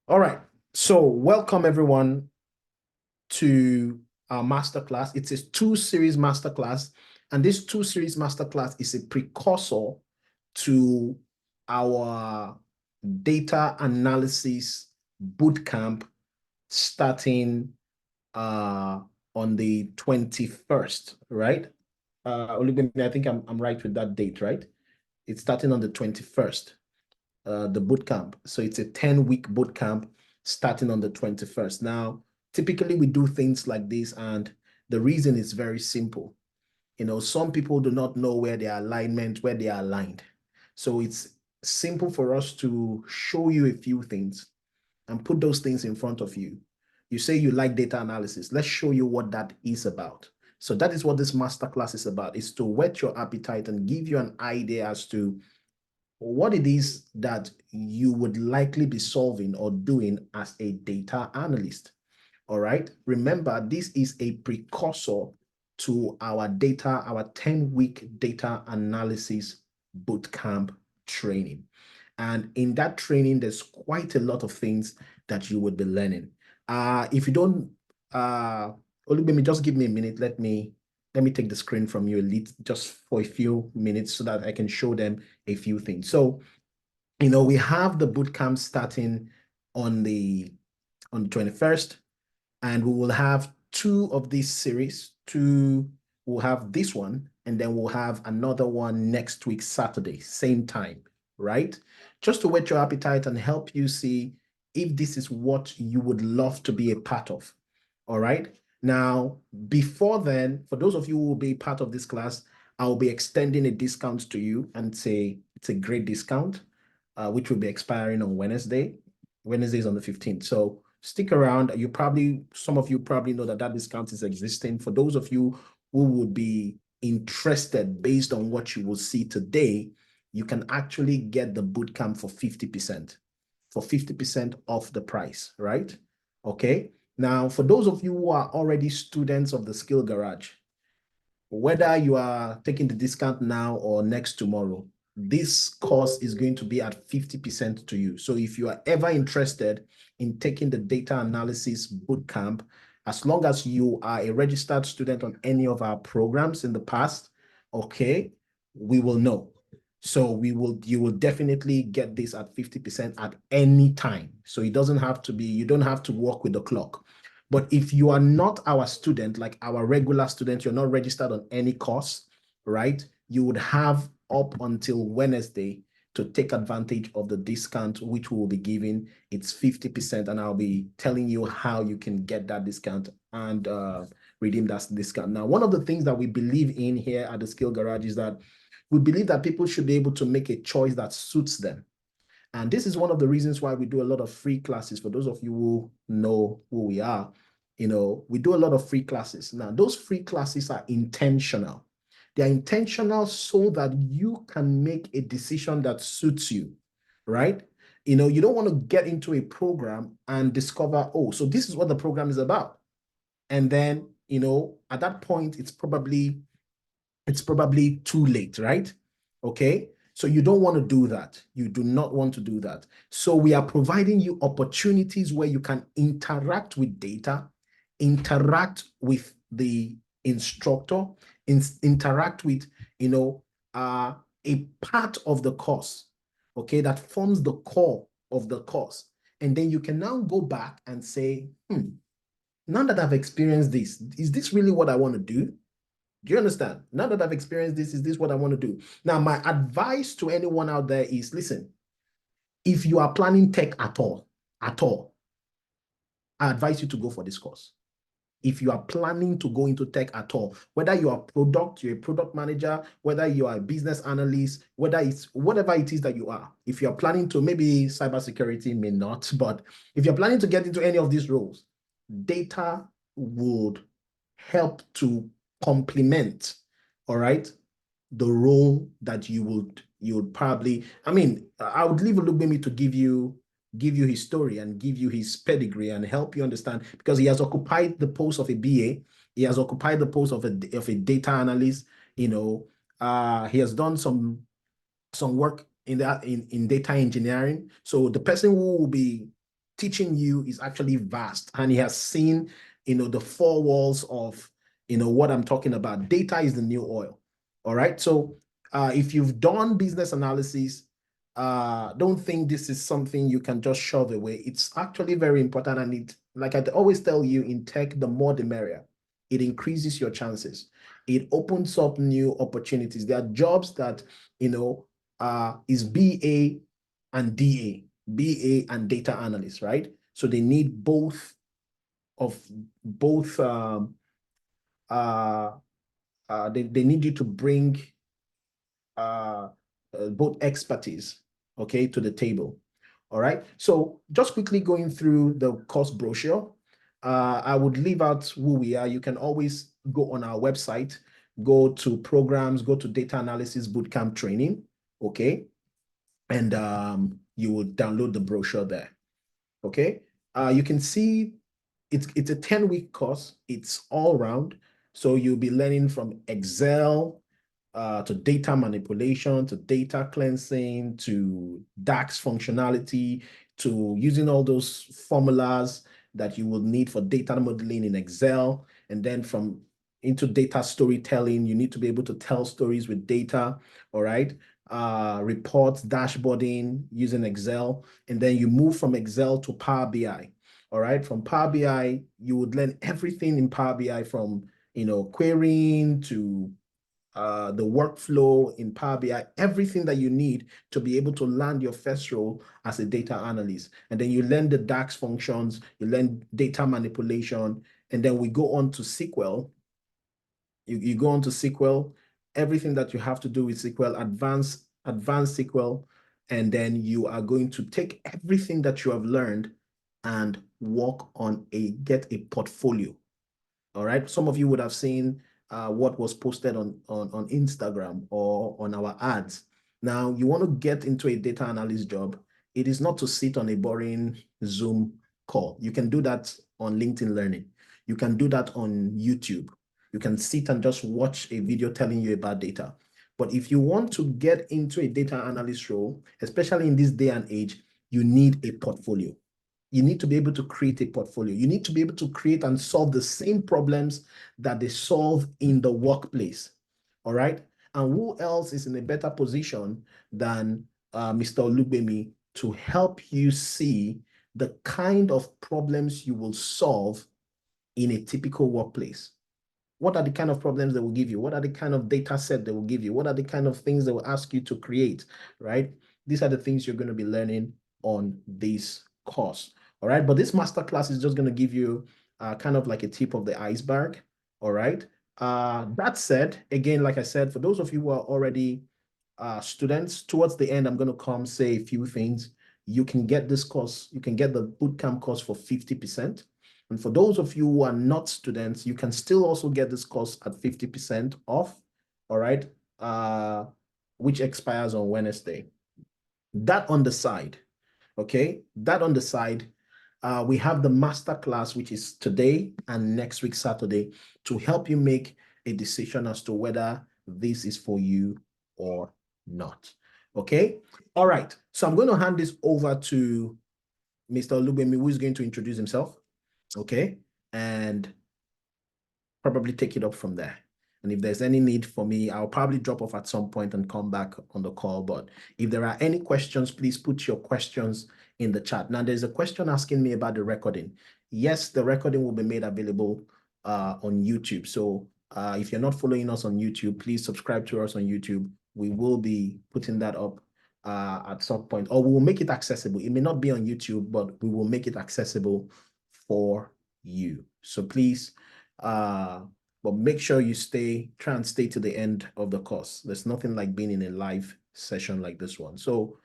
All right. So welcome everyone to our masterclass. It's a two-series masterclass, and this two-series masterclass is a precursor to our data analysis bootcamp starting on the 21st, right? Olubemi, I think I'm right with that date, right? It's starting on the 21st, the boot camp. So it's a 10-week boot camp starting on the 21st. Now, typically we do things like this, and the reason is very simple. Some people do not know where their alignment, where they are aligned. So it's simple for us to show you a few things and put those things in front of you. You say you like data analysis. Let's show you what that is about. So that is what this masterclass is about, is to whet your appetite and give you an idea as to what it is that you would likely be solving or doing as a data analyst. All right. Remember, this is a precursor to our 10-week data analysis bootcamp training. And in that training, there's quite a lot of things that you would be learning. If you don't, Olubemi, just give me a minute. Let me take the screen from you just for a few minutes so that I can show them a few things. So, we have the bootcamp starting on the 21st, and we will have two of this series. We'll have this one, and then we'll have another one next week, Saturday, same time, right? Just to whet your appetite and help you see if this is what you would love to be a part of. All right. Now, before then, for those of you who will be part of this class, I'll be extending a discount to you, and say it's a great discount, which will be expiring on Wednesday. Wednesday is on the 15th. So stick around. Some of you probably know that discount is existing. For those of you who would be interested based on what you will see today, you can actually get the bootcamp for 50%, off the price, right? Okay. Now, for those of you who are already students of the Skill Garage, whether you are taking the discount now or next tomorrow, this course is going to be at 50% to you. So if you are ever interested in taking the data analysis bootcamp, as long as you are a registered student on any of our programs in the past, okay, we will know. So you will definitely get this at 50% at any time. So you don't have to work with the clock. But if you are not our student, like our regular student, you're not registered on any course, right? You would have up until Wednesday to take advantage of the discount, which we will be giving. It's 50%, and I'll be telling you how you can get that discount and redeem that discount. Now, one of the things that we believe in here at the Skill Garage is that we believe that people should be able to make a choice that suits them. And this is one of the reasons why we do a lot of free classes. For those of you who know who we are, we do a lot of free classes. Now, those free classes are intentional. They are intentional so that you can make a decision that suits you, right? You don't want to get into a program and discover, oh, so this is what the program is about. And then, at that point, it's probably too late, right? Okay. So you don't want to do that. You do not want to do that. So we are providing you opportunities where you can interact with data, interact with the instructor, interact with, a part of the course, okay, that forms the core of the course. And then you can now go back and say, now that I've experienced this, is this really what I want to do? Do you understand? Now that I've experienced this, is this what I want to do? Now, my advice to anyone out there is, listen, if you are planning tech at all, I advise you to go for this course. If you are planning to go into tech at all, whether you're a product manager, whether you are a business analyst, whether it's whatever it is that you are, if you're planning to, maybe cybersecurity may not, but if you're planning to get into any of these roles, data would help to complement, all right, the role that you would probably, I would leave Olubemi to give you his story and give you his pedigree and help you understand, because he has occupied the post of a BA, he has occupied the post of a data analyst, he has done some work in data engineering. So the person who will be teaching you is actually vast, and he has seen, the four walls of, what I'm talking about. Data is the new oil. All right. So if you've done business analysis, don't think this is something you can just shove away. It's actually very important. And it, like I always tell you in tech, the more the merrier. It increases your chances. It opens up new opportunities. There are jobs that, is BA and DA, BA and data analyst, right? So they need both of both. They need you to bring both expertise, okay, to the table. All right. So just quickly going through the course brochure, I would leave out who we are. You can always go on our website, go to programs, go to data analysis bootcamp training, okay, and you will download the brochure there. Okay. You can see it's a 10-week course. It's all round. So you'll be learning from Excel to data manipulation, to data cleansing, to DAX functionality, to using all those formulas that you will need for data modeling in Excel. And then from into data storytelling, you need to be able to tell stories with data, all right? Reports, dashboarding using Excel. And then you move from Excel to Power BI. All right. From Power BI, you would learn everything in Power BI from, querying to the workflow in Power BI, everything that you need to be able to land your first role as a data analyst. And then you learn the DAX functions, you learn data manipulation, and then we go on to SQL. You go on to SQL, everything that you have to do with SQL, advanced SQL, and then you are going to take everything that you have learned and get a portfolio. All right. Some of you would have seen what was posted on Instagram or on our ads. Now, you want to get into a data analyst job. It is not to sit on a boring Zoom call. You can do that on LinkedIn Learning. You can do that on YouTube. You can sit and just watch a video telling you about data. But if you want to get into a data analyst role, especially in this day and age, you need a portfolio. You need to be able to create a portfolio. You need to be able to create and solve the same problems that they solve in the workplace. All right. And who else is in a better position than Mr. Olugbemi to help you see the kind of problems you will solve in a typical workplace? What are the kind of problems they will give you? What are the kind of data set they will give you? What are the kind of things they will ask you to create, right? These are the things you're going to be learning on this course, all right? But this masterclass is just going to give you kind of like a tip of the iceberg, all right? That said, again, like I said, for those of you who are already students, towards the end, I'm going to come say a few things. You can get this course, you can get the bootcamp course for 50%. And for those of you who are not students, you can still also get this course at 50% off, all right, which expires on Wednesday. That on the side, okay, that on the side, we have the masterclass, which is today and next week, Saturday, to help you make a decision as to whether this is for you or not. Okay, all right. So I'm going to hand this over to Mr. Olugbemi, who is going to introduce himself. Okay, and probably take it up from there. And if there's any need for me, I'll probably drop off at some point and come back on the call. But if there are any questions, please put your questions in the chat. Now, there's a question asking me about the recording. Yes, the recording will be made available on YouTube. So if you're not following us on YouTube, please subscribe to us on YouTube. We will be putting that up at some point, or we will make it accessible. It may not be on YouTube, but we will make it accessible for you. So please, but make sure you try and stay to the end of the course. There's nothing like being in a live session like this one. So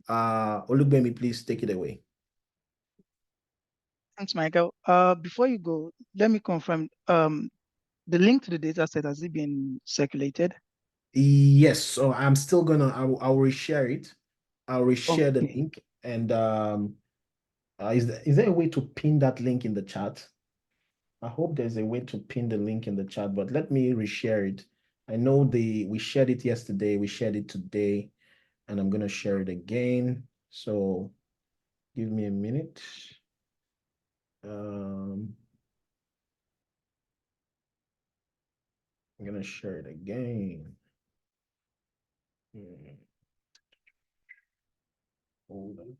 Olugbemi, please take it away. Thanks, Michael. Before you go, let me confirm, the link to the data set, has it been circulated? Yes, so I'm still gonna, I'll reshare it. I'll reshare the Okay. link. And is there a way to pin that link in the chat? I hope there's a way to pin the link in the chat, but let me reshare it. I know we shared it yesterday, we shared it today, and I'm gonna share it again. So give me a minute. I'm gonna share it again. Hold on.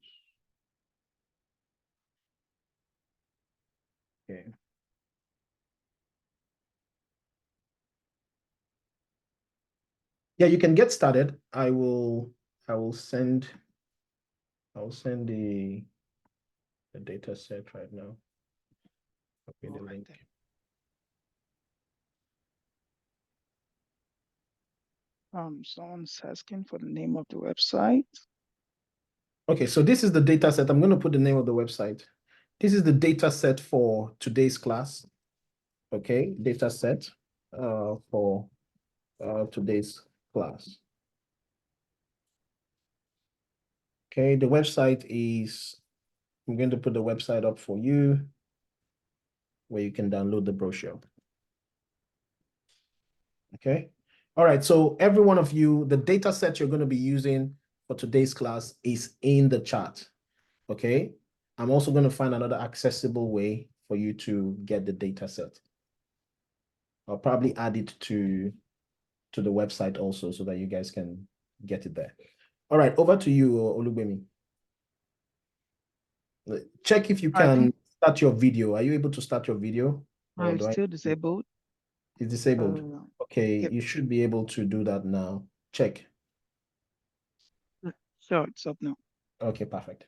Okay. Yeah, you can get started. I'll send the data set right now. Okay, the link. Someone's asking for the name of the website. Okay, so this is the data set. I'm going to put the name of the website. This is the data set for today's class. Okay, data set for today's class. Okay, the website is, I'm going to put the website up for you where you can download the brochure. Okay. All right. So every one of you, the data set you're going to be using for today's class is in the chat. Okay. I'm also going to find another accessible way for you to get the data set. I'll probably add it to the website also so that you guys can get it there. All right. Over to you, Olugbemi. Check if you can start your video. Are you able to start your video? Or It's still disabled. It's disabled. Okay, yep. you should be able to do that now. Check. Sure, it's up now. Okay, perfect.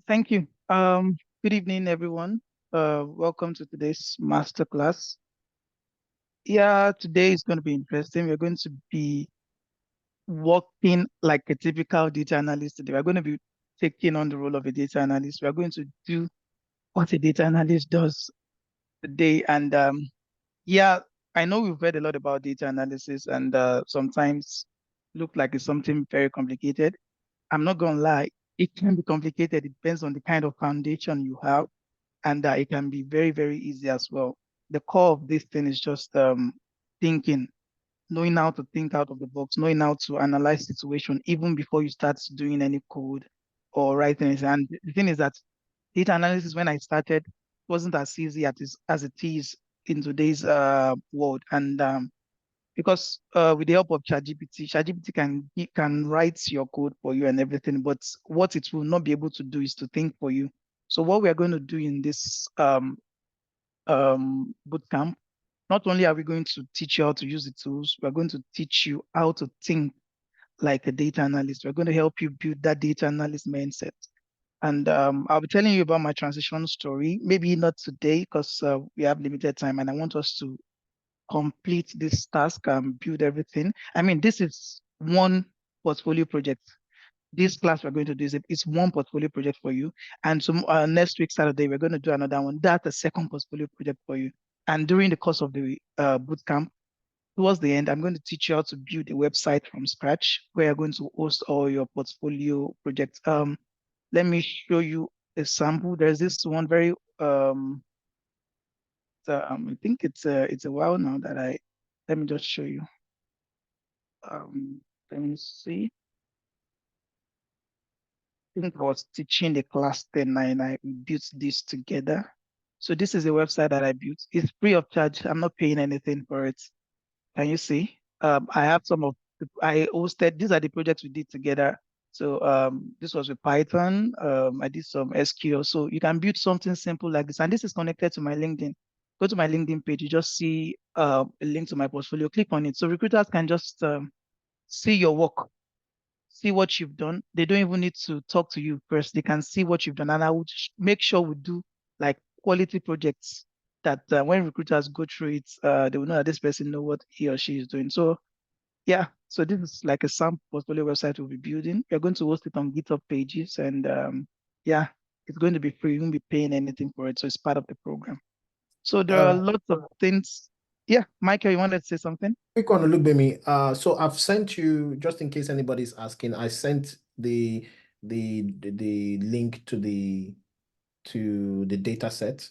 Thank you. Good evening, everyone. Welcome to today's masterclass. Yeah, today is going to be interesting. We're going to be working like a typical data analyst today. We're going to be taking on the role of a data analyst. We're going to do what a data analyst does today. And yeah, I know we've read a lot about data analysis and sometimes look like it's something very complicated. I'm not going to lie, it can be complicated. It depends on the kind of foundation you have, and it can be very, very easy as well. The core of this thing is just thinking, knowing how to think out of the box, knowing how to analyze situation even before you start doing any code or writing it. And the thing is that data analysis, when I started, wasn't as easy as it is in today's world. And because with the help of ChatGPT can write your code for you and everything, but what it will not be able to do is to think for you. So what we are going to do in this bootcamp, not only are we going to teach you how to use the tools, we're going to teach you how to think like a data analyst. We're going to help you build that data analyst mindset. And I'll be telling you about my transition story, maybe not today because we have limited time and I want us to complete this task and build everything. I mean, this is one portfolio project. This class we're going to do is one portfolio project for you. And so next week, Saturday, we're going to do another one. That's a second portfolio project for you. And during the course of the bootcamp, towards the end, I'm going to teach you how to build a website from scratch where you're going to host all your portfolio projects. Let me show you a sample. There's this one very I think it's a while now that let me just show you. Let me see. I think I was teaching the class 10 and I built this together. So this is a website that I built. It's free of charge. I'm not paying anything for it. Can you see? I have I hosted, these are the projects we did together. So this was with Python. I did some SQL. So you can build something simple like this. And this is connected to my LinkedIn. Go to my LinkedIn page, you just see a link to my portfolio, click on it. So recruiters can just see your work, see what you've done. They don't even need to talk to you first. They can see what you've done. And I would make sure we do like quality projects that when recruiters go through it, they will know that this person know what he or she is doing. So yeah, so this is like a sample portfolio website we'll be building. We're going to host it on GitHub pages and yeah, it's going to be free. You won't be paying anything for it. So it's part of the program. So there are lots of things. Yeah, Michael, you wanted to say something? Quick one, Olugbemi. So I've sent you, just in case anybody's asking, I sent the link to the data set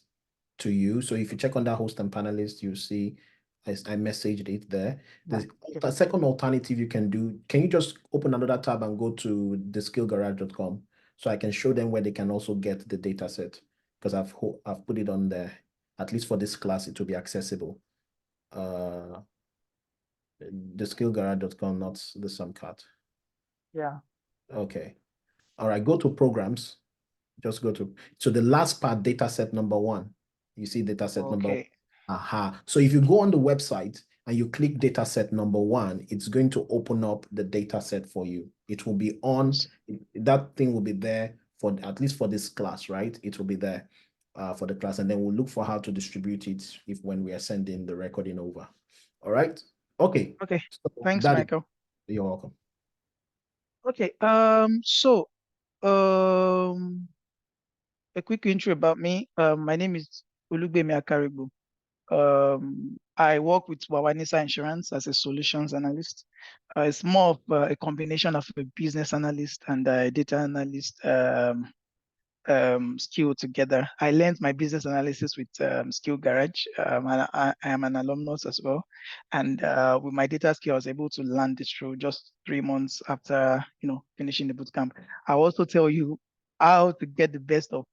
to you. So if you check on that host and panelist, you see I messaged it there. The second alternative you can do, can you just open another tab and go to theskillgarage.com so I can show them where they can also get the data set, because I've put it on there. At least for this class, it will be accessible. The skillgarage.com, not the SumCard. Yeah. Okay. All right, go to programs. Just go to, so the last part, data set number 1. You see data set number 1. Okay. Aha. So if you go on the website and you click data set number 1, it's going to open up the data set for you. It will be on, that thing will be there for, at least for this class, right? It will be there for the class, and then we'll look for how to distribute it when we are sending the recording over. All right. Okay. Okay. So Thanks, Michael. you're welcome. Okay. So a quick intro about me. My name is Ulugbemi Akaribu. I work with Wawanisa Insurance as a solutions analyst. It's more of a combination of a business analyst and a data analyst skill together. I learned my business analysis with Skill Garage, and I am an alumnus as well. And with my data skill, I was able to land this through just 3 months after finishing the bootcamp. I'll also tell you how to get the best of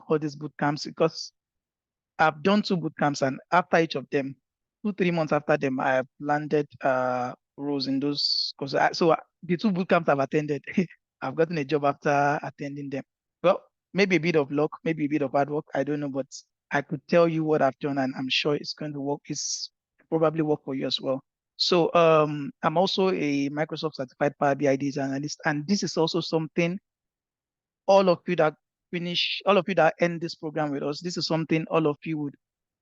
all these bootcamps, because I've done 2 bootcamps, and after each of them, 3 months after them, I have landed roles in those courses. So the 2 bootcamps I've attended, I've gotten a job after attending them. Well, maybe a bit of luck, maybe a bit of hard work, I don't know, but I could tell you what I've done, and I'm sure it's going to work. It's probably work for you as well. So I'm also a Microsoft certified Power BI data analyst, and this is also something all of you that all of you that end this program with us, this is something all of you would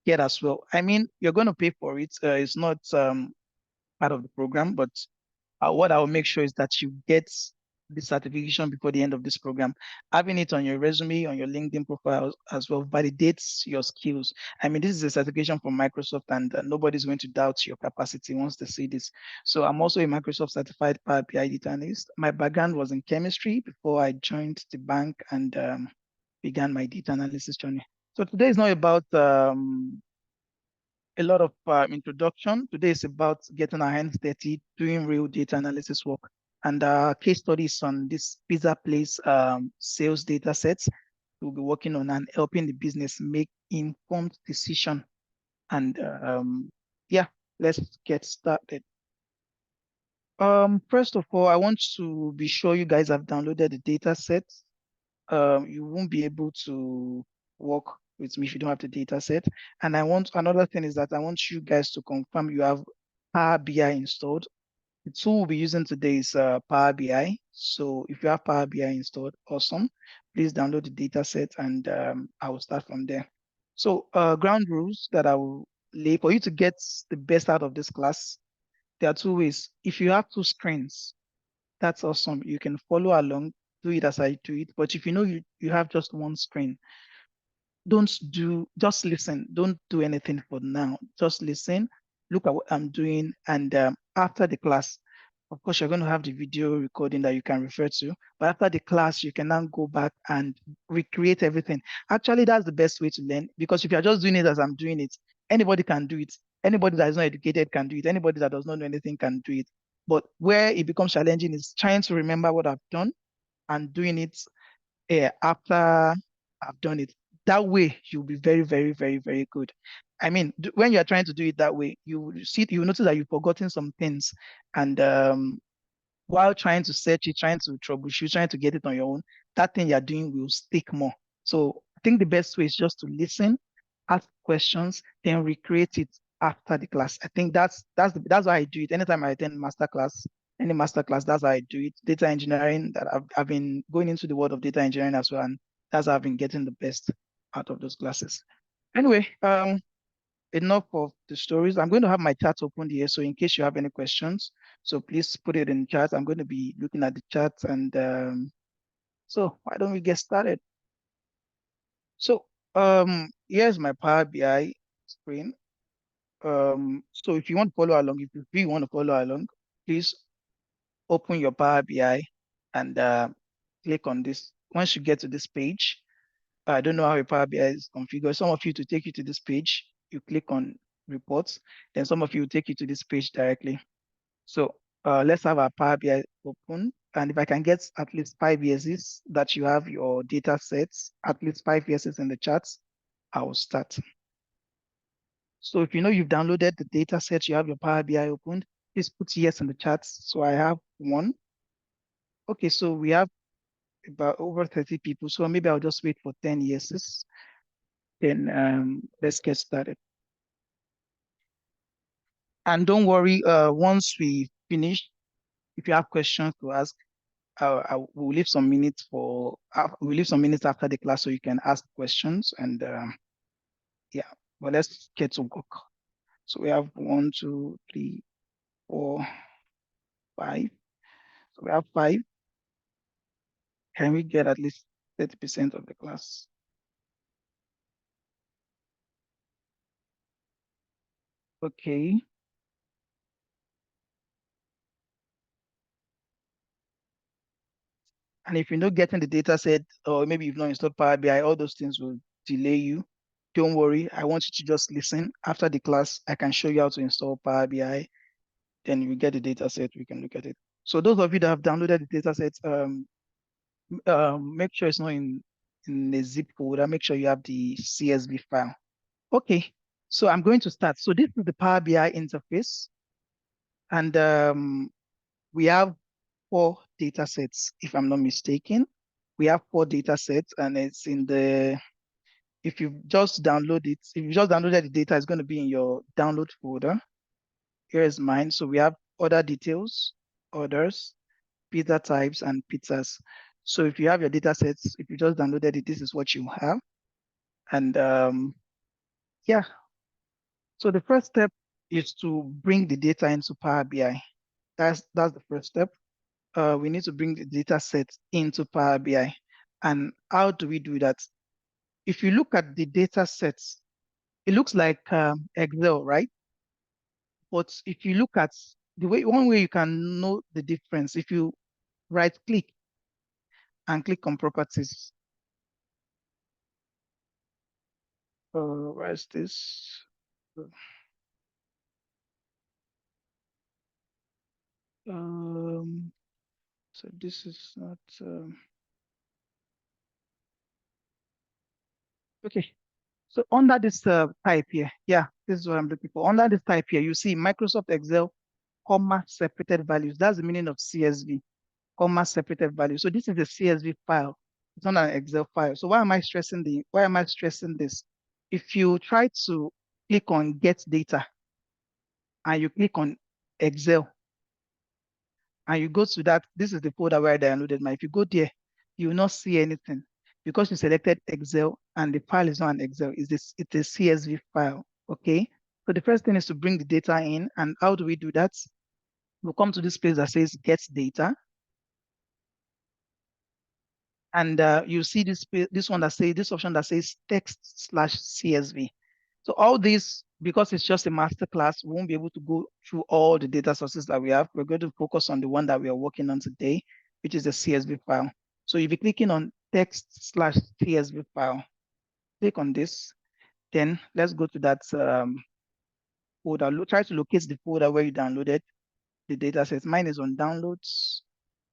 get as well. I mean, you're going to pay for it. It's not part of the program, but what I will make sure is that you get the certification before the end of this program. Having it on your resume, on your LinkedIn profile as well, validates your skills. I mean, this is a certification from Microsoft, and nobody's going to doubt your capacity once they see this. So I'm also a Microsoft certified Power BI data analyst. My background was in chemistry before I joined the bank and began my data analysis journey. So today is not about a lot of introduction. Today is about getting our hands dirty, doing real data analysis work. And case studies on this pizza place sales data sets we'll be working on, and helping the business make informed decision. And yeah, let's get started. First of all, I want to be sure you guys have downloaded the data set. You won't be able to work with me if you don't have the data set. And another thing is that I want you guys to confirm you have Power BI installed. The tool we'll be using today is Power BI. So if you have Power BI installed, awesome. Please download the data set, and I will start from there. So ground rules that I will lay for you to get the best out of this class. There are 2 ways. If you have 2 screens, that's awesome. You can follow along, do it as I do it. But if you know you have just 1 screen, just listen. Don't do anything for now. Just listen, look at what I'm doing. And after the class, of course, you're going to have the video recording that you can refer to. But after the class, you can now go back and recreate everything. Actually, that's the best way to learn, because if you're just doing it as I'm doing it, anybody can do it. Anybody that is not educated can do it. Anybody that does not know anything can do it. But where it becomes challenging is trying to remember what I've done and doing it after I've done it. That way, you'll be very, very, very, very good. I mean, when you're trying to do it that way, you notice that you've forgotten some things. And while trying to search it, trying to troubleshoot, trying to get it on your own, that thing you're doing will stick more. So I think the best way is just to listen, ask questions, then recreate it after the class. I think that's how I do it. Anytime I attend any masterclass, that's how I do it. Data engineering, that I've been going into the world of data engineering as well, and that's how I've been getting the best out of those classes. Anyway, enough of the stories. I'm going to have my chat open here, so in case you have any questions, so please put it in chat. I'm going to be looking at the chat, and so why don't we get started? So here's my Power BI screen. So if you want to follow along, if you really want to follow along, please open your Power BI and click on this. Once you get to this page, I don't know how your Power BI is configured. Some of you to take you to this page, you click on reports, then some of you will take you to this page directly. So let's have our Power BI open. And if I can get at least 5 yeses that you have your data sets, at least 5 yeses in the charts, I will start. So if you know you've downloaded the data set, you have your Power BI opened, please put yes in the charts. So I have one. Okay, so we have about over 30 people. So maybe I'll just wait for 10 yeses. Then let's get started. And don't worry, once we finish, if you have questions to ask, we'll leave some minutes we'll leave some minutes after the class so you can ask questions. And yeah, but let's get to work. So we have 1, 2, 3, 4, 5. So we have 5. Can we get at least 30% of the class? Okay. And if you're not getting the data set, or maybe you've not installed Power BI, all those things will delay you. Don't worry. I want you to just listen. After the class, I can show you how to install Power BI. Then you get the data set. We can look at it. So those of you that have downloaded the data set, make sure it's not in a zip folder. Make sure you have the CSV file. Okay. So I'm going to start. So this is the Power BI interface. And we have 4 data sets, if I'm not mistaken. We have 4 data sets, and it's in the, if you just download it, if you just downloaded the data, it's going to be in your download folder. Here's mine. So we have other details, others, pizza types, and pizzas. So if you have your data sets, if you just downloaded it, this is what you have. And yeah, so the first step is to bring the data into Power BI. That's the first step. We need to bring the data set into Power BI. And how do we do that? If you look at the data sets, it looks like Excel, right? But if you look at one way you can know the difference, if you right click and click on properties. Where's this? So this is not, okay. So under this type here, yeah, this is what I'm looking for. Under this type here, you see Microsoft Excel, comma, separated values. That's the meaning of CSV, comma, separated values. So this is a CSV file. It's not an Excel file. So why am I stressing this? If you try to click on get data and you click on Excel and you go to that, this is the folder where I downloaded my. If you go there, you will not see anything because you selected Excel and the file is not an Excel, it's a CSV file, okay? So the first thing is to bring the data in. And how do we do that? We'll come to this place that says get data. And you see this option that says text/CSV. So all this, because it's just a master class, we won't be able to go through all the data sources that we have. We're going to focus on the one that we are working on today, which is the CSV file. So you'll be clicking on text/CSV file. Click on this. Then let's go to that folder. Try to locate the folder where you downloaded the data sets. Mine is on downloads.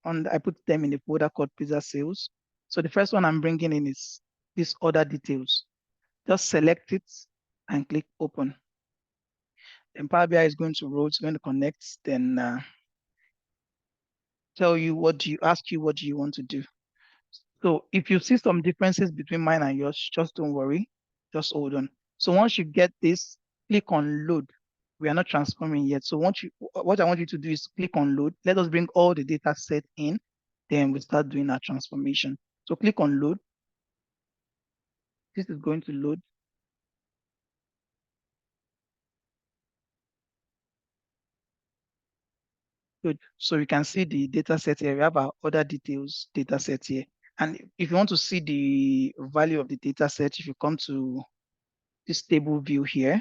I put them in a folder called pizza sales. So the first one I'm bringing in is this other details. Just select it and click open. Then Power BI is going to roll, it's going to connect, then ask you what do you want to do. So if you see some differences between mine and yours, just don't worry, just hold on. So once you get this, click on load. We are not transforming yet. So what I want you to do is click on load. Let us bring all the data set in, then we start doing our transformation. So click on load. This is going to load. Good. So you can see the data set here. We have our other details data set here. And if you want to see the value of the data set, if you come to this table view here,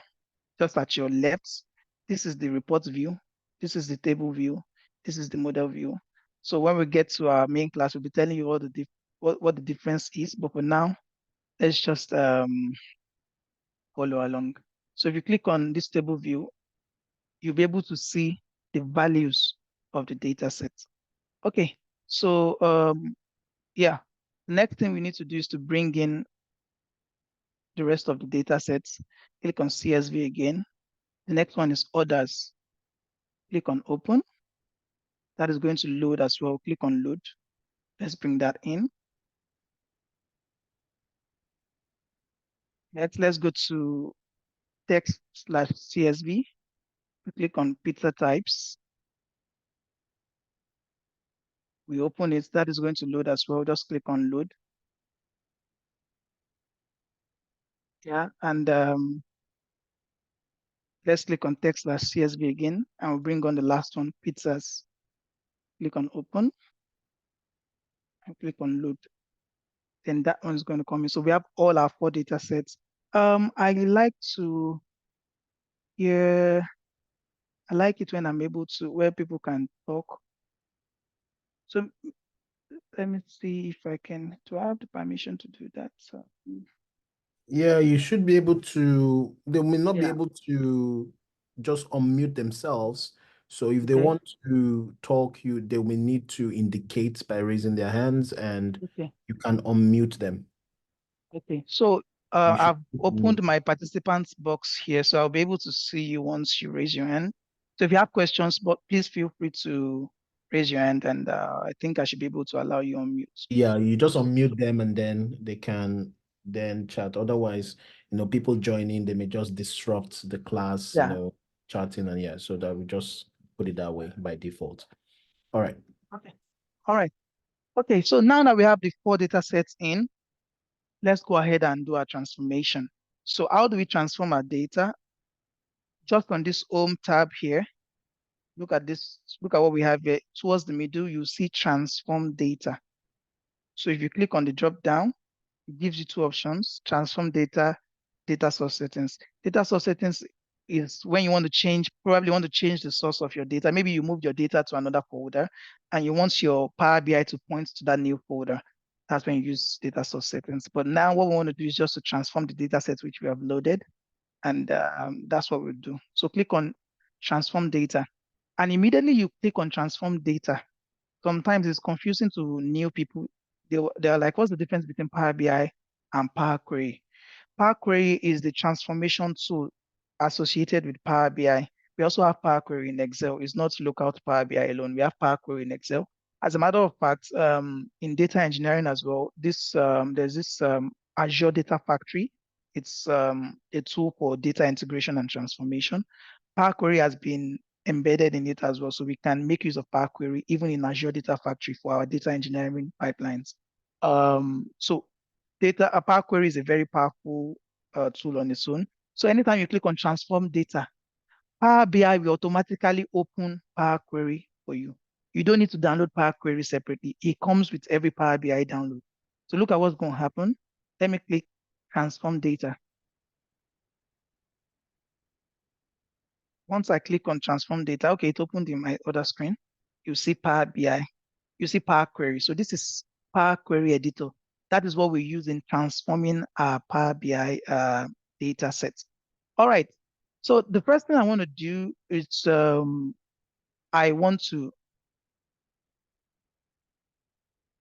just at your left, this is the report view. This is the table view. This is the model view. So when we get to our main class, we'll be telling you what the difference is. But for now, let's just follow along. So if you click on this table view, you'll be able to see the values of the data set. Okay, So yeah, next thing we need to do is to bring in the rest of the data sets. Click on CSV again. The next one is orders. Click on open. That is going to load as well. Click on load. Let's bring that in. Let's go to text/CSV. We click on pizza types. We open it. That is going to load as well. Just click on load. Yeah, and let's click on text/CSV again, and we'll bring on the last one, pizzas. Click on open and click on load. Then that one is going to come in. So we have all our 4 data sets. I like to, yeah, I like it when I'm able to, where people can talk. So let me see if I can, do I have the permission to do that? So, Yeah, you should be able to, they may not be yeah, able to just unmute themselves. So if they okay, want to talk, they will need to indicate by raising their hands and okay, you can unmute them. okay. So You should I've unmute. opened my participants box here, so I'll be able to see you once you raise your hand. So if you have questions, but please feel free to raise your hand, and I think I should be able to allow you on mute. Yeah, you just unmute them and then they can then chat. Otherwise, people joining, they may just disrupt the class, Yeah. chatting and yeah, so that we just put it that way by default. All right. Okay. All right. Okay. So now that we have the 4 data sets in, let's go ahead and do our transformation. So how do we transform our data? Just on this home tab here, look at this, look at what we have here. Towards the middle, you see transform data. So if you click on the drop down, it gives you 2 options, transform data, data source settings. Data source settings is when you want to change, probably want to change the source of your data. Maybe you moved your data to another folder and you want your Power BI to point to that new folder. That's when you use data source settings. But now what we want to do is just to transform the data sets which we have loaded. And that's what we'll do. So click on transform data. And immediately you click on transform data. Sometimes it's confusing to new people. They're like, what's the difference between Power BI and Power Query? Power Query is the transformation tool associated with Power BI. We also have Power Query in Excel. It's not local to Power BI alone. We have Power Query in Excel. As a matter of fact, in data engineering as well, there's this Azure Data Factory. It's a tool for data integration and transformation. Power Query has been embedded in it as well, so we can make use of Power Query even in Azure Data Factory for our data engineering pipelines. So a Power Query is a very powerful tool on its own. So anytime you click on transform data, Power BI will automatically open Power Query for you. You don't need to download Power Query separately. It comes with every Power BI download. So look at what's going to happen. Let me click transform data. Once I click on transform data, okay, it opened in my other screen. You see Power BI, you see Power Query. So this is Power Query Editor. That is what we use in transforming our Power BI data sets. All right. So the first thing I want to do is I want to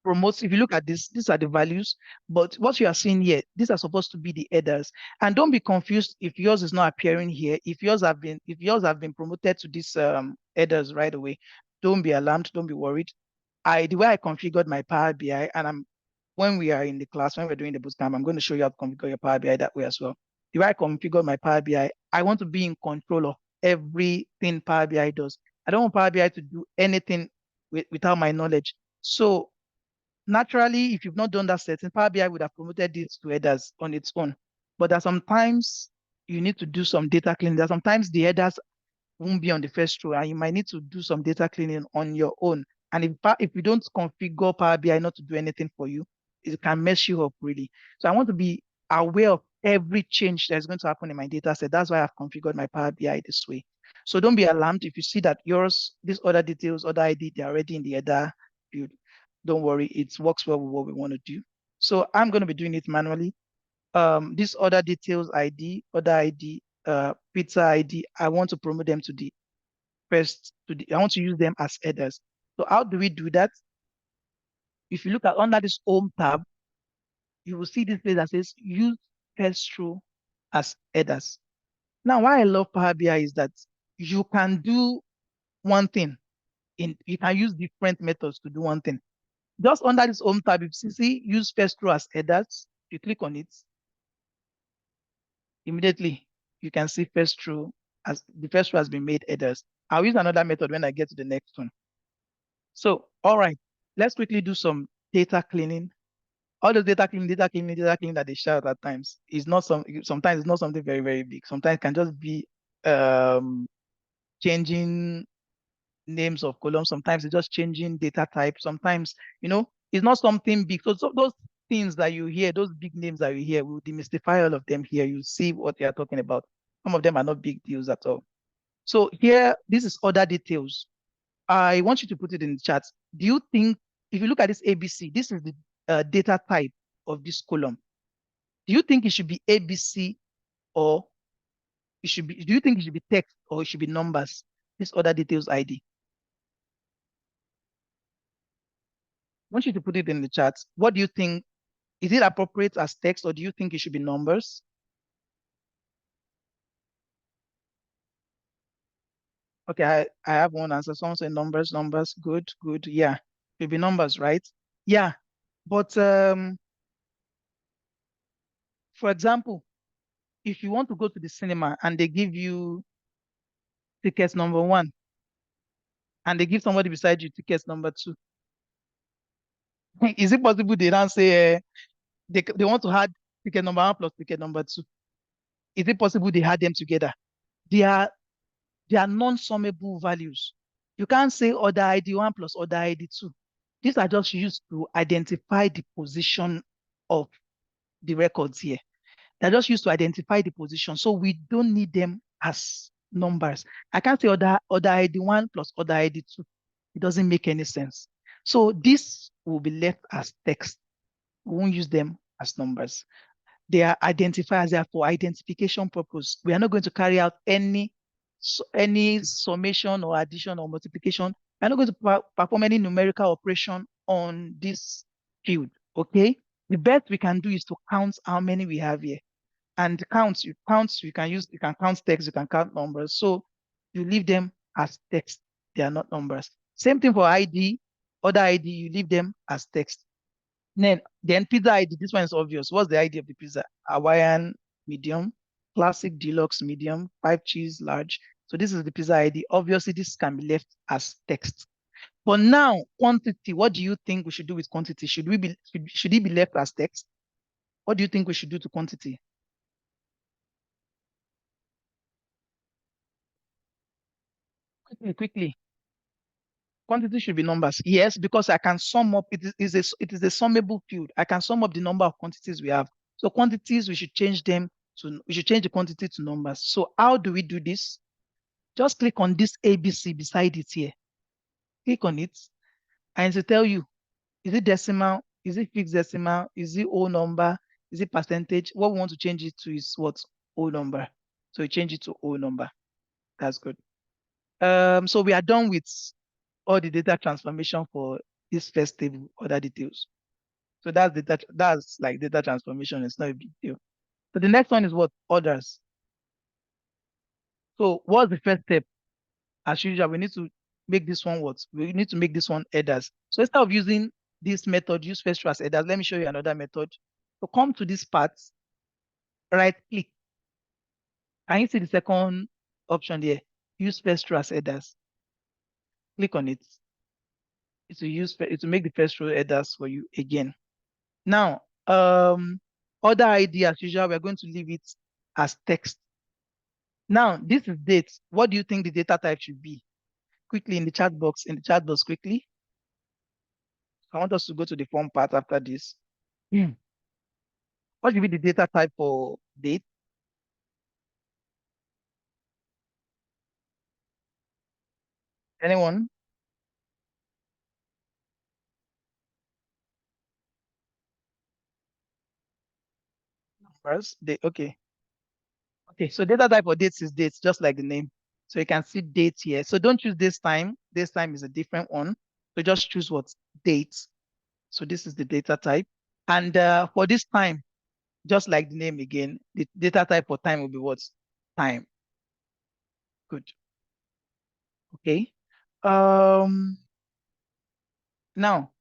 promotes, if you look at this, these are the values, but what you are seeing here, these are supposed to be the headers. And don't be confused if yours is not appearing here. If yours have been promoted to these headers right away, don't be alarmed, don't be worried. The way I configured my Power BI, and when we are in the class, when we're doing the bootcamp, I'm going to show you how to configure your Power BI that way as well. The way I configure my Power BI, I want to be in control of everything Power BI does. I don't want Power BI to do anything without my knowledge. So naturally, if you've not done that setting, Power BI would have promoted this to headers on its own. But there are sometimes you need to do some data cleaning. There are sometimes the headers won't be on the first row, and you might need to do some data cleaning on your own. And if you don't configure Power BI not to do anything for you, it can mess you up really. So I want to be aware of every change that's going to happen in my data set. That's why I've configured my Power BI this way. So don't be alarmed if you see that these other details, other ID, they're already in the header field. Don't worry, it works well with what we want to do. So I'm going to be doing it manually. This other details ID, other ID, pizza ID, I want to promote them to the I want to use them as headers. So how do we do that? if you look at under this home tab, you will see this place that says use first row as headers. Now, why I love Power BI is that you can do one thing you can use different methods to do one thing. Just under this home tab, if you see use first row as headers, you click on it, immediately you can see first row as the first row has been made headers. I'll use another method when I get to the next one. So, all right, let's quickly do some data cleaning. All the data cleaning that they shout at times is not sometimes it's not something very, very big. Sometimes it can just be um, changing names of columns. Sometimes it's just changing data type. Sometimes, it's not something big. So those things that you hear, those big names that you hear, we'll demystify all of them here. You see what they are talking about. Some of them are not big deals at all. So here, this is other details. I want you to put it in the chat. Do you think, if you look at this ABC, this is the data type of this column. Do you think it should be ABC or do you think it should be text or it should be numbers? This other details ID. I want you to put it in the chat. What do you think? Is it appropriate as text or do you think it should be numbers? Okay, I have one answer. Someone said numbers. Good, good. Yeah, it should be numbers, right? Yeah, but for example, if you want to go to the cinema and they give you tickets number 1 and they give somebody beside you tickets number 2, is it possible they don't say they want to add ticket number 1 plus ticket number 2? Is it possible they add them together? They are They are non-summable values. You can't say order ID 1 plus order ID 2. These are just used to identify the position of the records here. They're just used to identify the position. So we don't need them as numbers. I can't say order ID 1 plus order ID 2. It doesn't make any sense. So this will be left as text. We won't use them as numbers. They are identifiers. They are for identification purpose. We are not going to carry out any summation or addition or multiplication. We're not going to perform any numerical operation on this field. Okay. The best we can do is to count how many we have here. And you can count text, you can count numbers. So you leave them as text. They are not numbers. Same thing for ID, other ID, you leave them as text. Then pizza ID, this one is obvious. What's the ID of the pizza? Hawaiian medium, classic deluxe medium, 5 cheese large. So this is the pizza ID. Obviously, this can be left as text. But now, quantity, what do you think we should do with quantity? Should it be left as text? What do you think we should do to quantity? Quickly. Quantity should be numbers. Yes, because I can sum up. It is a summable field. I can sum up the number of quantities we have. So quantities, we should change the quantity to numbers. So how do we do this? Just click on this ABC beside it here. Click on it, and it will tell you, is it decimal? Is it fixed decimal? Is it whole number? Is it percentage? What we want to change it to is what? Whole number. So we change it to whole number. That's good. So we are done with all the data transformation for this first table, other details. So that's like data transformation. It's not a big deal. So the next one is what? Orders. So what's the first step? As usual, we need to make this one what? We need to make this one headers. So instead of using this method, use first row as headers, let me show you another method. So come to this part, right click. Can you see the second option there? Use first row as headers. Click on it. It will make the first row headers for you again. Now, other ID as usual, we're going to leave it as text. Now, this is date. What do you think the data type should be? Quickly in the chat box, quickly. I want us to go to the form part after this. What should be the data type for date? Anyone? First, date. Okay. Okay, so data type for dates is dates, just like the name. So you can see dates here. So don't choose this time. This time is a different one. So just choose what? Dates. So this is the data type. And for this time, just like the name again, the data type for time will be what? Time. Good. Okay. Um, Now,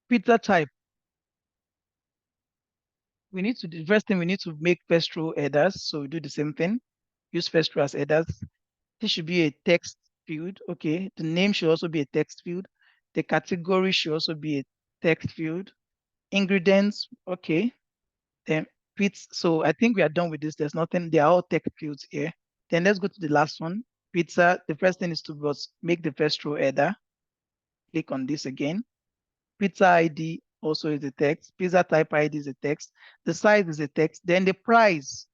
pizza type. The first thing we need to make first row headers. So we do the same thing. Use first row as headers. This should be a text field. Okay. The name should also be a text field. The category should also be a text field. Ingredients. Okay. Then pizza. So I think we are done with this. There's nothing. They are all text fields here. Then let's go to the last one. Pizza. The first thing is to make the first row header. Click on this again. Pizza ID also is a text. Pizza type ID is a text. The size is a text. Then the price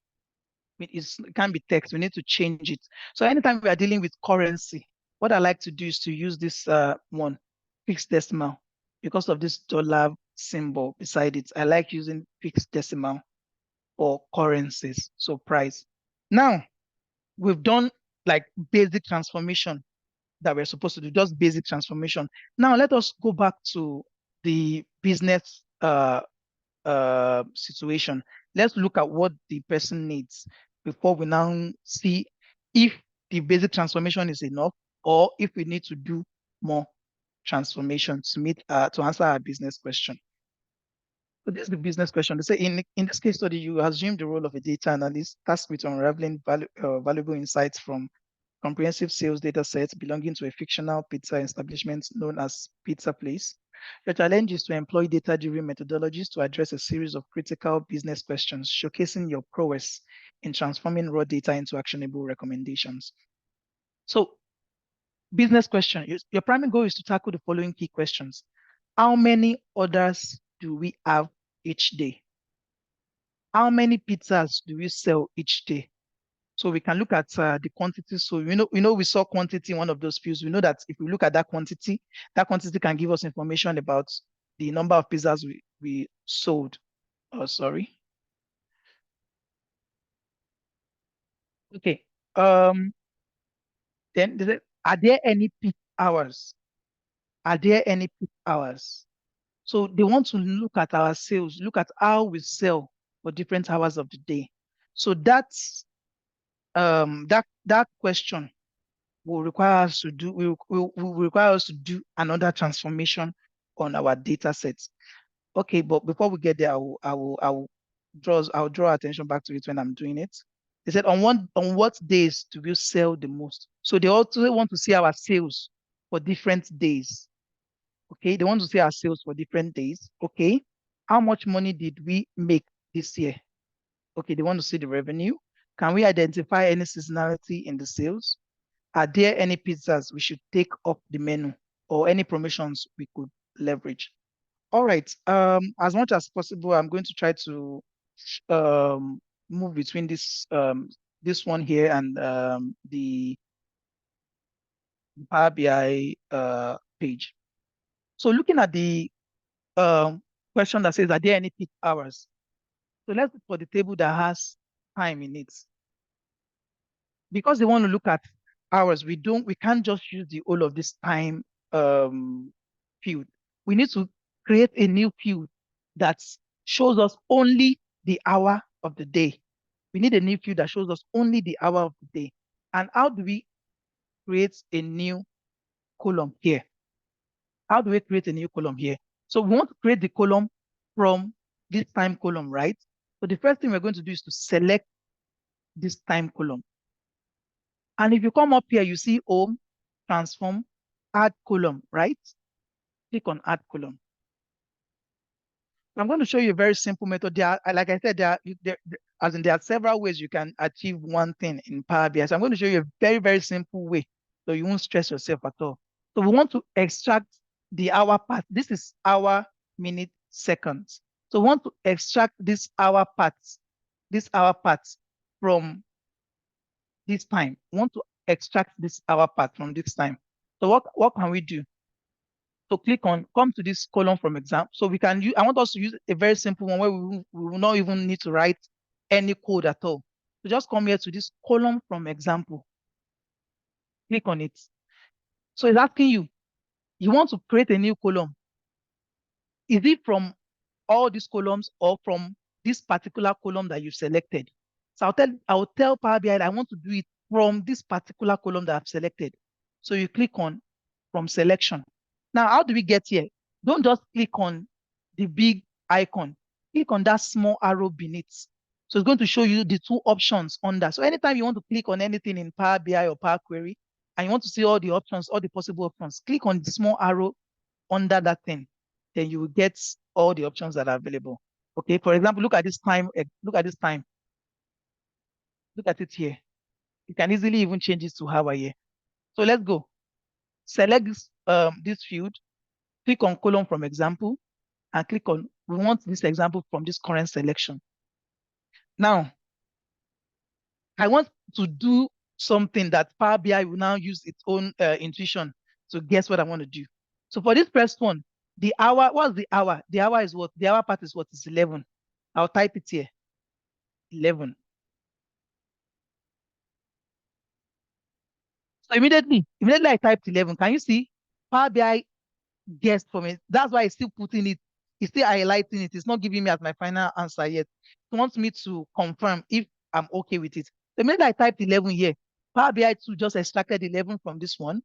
it can be text. We need to change it. So anytime we are dealing with currency, what I like to do is to use this one, fixed decimal. Because of this dollar symbol beside it, I like using fixed decimal for currencies. So price. Now, we've done like basic transformation that we're supposed to do, just basic transformation. Now let us go back to the business situation. Let's look at what the person needs before we now see if the basic transformation is enough or if we need to do more transformation to answer our business question. So this is the business question. They say in this case study, you assume the role of a data analyst tasked with unraveling valuable insights from comprehensive sales data sets belonging to a fictional pizza establishment known as Pizza Place. Your challenge is to employ data-driven methodologies to address a series of critical business questions, showcasing your prowess in transforming raw data into actionable recommendations. So, business question, your primary goal is to tackle the following key questions. How many orders do we have each day? How many pizzas do we sell each day? So we can look at the quantity. So we saw quantity in one of those fields. We know that if we look at that quantity can give us information about the number of pizzas we sold. Oh, sorry. Okay. Then are there any peak hours? Are there any peak hours? So they want to look at our sales, look at how we sell for different hours of the day. So that question will require us to do will require us to do another transformation on our data sets. Okay, but before we get there, I'll draw attention back to it when I'm doing it. They said on what days do we sell the most? So they also want to see our sales for different days. Okay, they want to see our sales for different days. Okay, how much money did we make this year? Okay, they want to see the revenue. Can we identify any seasonality in the sales? Are there any pizzas we should take off the menu or any promotions we could leverage? All right. As much as possible, I'm going to try to move between this one here and the Power BI page. So looking at the question that says, are there any peak hours? So let's look for the table that has time in it. Because they want to look at hours, we can't just use the whole of this time field. We need to create a new field that shows us only the hour of the day. We need a new field that shows us only the hour of the day. And how do we create a new column here? How do we create a new column here? So we want to create the column from this time column, right? So the first thing we're going to do is to select this time column. And if you come up here, you see home, transform, add column, right? Click on add column. I'm going to show you a very simple method. Like I said, there are several ways you can achieve one thing in Power BI. So I'm going to show you a very, very simple way so you won't stress yourself at all. So we want to extract the hour part. This is hour, minute, seconds. So we want to extract this hour part from this time. We want to extract this hour part from this time. So what can we do? So come to this column from example. So we can use, I want us to use a very simple one where we will not even need to write any code at all. So just come here to this column from example. Click on it. So it's asking you want to create a new column. is it all these columns or from this particular column that you selected? So I'll tell Power BI that I want to do it from this particular column that I've selected. So you click on from selection. Now, how do we get here? Don't just click on the big icon. Click on that small arrow beneath. So it's going to show you the two options under. So anytime you want to click on anything in Power BI or Power Query, and you want to see all the options, all the possible options, click on the small arrow under that thing. Then you will get all the options that are available. Okay, for example, look at this time. Look at this time. Look at it here. You can easily even change it to hour here. So let's go. Select this field, click on column from example, and click on, we want this example from this current selection. Now, I want to do something that Power BI will now use its own intuition to guess what I want to do. So for this first one, the hour, what's the hour? The hour is what? The hour part is what? Is 11. I'll type it here, 11. So immediately I typed 11. Can you see? Power BI guessed from it. That's why it's still putting it, it's still highlighting it. It's not giving me as my final answer yet. It wants me to confirm if I'm okay with it. The minute I typed 11 here, Power BI 2 just extracted 11 from this one,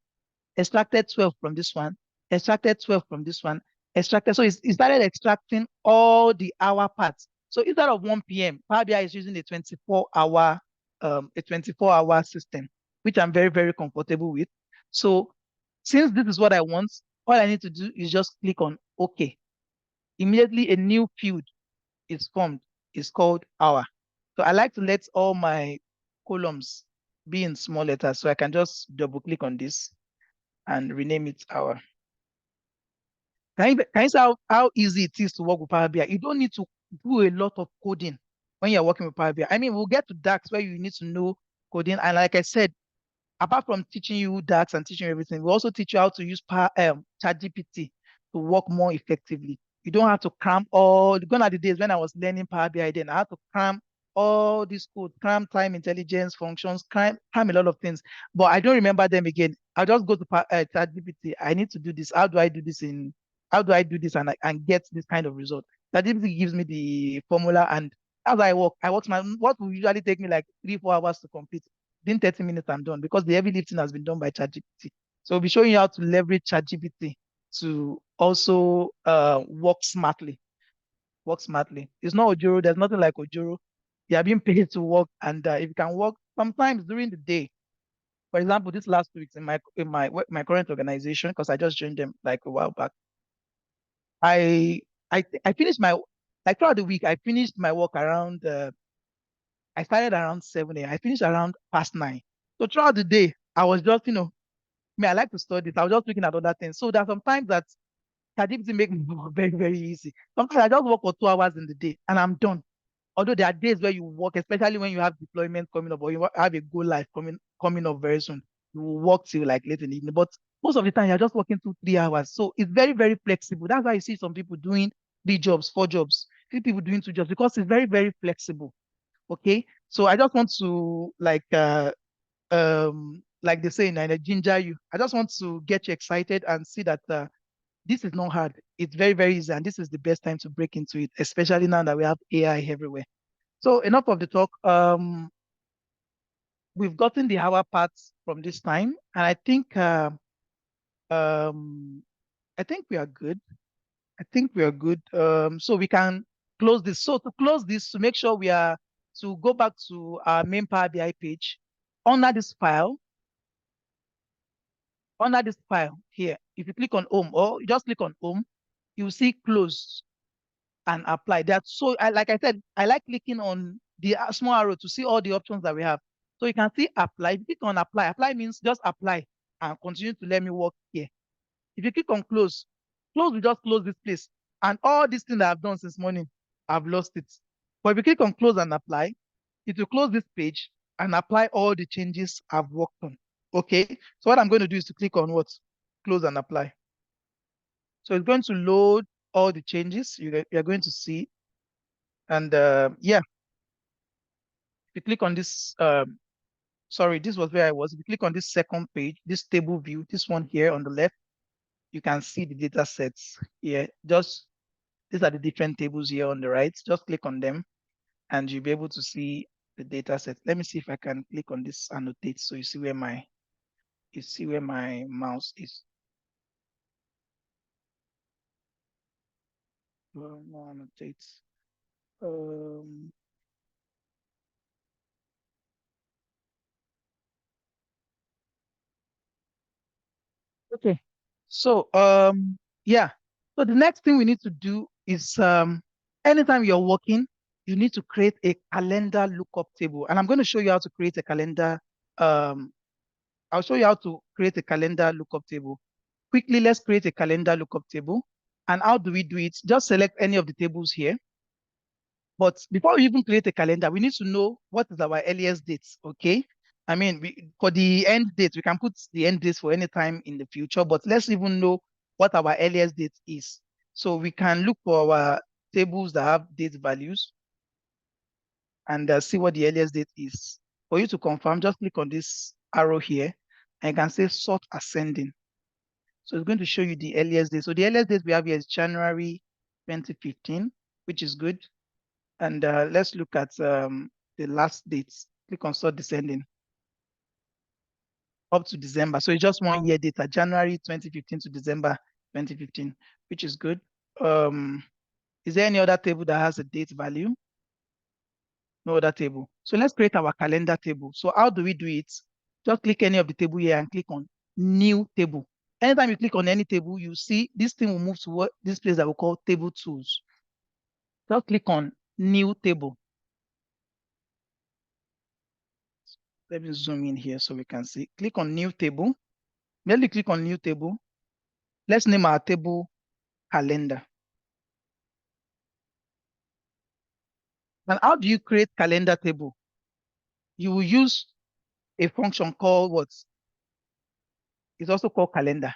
extracted 12 from this one, extracted 12 from this one, extracted. So it started extracting all the hour parts. So instead of 1 p.m., Power BI is using a 24-hour system, which I'm very, very comfortable with. So since this is what I want, all I need to do is just click on OK. Immediately a new field is formed. It's called hour. So I like to let all my columns be in small letters. So I can just double click on this and rename it hour. Can you see how easy it is to work with Power BI? You don't need to do a lot of coding when you're working with Power BI. I mean, we'll get to DAX where you need to know coding. And like I said, apart from teaching you DAX and teaching you everything, we also teach you how to use ChatGPT to work more effectively. You don't have to cram gone are the days when I was learning Power BI, then I had to cram all this code, cram time intelligence functions, cram a lot of things. But I don't remember them again. I'll just go to ChatGPT. I need to do this. How do I do this and get this kind of result? ChatGPT gives me the formula, and as I work, what will usually take me like 3-4 hours to complete. Within 30 minutes, I'm done because the heavy lifting has been done by ChatGPT. So we'll be showing you how to leverage ChatGPT to also work smartly. Work smartly. It's not Ojoro. There's nothing like Ojoro. You are being paid to work, and if you can work sometimes during the day. For example, this last 2 weeks in my current organization, because I just joined them like a while back, I finished my like throughout the week. I finished my work around. I started around 7 a.m. I finished around past 9. So throughout the day, I was just I like to study. So I was just looking at other things. So there are sometimes that ChatGPT make me work very, very easy. Sometimes I just work for 2 hours in the day and I'm done. Although there are days where you work, especially when you have deployment coming up or you have a go live coming up very soon, you will work till like late in the evening. But most of the time, you're just working 2-3 hours. So it's very, very flexible. That's why you see some people doing 3 jobs, 4 jobs, 3 people doing 2 jobs because it's very, very flexible. Okay. So I just want to like they say in Nigeria, ginger you. I just want to get you excited and see that this is not hard. It's very, very easy. And this is the best time to break into it, especially now that we have AI everywhere. So enough of the talk. We've gotten the hour parts from this time, and um, I think we are good. I think we are good. So we can close this. So to close this, to make sure to go back to our main Power BI page, under this file, here, if you click on home or you just click on home, you see close and apply that. So like I said, I like clicking on the small arrow to see all the options that we have. So you can see apply. If you click on apply, apply means just apply and continue to let me work here. If you click on close, close will just close this place. And all these things that I've done since morning, I've lost it. But if you click on close and apply, it will close this page and apply all the changes I've worked on. Okay. So what I'm going to do is to click on what? Close and apply. So it's going to load all the changes you're going to see. And yeah, if you click on this, sorry, this was where I was. If you click on this second page, this table view, this one here on the left, you can see the data sets here. Just These are the different tables here on the right. Just click on them and you'll be able to see the data set. Let me see if I can click on this annotate so you see where my mouse is. No annotates. Okay. So yeah. So the next thing we need to do is anytime you're working, you need to create a calendar lookup table. And I'm going to show you how to create a calendar. I'll show you how to create a calendar lookup table. Quickly, let's create a calendar lookup table. And how do we do it? Just select any of the tables here. But before we even create a calendar, we need to know what is our earliest dates, okay? I mean, for the end date, we can put the end dates for any time in the future, but let's even know what our earliest date is. So we can look for our tables that have date values and see what the earliest date is. For you to confirm, just click on this arrow here and you can say sort ascending. So it's going to show you the earliest date. So the earliest date we have here is January 2015, which is good. And let's look at the last dates. Click on sort descending up to December. So it's just 1 year data, January 2015 to December 2015, which is good. Is there any other table that has a date value? No other table. So let's create our calendar table. So how do we do it? Just click any of the table here and click on new table. Anytime you click on any table, you see this thing will move to what this place that we call table tools. Just click on new table. Let me zoom in here so we can see. Click on new table. Merely click on new table. Let's name our table calendar. And how do you create calendar table? You will use a function called what? It's also called calendar.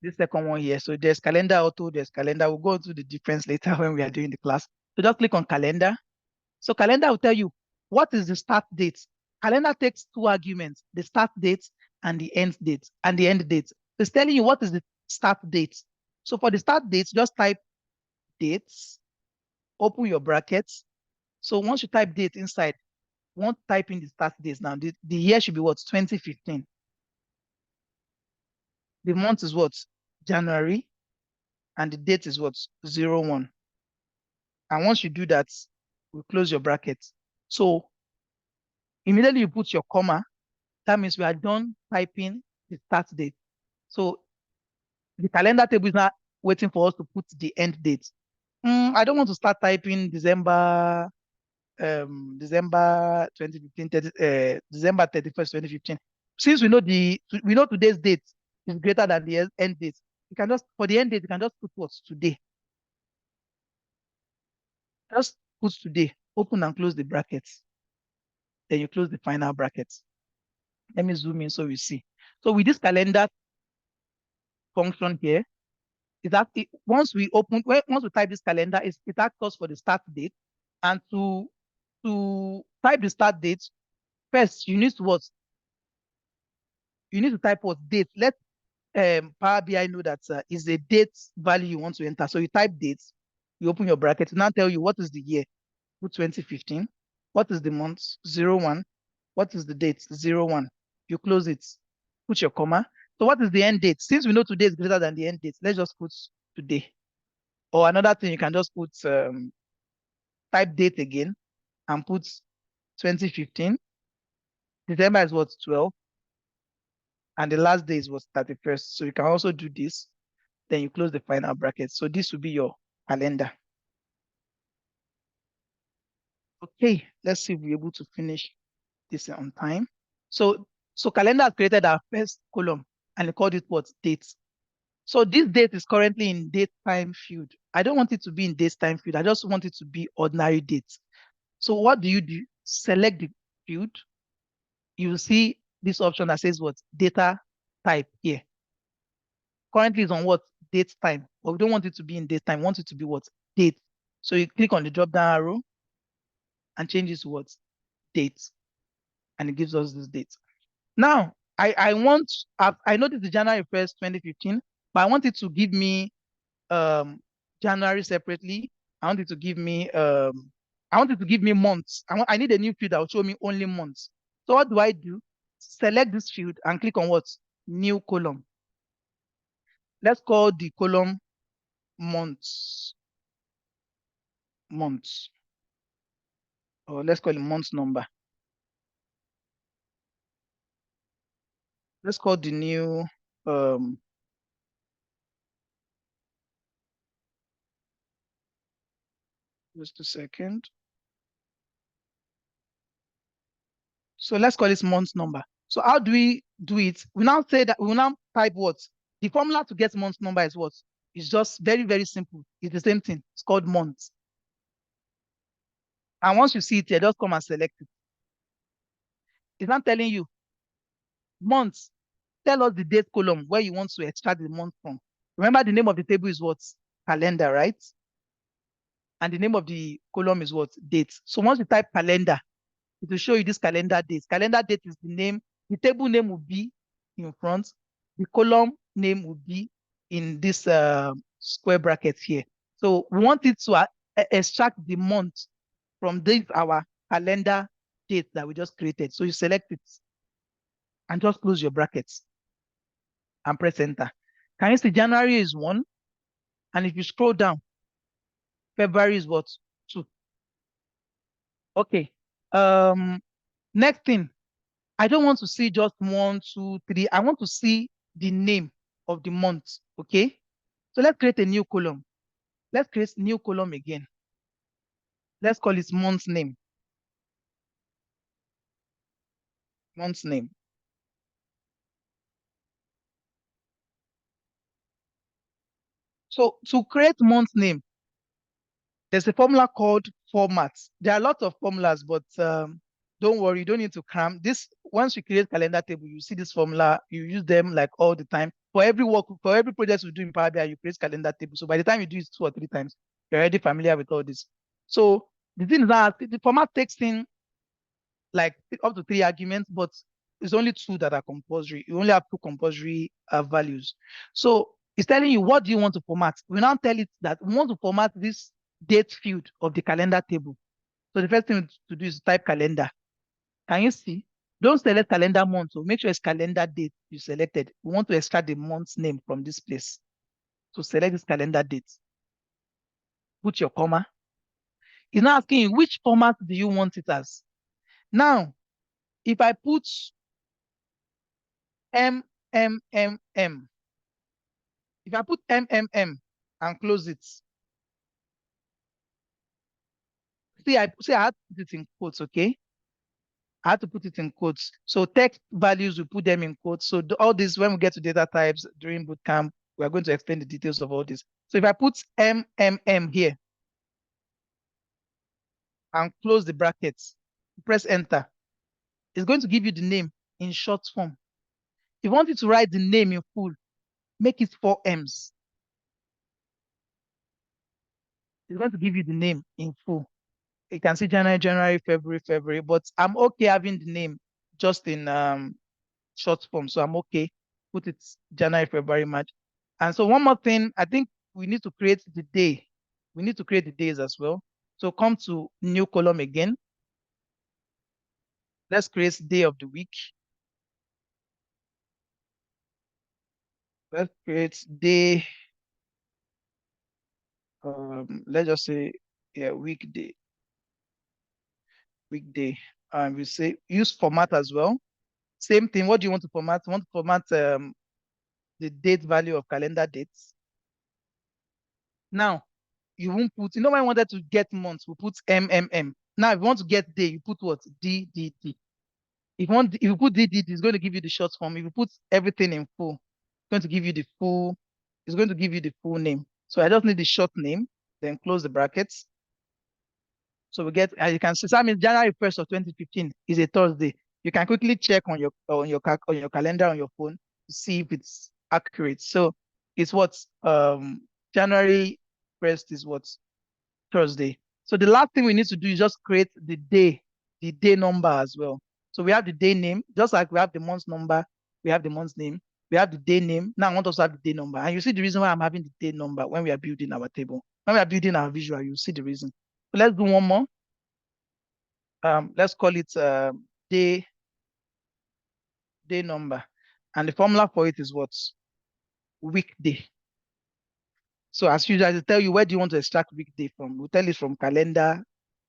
This second one here. So there's calendar auto, there's calendar. We'll go into the difference later when we are doing the class. So just click on calendar. So calendar will tell you what is the start date. Calendar takes two arguments, the start date and the end date. It's telling you what is the start date. So for the start date, just type dates, open your brackets. So once you type date inside, won't type in the start dates now. The year should be what? 2015. The month is what? January. And the date is what? 01. And once you do that, we close your brackets. So immediately you put your comma, that means we are done typing the start date. So the calendar table is not waiting for us to put the end date. I don't want to start typing December 2015, December 31st, 2015. Since we know today's date is greater than the end date, you can just, for the end date, you can just put what's today. Just put today, open and close the brackets. Then you close the final brackets. Let me zoom in so we see. So with this calendar function here, is that once we type this calendar, it asks us for the start date. And to type the start date, first you need to what? You need to type what date. Let Power BI know that is a date value you want to enter. So you type dates, you open your bracket, now tell you what is the year, put 2015. What is the month? 01. What is the date? 01. You close it, put your comma. So what is the end date? Since we know today is greater than the end date, let's just put today. Or another thing, you can just put type date again and put 2015. December is what? 12. And the last day is what? 31st. So you can also do this. Then you close the final bracket. So this will be your calendar. Okay, let's see if we're able to finish this on time. So calendar has created our first column and we called it what? Dates. So this date is currently in date time field. I don't want it to be in date time field. I just want it to be ordinary dates. So what do? Select the field. You will see this option that says what? Data type here. Currently it's on what? Date time. But we don't want it to be in date time. We want it to be what? Date. So you click on the drop down arrow and change it to what? Date. And it gives us this date. Now, I know this is January 1st, 2015. but I want it to give me January separately. I want it to give me months. I need a new field that will show me only months. So what do I do? Select this field and click on what? New column. Let's call the column months. Months. Or let's call it months number. Let's call the new just a second. So let's call this month number. So how do we do it? We now say that we will now type what? The formula to get month number is what? It's just very, very simple. It's the same thing. It's called months. And once you see it here, just come and select it. It's not telling you months. Tell us the date column where you want to extract the month from. Remember the name of the table is what? Calendar, right? And the name of the column is what? Date. So once you type calendar, it will show you this calendar date. Calendar date is the name. The table name will be in front. The column name will be in this square bracket here. So we want it to extract the month from this our calendar date that we just created. So you select it and just close your brackets and press enter. Can you see January is 1? And if you scroll down, February is what? 2. Okay. Next thing, I don't want to see just 1, 2, 3. I want to see the name of the month. Okay. So let's create a new column. Let's create new column again. Let's call it month name. Month name. So to create month name, there's a formula called format. There are a lot of formulas, but don't worry, you don't need to cram this. Once you create calendar table, you see this formula, you use them like all the time. For every work, for every project you do in Power BI, you create calendar table. So by the time you do it 2 or 3 times, you're already familiar with all this. So the thing is that the format takes in like up to 3 arguments, but it's only 2 that are compulsory. You only have 2 compulsory values. So it's telling you what do you want to format. We now tell it that we want to format this date field of the calendar table. So the first thing to do is type calendar. Can you see? Don't select calendar month. So make sure it's calendar date you selected. We want to extract the month's name from this place. So select this calendar date. Put your comma. It's now asking you which format do you want it as. Now, if I put MMMM, if I put MMM and close it, see, I had to put it in quotes, okay? I had to put it in quotes. So text values, we put them in quotes. So all this, when we get to data types during bootcamp, we are going to explain the details of all this. So if I put MMM here and close the brackets, press enter, it's going to give you the name in short form. If you want it to write the name in full, make it 4 M's. It's going to give you the name in full. You can see January, February, but I'm okay having the name just in short form. So I'm okay. Put it January, February, March. And so one more thing, I think we need to create the day. We need to create the days as well. So come to new column again. Let's create day of the week. Let's create day. Let's just say, yeah, weekday. Weekday. And we say use format as well. Same thing. What do you want to format? You want to format the date value of calendar dates. Now, you won't put, when I wanted to get months, we put MMM. Now, if you want to get day, you put what? DDD. If you put DDD, it's going to give you the short form. If you put everything in full, it's going to give you the full, it's going to give you the full name. So I just need the short name, then close the brackets. So we get, as you can see, so that means January 1st of 2015 is a Thursday. You can quickly check on your calendar on your phone to see if it's accurate. So it's what January 1st is what Thursday. So the last thing we need to do is just create the day number as well. So we have the day name, just like we have the month number, we have the month name. We have the day name. Now I want us to have the day number. And you see the reason why I'm having the day number when we are building our table. When we are building our visual, you see the reason. So let's do one more. Let's call it day number. And the formula for it is what? Weekday. So as usual, I tell you, where do you want to extract weekday from? We'll tell it from calendar,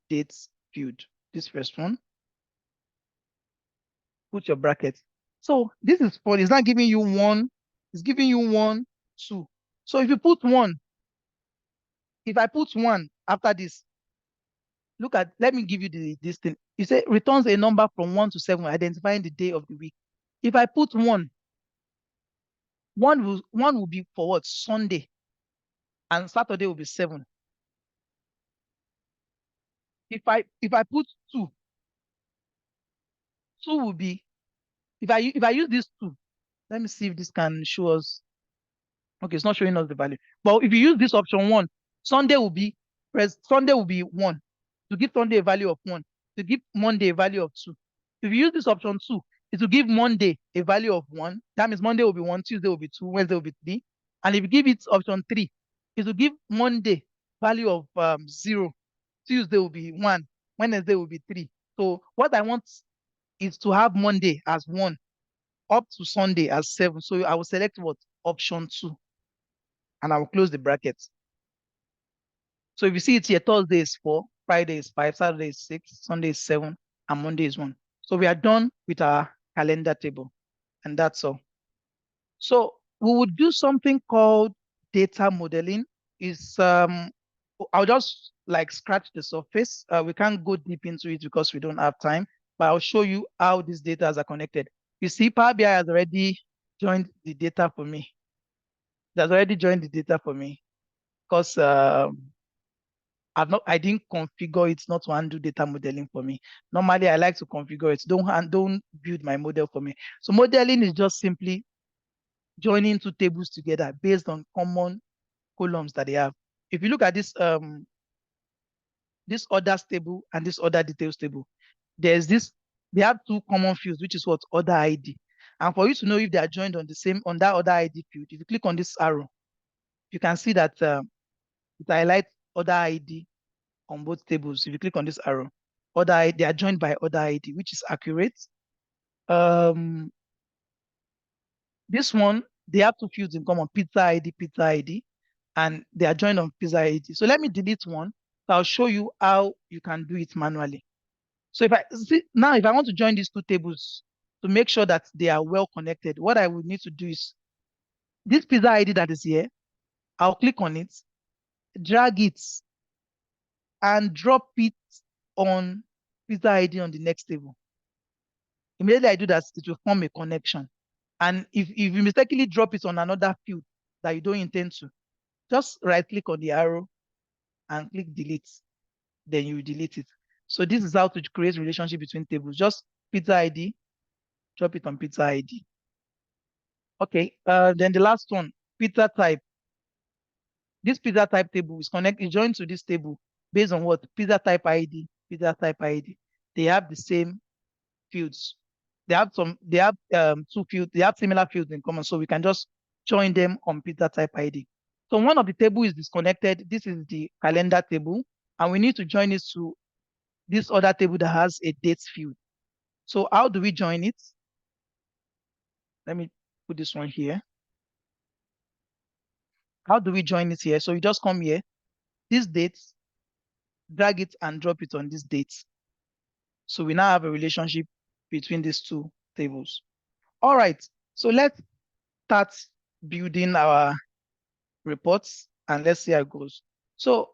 dates, field. This first one. Put your bracket. So this is fun. It's not giving you one. It's giving you 1, 2. So if you put 1, if I put 1 after this, look at, let me give you this thing. You say returns a number from 1 to 7, identifying the day of the week. If I put 1, 1 will be for what? Sunday. And Saturday will be 7. If I put 2, 2 will be, if I use this 2, let me see if this can show us. Okay, it's not showing us the value. But if you use this option 1, Sunday will be 1. To give Sunday a value of 1. To give Monday a value of 2. If you use this option 2, it will give Monday a value of 1. That means Monday will be 1, Tuesday will be 2, Wednesday will be 3. And if you give it option 3, it will give Monday value of 0. Tuesday will be 1. Wednesday will be 3. So what I want is to have Monday as 1 up to Sunday as 7. So I will select what? Option 2. And I will close the brackets. So if you see it here, Thursday is 4, Friday is 5, Saturday is 6, Sunday is 7, and Monday is 1. So we are done with our calendar table, and that's all. So we would do something called data modeling. I'll just like scratch the surface. We can't go deep into it because we don't have time, but I'll show you how these data are connected. You see, Power BI has already joined the data for me. It has already joined the data for me because I didn't configure it not to handle data modeling for me. Normally, I like to configure it. Don't build my model for me. So modeling is just simply joining two tables together based on common columns that they have. If you look at this orders table and this order details table, they have two common fields, which is what? Order ID. And for you to know if they are joined on that order ID field, if you click on this arrow, you can see that it highlights order ID on both tables. If you click on this arrow, they are joined by order ID, which is accurate. This one, they have two fields in common, pizza ID, and they are joined on pizza ID. So let me delete one. So I'll show you how you can do it manually. So if I want to join these two tables to make sure that they are well connected, what I would need to do is this pizza ID that is here, I'll click on it, drag it, and drop it on pizza ID on the next table. Immediately I do that, it will form a connection. And if you mistakenly drop it on another field that you don't intend to, just right click on the arrow and click delete. Then you delete it. So this is how to create relationship between tables. Just pizza ID, drop it on pizza ID. Okay, then the last one, pizza type. This pizza type table is joined to this table based on what? Pizza type ID, pizza type ID. They have the same fields. They have two fields, they have similar fields in common, so we can just join them on pizza type ID. So one of the table is disconnected. This is the calendar table, and we need to join it to this other table that has a dates field. So how do we join it? Let me put this one here. How do we join it here? So you just come here, this dates, drag it and drop it on this dates. So we now have a relationship between these two tables. All right, so let's start building our reports and let's see how it goes. So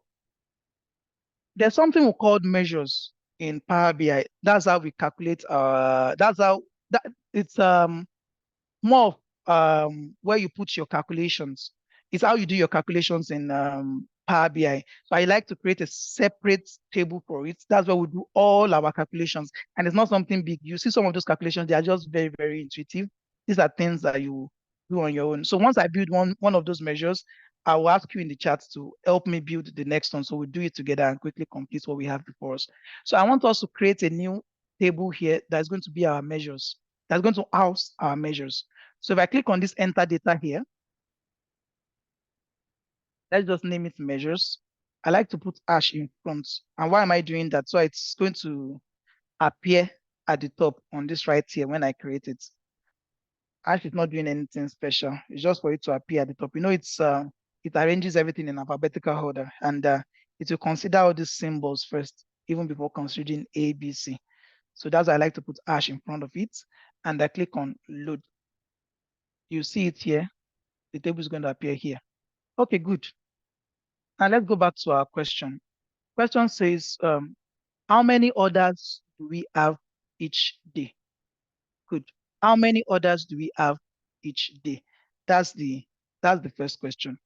there's something we call measures in Power BI. That's how we calculate it's more of where you put your calculations. It's how you do your calculations in Power BI. So I like to create a separate table for it. That's where we do all our calculations. And it's not something big. You see some of those calculations, they are just very, very intuitive. These are things that you do on your own. So once I build one of those measures, I will ask you in the chat to help me build the next one. So we'll do it together and quickly complete what we have before us. So I want us to create a new table here that's going to be our measures. That's going to house our measures. So if I click on this enter data here, let's just name it measures. I like to put hash in front. And why am I doing that? So it's going to appear at the top on this right here when I create it. Hash is not doing anything special. It's just for it to appear at the top. You know, it arranges everything in alphabetical order, and it will consider all these symbols first, even before considering A, B, C. So that's why I like to put hash in front of it, and I click on load. You see it here. The table is going to appear here. Okay, good. Now let's go back to our question. Question says, how many orders do we have each day? Good. How many orders do we have each day? That's the first question.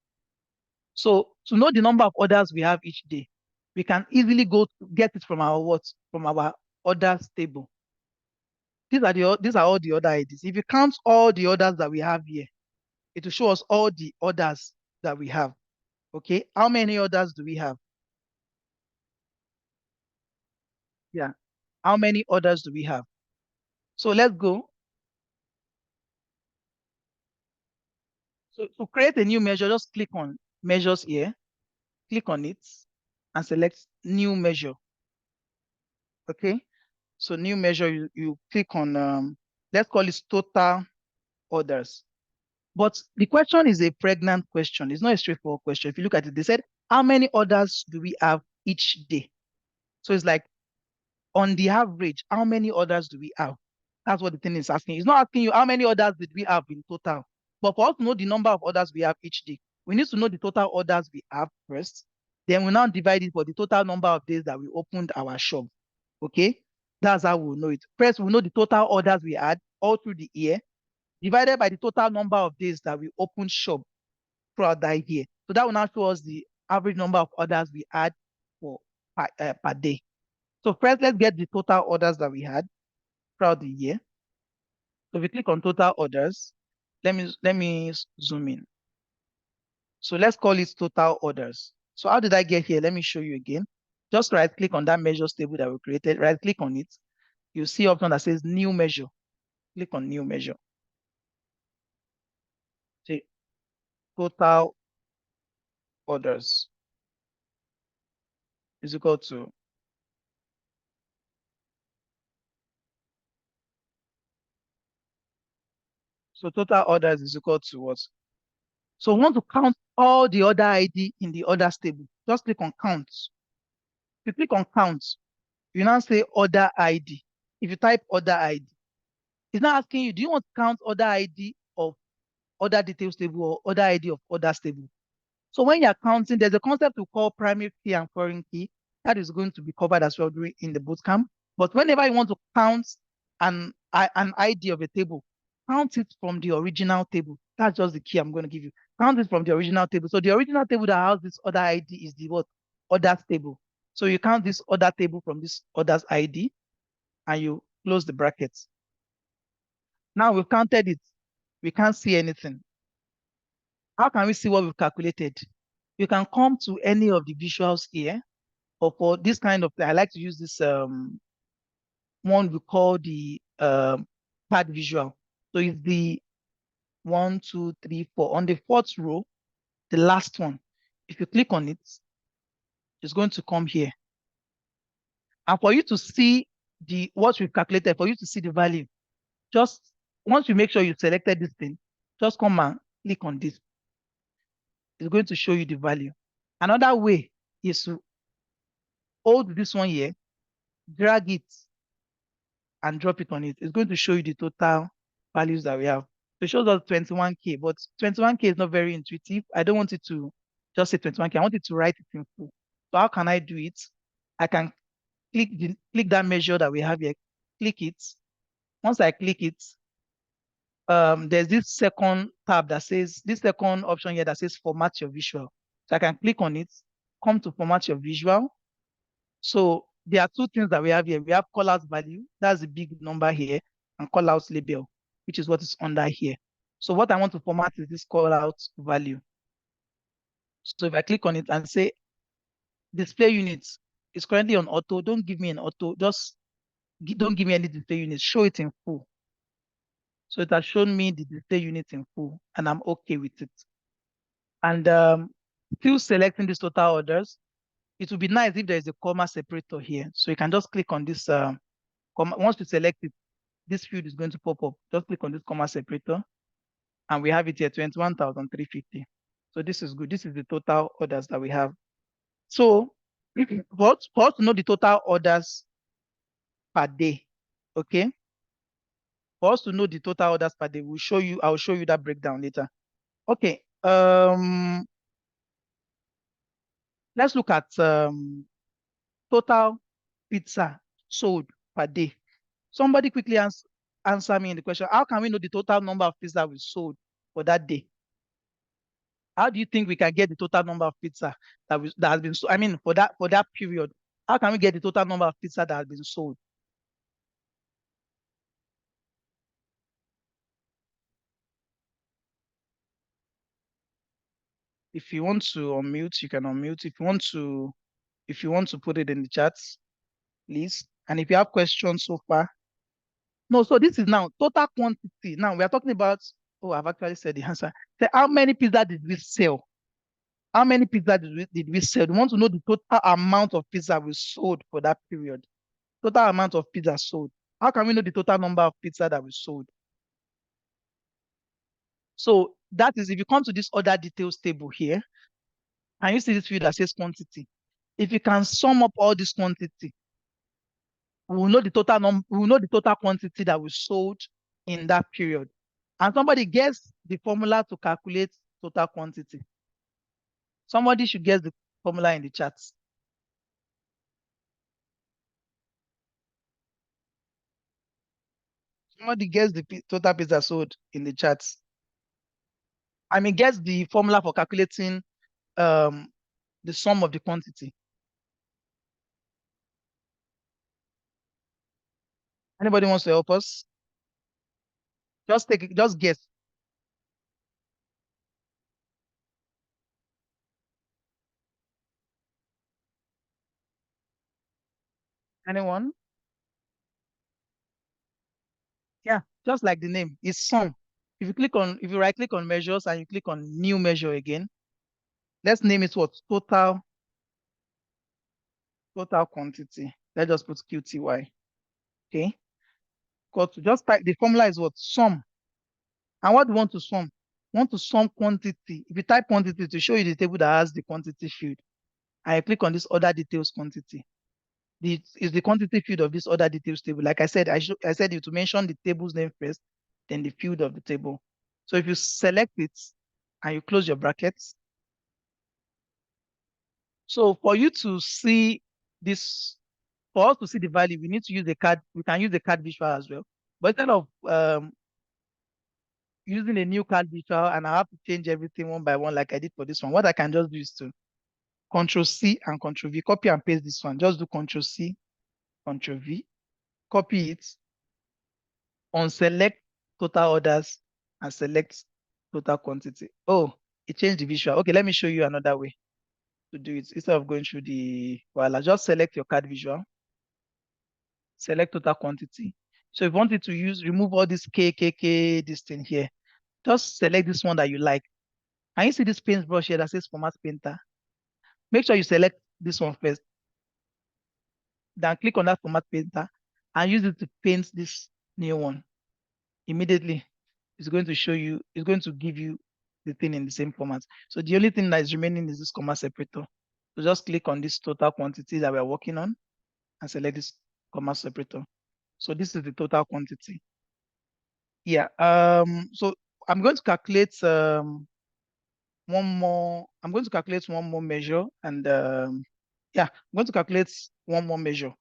So to know the number of orders we have each day, we can easily go to get it from our what? From our orders table. These are all the order IDs. If you count all the orders that we have here, it will show us all the orders that we have. Okay, how many orders do we have? Yeah, how many orders do we have? So let's go. So to create a new measure, just click on measures here, click on it, and select new measure. Okay, so new measure, you click on, let's call it total orders. But the question is a pregnant question. It's not a straightforward question. If you look at it, they said, how many orders do we have each day? So it's like, on the average, how many orders do we have? That's what the thing is asking. It's not asking you how many orders did we have in total. But for us to know the number of orders we have each day, we need to know the total orders we have first. Then we now divide it for the total number of days that we opened our shop. Okay? That's how we'll know it. First, we'll know the total orders we had all through the year, divided by the total number of days that we opened shop throughout that year. So that will now show us the average number of orders we had per day. So first, let's get the total orders that we had throughout the year. So if we click on total orders, let me zoom in. So let's call it total orders. So how did I get here? Let me show you again. Just right click on that measures table that we created, right click on it. You see option that says new measure. Click on new measure. See total orders is equal to total orders is equal to what? So we want to count all the order ID in the orders table. Just click on count. If you click on count, you now say order ID. If you type order ID, it's not asking you, do you want to count order ID of order details table or order ID of orders table? So when you're counting, there's a concept we call primary key and foreign key that is going to be covered as well during in the bootcamp. But whenever you want to count an ID of a table, count it from the original table. That's just the key I'm going to give you. Count it from the original table. So the original table that has this order ID is the what? Orders table. So you count this order table from this orders ID and you close the brackets. Now we've counted it. We can't see anything. How can we see what we've calculated? You can come to any of the visuals here, or for this kind of, I like to use this one we call the pad visual. So it's the 1, 2, 3, 4. On the fourth row, the last one. If you click on it, it's going to come here. And for you to see what we've calculated, for you to see the value, just once you make sure you selected this thing, just come and click on this. It's going to show you the value. Another way is to hold this one here, drag it, and drop it on it. It's going to show you the total values that we have. So it shows us 21K, but 21K is not very intuitive. I don't want it to just say 21K. I want it to write it in full. So how can I do it? I can click that measure that we have here, click it. Once I click it, there's this second tab that says, this second option here that says format your visual. So I can click on it, come to format your visual. So there are two things that we have here. We have callout value, that's the big number here, and callout label, which is what is under here. So what I want to format is this callout value. So if I click on it and say display units is currently on auto, don't give me an auto, just don't give me any display units, show it in full. So it has shown me the display unit in full, and I'm okay with it. And still selecting these total orders, it would be nice if there is a comma separator here. So you can just click on this comma. Once you select it, this field is going to pop up. Just click on this comma separator, and we have it here, 21,350. So this is good. This is the total orders that we have. So for us to know the total orders per day, okay? For us to know the total orders per day, I'll show you that breakdown later. Okay. Let's look at total pizza sold per day. Somebody quickly answer me in the question. How can we know the total number of pizza we sold for that day? How do you think we can get the total number of pizza that has been sold? I mean, for that period, how can we get the total number of pizza that has been sold? If you want to unmute, you can unmute. If you want to put it in the chats, please. And if you have questions so far, no. So this is now total quantity. Now we are talking about. Oh, I've actually said the answer. So how many pizza did we sell? How many pizza did we sell? We want to know the total amount of pizza we sold for that period. Total amount of pizza sold. How can we know the total number of pizza that we sold? So that is if you come to this other details table here, and you see this field that says quantity. If you can sum up all this quantity, we will know the total quantity that we sold in that period. And somebody guess the formula to calculate total quantity. Somebody should guess the formula in the charts. Somebody guess the total pizza sold in the charts. I mean, guess the formula for calculating um, the sum of the quantity. Anybody wants to help us? Just guess. Anyone? Yeah, just like the name, it's sum. If you right click on measures and you click on new measure again, let's name it what? Total quantity. Let's just put QTY. Okay. Just type the formula is what? Sum. And what do you want to sum? Want to sum quantity. If you type quantity to show you the table that has the quantity field, and you click on this other details quantity. Is the quantity field of this other details table. Like I said, I said you to mention the table's name first, then the field of the table. So if you select it and you close your brackets, so for you to see this, for us to see the value, we need to use the card. We can use the card visual as well. But instead of using a new card visual and I have to change everything one by one like I did for this one, what I can just do is to Control C and Control V, copy and paste this one. Just do Control C, Control V, copy it, unselect total orders and select total quantity. Oh, it changed the visual. Okay, let me show you another way to do it. Instead of going through I'll just select your card visual, select total quantity. So if you wanted to remove all this this thing here, just select this one that you like. And you see this paintbrush here that says Format Painter. Make sure you select this one first. Then click on that Format Painter and use it to paint this new one. Immediately, it's going to give you the thing in the same format. So the only thing that is remaining is this comma separator. So just click on this total quantity that we're working on and select this comma separator. So this is the total quantity. Yeah. So I'm going to calculate I'm going to calculate one more measure and yeah, I'm going to calculate one more measure.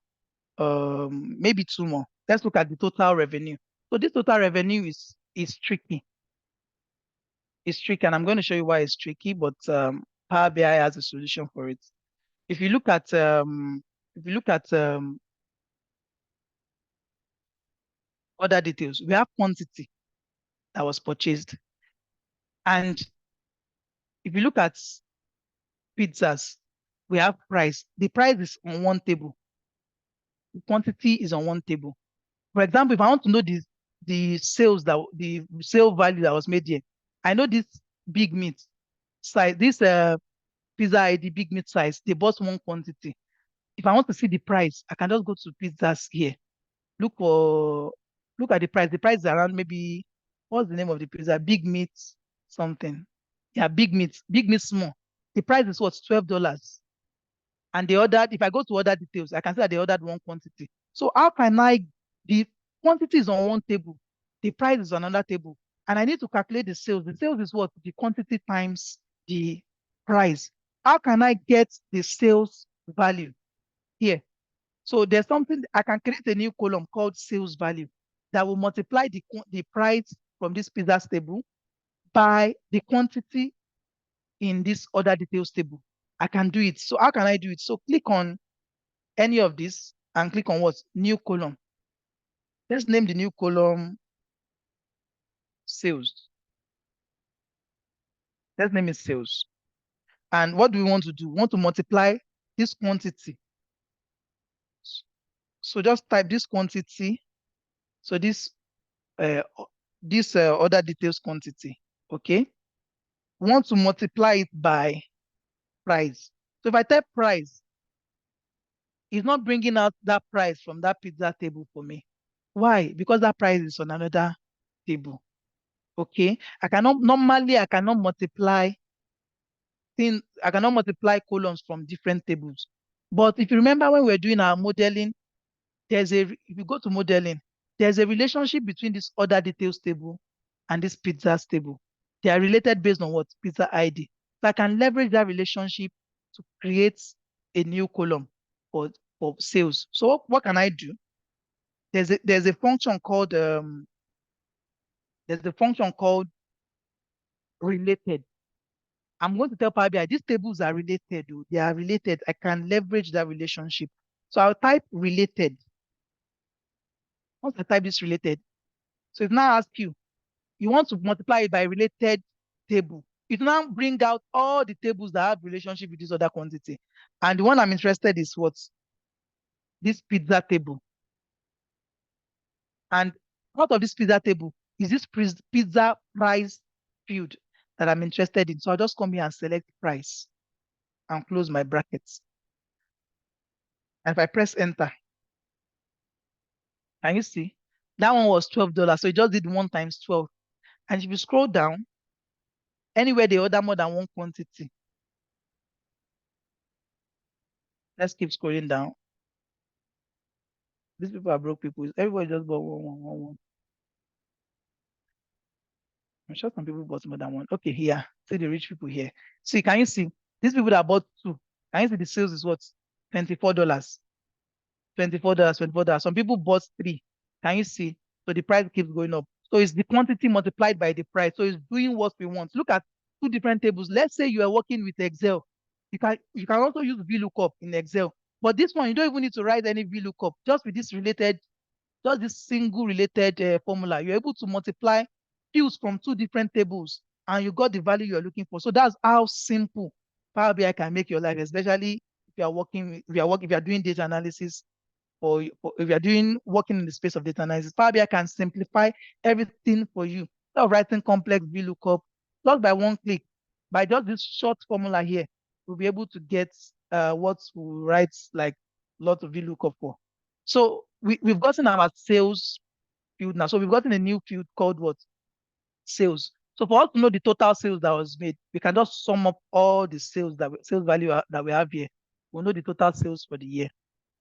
Maybe two more. Let's look at the total revenue. So this total revenue is tricky. It's tricky, and I'm going to show you why it's tricky, but Power BI has a solution for it. If you look at other details, we have quantity that was purchased. And if you look at pizzas, we have price. The price is on one table. The quantity is on one table. For example, if I want to know this, the sale value that was made here. I know this big meat size, this pizza ID big meat size, they bought one quantity. If I want to see the price, I can just go to pizzas here. Look for look at the price. The price is around maybe what's the name of the pizza? Big meat something. Yeah, big meat small. The price is what $12. And they ordered, if I go to order details, I can see that they ordered one quantity. So how can the quantity is on one table, the price is on another table, and I need to calculate the sales. The sales is what? The quantity times the price. How can I get the sales value here? So there's something, I can create a new column called sales value that will multiply the price from this pizza table by the quantity in this order details table. I can do it. So how can I do it? So click on any of this and click on what? New column. Let's name the new column sales. Let's name it sales. And what do we want to do? We want to multiply this quantity. So just type this quantity. So uh, this order details quantity. Okay. We want to multiply it by price. So if I type price, it's not bringing out that price from that pizza table for me. Why? Because that price is on another table. Okay. I cannot multiply I cannot multiply columns from different tables. But if you remember when we were doing our modeling, if you go to modeling, there's a relationship between this order details table and this pizzas table. They are related based on what? Pizza ID. So I can leverage that relationship to create a new column for sales. So what can I do? There's a function called related. I'm going to tell Power BI these tables are related. Oh, they are related. I can leverage that relationship. So I'll type related. Once I type this related, so it now asks you want to multiply it by related table. It now bring out all the tables that have relationship with this other quantity. And the one I'm interested is what? This pizza table. And part of this pizza table is this pizza price field that I'm interested in. So I'll just come here and select price and close my brackets. And if I press enter, can you see? That one was $12. So it just did 1 times 12. And if you scroll down, anywhere they order more than one quantity, let's keep scrolling down. These people are broke people. Everybody just bought one. I'm sure some people bought more than one. Okay, here. See the rich people here. See, can you see? These people that bought two. Can you see the sales is what? $24. $24. Some people bought three. Can you see? So the price keeps going up. So it's the quantity multiplied by the price. So it's doing what we want. Look at two different tables. Let's say you are working with Excel. You can also use VLOOKUP in Excel. But this one, you don't even need to write any VLOOKUP. Just with this related, just this single related formula, you're able to multiply fields from two different tables and you got the value you're looking for. So that's how simple Power BI can make your life, especially if if you are doing data analysis or if you're working in the space of data analysis. Power BI can simplify everything for you. Instead of writing complex VLOOKUP, just by one click, by just this short formula here, we'll be able to get what we write like lots of VLOOKUP for. So we've gotten our sales field now. So we've gotten a new field called what? Sales. So for us to know the total sales that was made, we can just sum up all the sales sales value that we have here. We'll know the total sales for the year.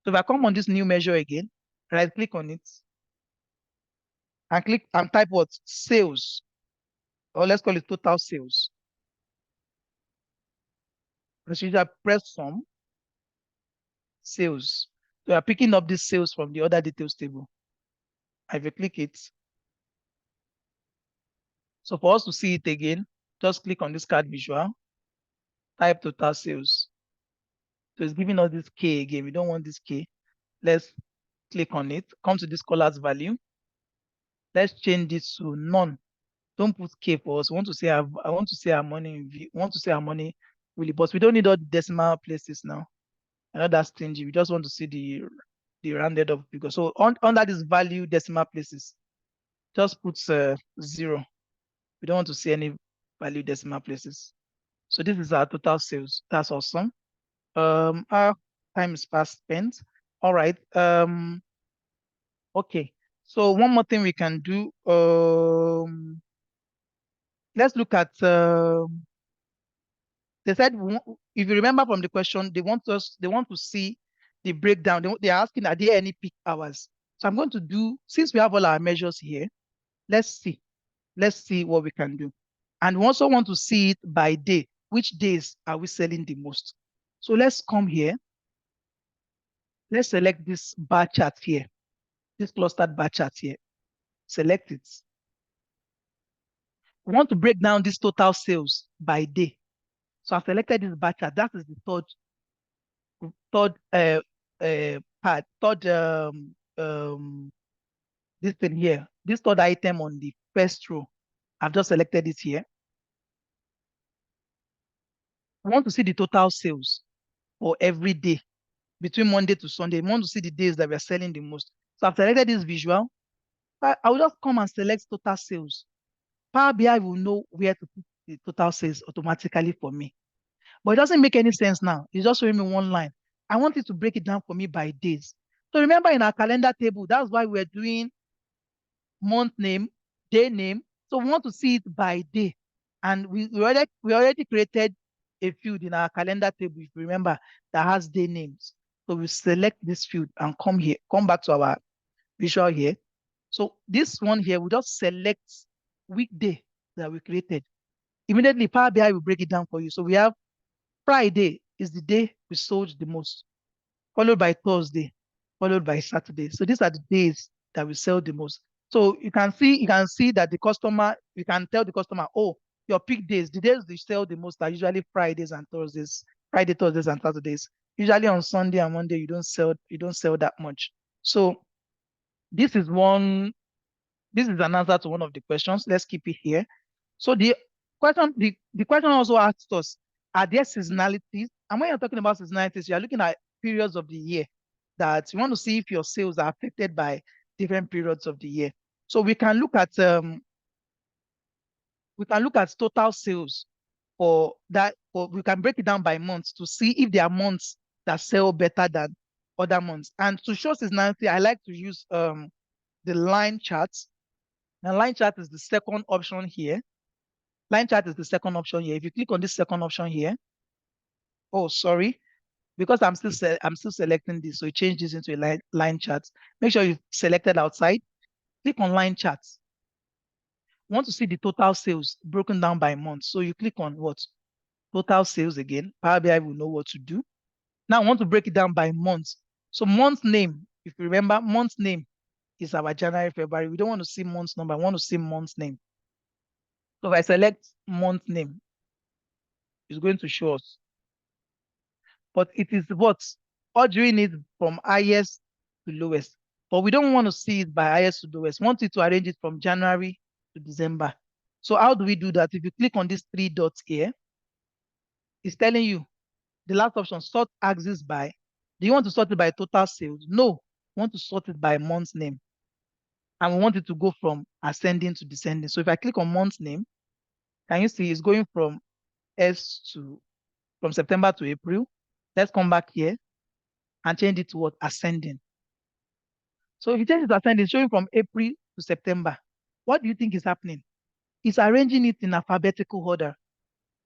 So if I come on this new measure again, right click on it and click and type what? Sales. Or let's call it total sales. Procedure, press sum, sales. So we are picking up this sales from the other details table. If you click it, so for us to see it again, just click on this card visual, type total sales. So it's giving us this K again. We don't want this K. Let's click on it, come to this colors value. Let's change this to none. Don't put K for us. I want to say our money. We want to say our money really, but we don't need all the decimal places now. I know that's stingy. We just want to see the rounded up figure. So under this value decimal places, just put 0. We don't want to see any value decimal places. So this is our total sales. That's awesome. Our time is fast spent. All right. Okay. So one more thing we can do. Let's look at. They said, if you remember from the question, they want to see the breakdown. They're asking, are there any peak hours? So I'm going to do, since we have all our measures here, let's see. Let's see what we can do. And we also want to see it by day. Which days are we selling the most? So let's come here. Let's select this bar chart here, this clustered bar chart here. Select it. We want to break down this total sales by day. So I've selected this bar chart. That is the this thing here, this third item on the first row. I've just selected it here. We want to see the total sales for every day between Monday to Sunday. We want to see the days that we are selling the most. So I've selected this visual. I will just come and select total sales. Power BI will know where to put the total sales automatically for me. But it doesn't make any sense now. It's just showing me one line. I want it to break it down for me by days. So remember in our calendar table, that's why we're doing month name, day name. So we want to see it by day. And we already created a field in our calendar table, if you remember, that has day names. So we select this field and come back to our visual here. So this one here, we just select weekday that we created. Immediately, Power BI will break it down for you. So we have Friday is the day we sold the most, followed by Thursday, followed by Saturday. So these are the days that we sell the most. So you can see that the customer, you can tell the customer, oh, your peak days, the days they sell the most are usually Fridays and Thursdays, Friday, Thursdays, and Saturdays. Usually on Sunday and Monday, you don't sell that much. So this is an answer to one of the questions. Let's keep it here. So the question also asked us, are there seasonalities? And when you're talking about seasonalities, you're looking at periods of the year that you want to see if your sales are affected by different periods of the year. So we can look at total sales for that, or we can break it down by months to see if there are months that sell better than other months. And to show seasonality, I like to use the line charts. The line chart is the second option here. Line chart is the second option here. If you click on this second option here, oh, sorry, because I'm still selecting this, so you change this into a line chart. Make sure you selected outside. Click on line charts. You want to see the total sales broken down by month. So you click on what? Total sales again. Power BI will know what to do. Now I want to break it down by month. So month name, if you remember, month name is our January, February. We don't want to see month number. I want to see month name. So if I select month name, it's going to show us. But it is what? Ordering it from highest to lowest. But we don't want to see it by highest to lowest. We want it to arrange it from January to December. So how do we do that? If you click on these 3 dots here, it's telling you the last option, sort axis by. Do you want to sort it by total sales? No, we want to sort it by month name. And we want it to go from ascending to descending. So if I click on month name, can you see it's going from September to April. Let's come back here and change it to what? Ascending. So if you change it to ascending, it's showing from April to September. What do you think is happening? It's arranging it in alphabetical order.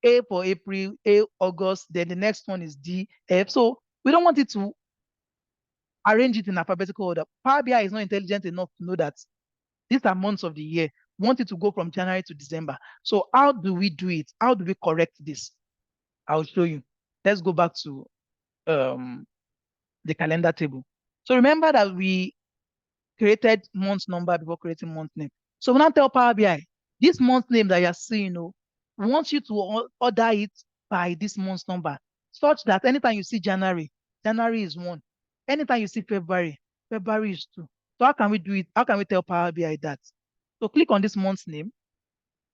A for April, A August, then the next one is D, F. So we don't want it to arrange it in alphabetical order. Power BI is not intelligent enough to know that these are months of the year. We want it to go from January to December. So how do we do it? How do we correct this? I'll show you. Let's go back to the calendar table. So remember that we created month number before creating month name. So we now tell Power BI, this month name that you're seeing, we want you to order it by this month number, such that anytime you see January, January is 1. Anytime you see February, February is 2. So how can we do it? How can we tell Power BI that? So click on this month's name.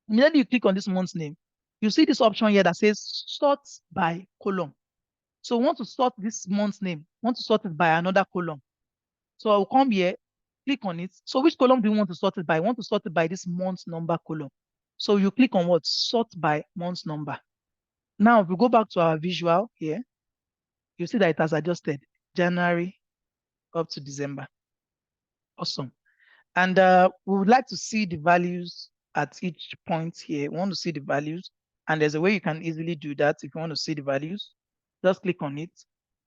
Immediately you click on this month's name, you see this option here that says sort by column. So we want to sort this month's name. We want to sort it by another column. So I'll come here. click on it. So which column do you want to sort it by? I want to sort it by this month number column. So you click on what? Sort by month number. Now, if we go back to our visual here, you see that it has adjusted January up to December. Awesome. And we would like to see the values at each point here. We want to see the values. And there's a way you can easily do that. If you want to see the values, just click on it.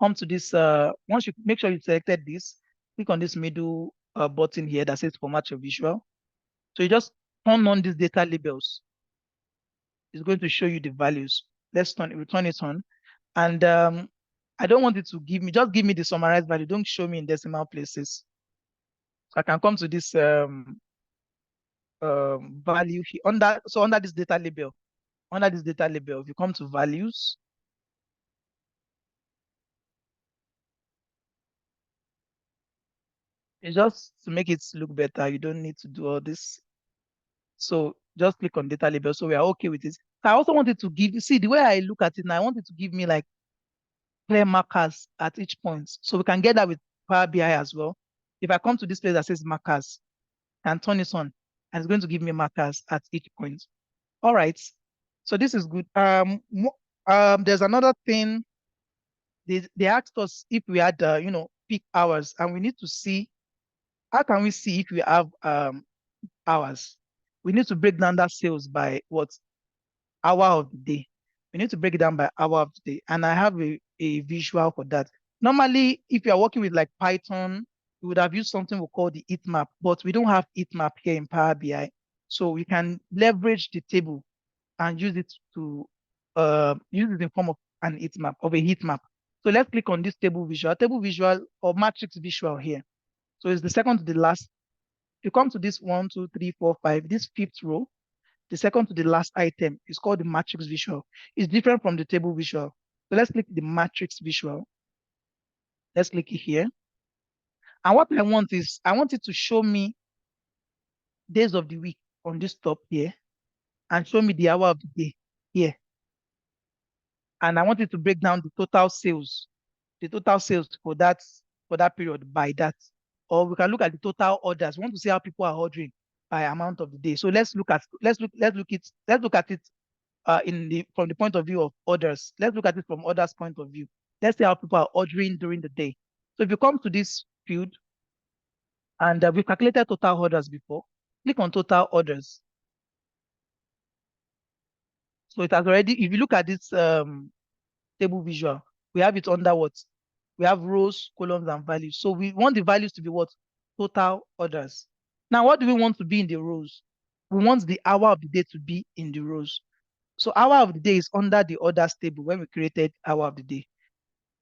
Come to this, once you make sure you selected this, click on this middle button here that says format your visual. So you just turn on these data labels. It's going to show you the values. Let's return it on. And I don't want it to give me, just give me the summarized value. Don't show me in decimal places. So I can come to this value here under this data label. Under this data label, if you come to values, it's just to make it look better. You don't need to do all this. So just click on data label. So we are okay with it. I also wanted to give you, see the way I look at it now, I wanted to give me like clear markers at each point. So we can get that with Power BI as well. If I come to this place that says markers and turn it on, and it's going to give me markers at each point. All right. So this is good. There's another thing. They asked us if we had, peak hours, and we need to see how can we see if we have hours. We need to break down that sales by what hour of the day. We need to break it down by hour of the day, and I have a visual for that. Normally, if you are working with like Python, we would have used something we call the heat map, but we don't have heat map here in Power BI, so we can leverage the table and use it to use it in form of an heat map, of a heat map. So let's click on this table visual or matrix visual here. So it's the second to the last. You come to this 1, 2, 3, 4, 5, this fifth row, the second to the last item is called the matrix visual. It's different from the table visual. So let's click the matrix visual. Let's click it here. And what I want is, I want it to show me days of the week on this top here and show me the hour of the day here. And I want it to break down the total sales for that period by that. Or we can look at the total orders. We want to see how people are ordering by amount of the day. So let's look at it from the point of view of orders. Let's look at it from orders' point of view. Let's see how people are ordering during the day. So if you come to this field, and we've calculated total orders before, click on total orders. So it has already, if you look at this table visual, we have it under what? We have rows, columns, and values. So we want the values to be what? Total orders. Now, what do we want to be in the rows? We want the hour of the day to be in the rows. So hour of the day is under the orders table when we created hour of the day.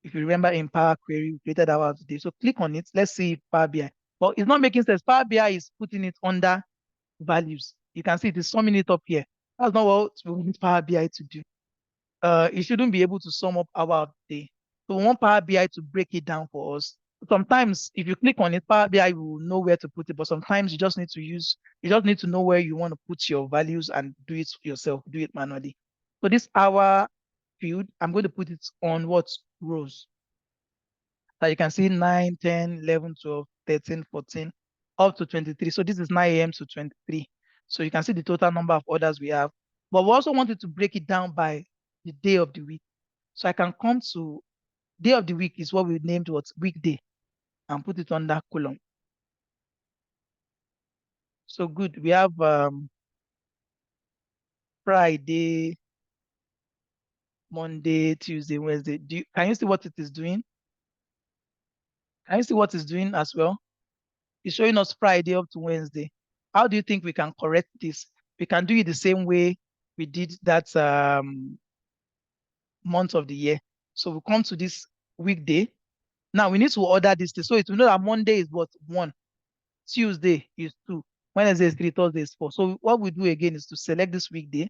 If you remember in Power Query, we created hour of the day. So click on it. Let's see Power BI. But it's not making sense. Power BI is putting it under values. You can see it is summing it up here. That's not what we need Power BI to do. It shouldn't be able to sum up hour of the day. So we want Power BI to break it down for us. Sometimes if you click on it, Power BI will know where to put it, but sometimes you just need to know where you want to put your values and do it yourself, do it manually. So this hour field, I'm going to put it on what rows. So you can see 9, 10, 11, 12, 13, 14, up to 23. So this is 9 a.m. to 23. So you can see the total number of orders we have. But we also wanted to break it down by the day of the week. So I can come to day of the week is what we named what weekday and put it on that column. So good. We have Friday, Monday, Tuesday, Wednesday. Can you see what it is doing? Can you see what it's doing as well? It's showing us Friday up to Wednesday. How do you think we can correct this? We can do it the same way we did that month of the year. So we come to this weekday. Now we need to order this thing. So it will know that Monday is what? 1. Tuesday is 2. Wednesday is 3. Thursday is 4. So what we do again is to select this weekday,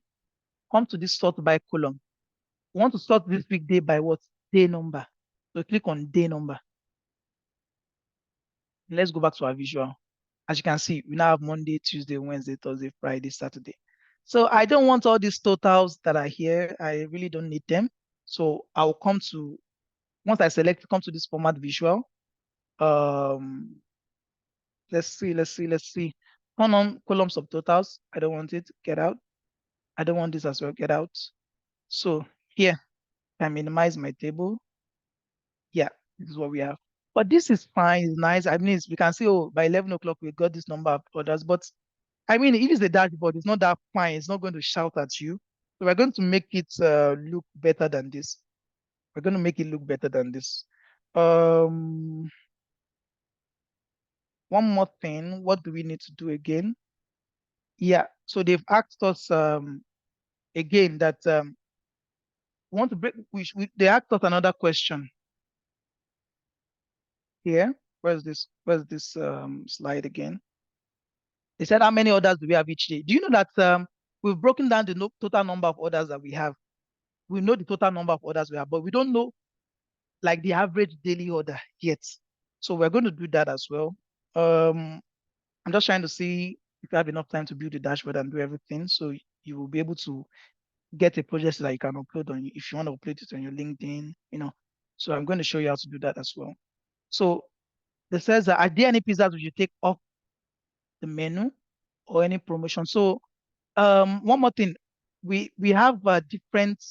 come to this sort by column. We want to sort this weekday by what? Day number. So click on day number. Let's go back to our visual. As you can see, we now have Monday, Tuesday, Wednesday, Thursday, Friday, Saturday. So I don't want all these totals that are here. I really don't need them. So I'll come to, once I select, come to this format visual. Let's see. Turn on columns of totals. I don't want it. Get out. I don't want this as well. Get out. So here, I minimize my table. Yeah, this is what we have. But this is fine, it's nice. I mean, we can see, oh, by 11 o'clock, we got this number of orders. But I mean, if it's a dashboard, it's not that fine. It's not going to shout at you. So we're going to make it look better than this. We're going to make it look better than this. Um, One more thing. What do we need to do again? Yeah. So they've asked us again that we want to break. They asked us another question here. Where's this slide again? They said, how many orders do we have each day? Do you know that we've broken down the total number of orders that we have? We know the total number of orders we have, but we don't know like the average daily order yet. So we're going to do that as well. I'm just trying to see if you have enough time to build the dashboard and do everything. So you will be able to get a project that you can upload on, if you want to upload it on your LinkedIn, you know. So I'm going to show you how to do that as well. So it says, are there any pizzas which you take off the menu or any promotion? So one more thing, we have different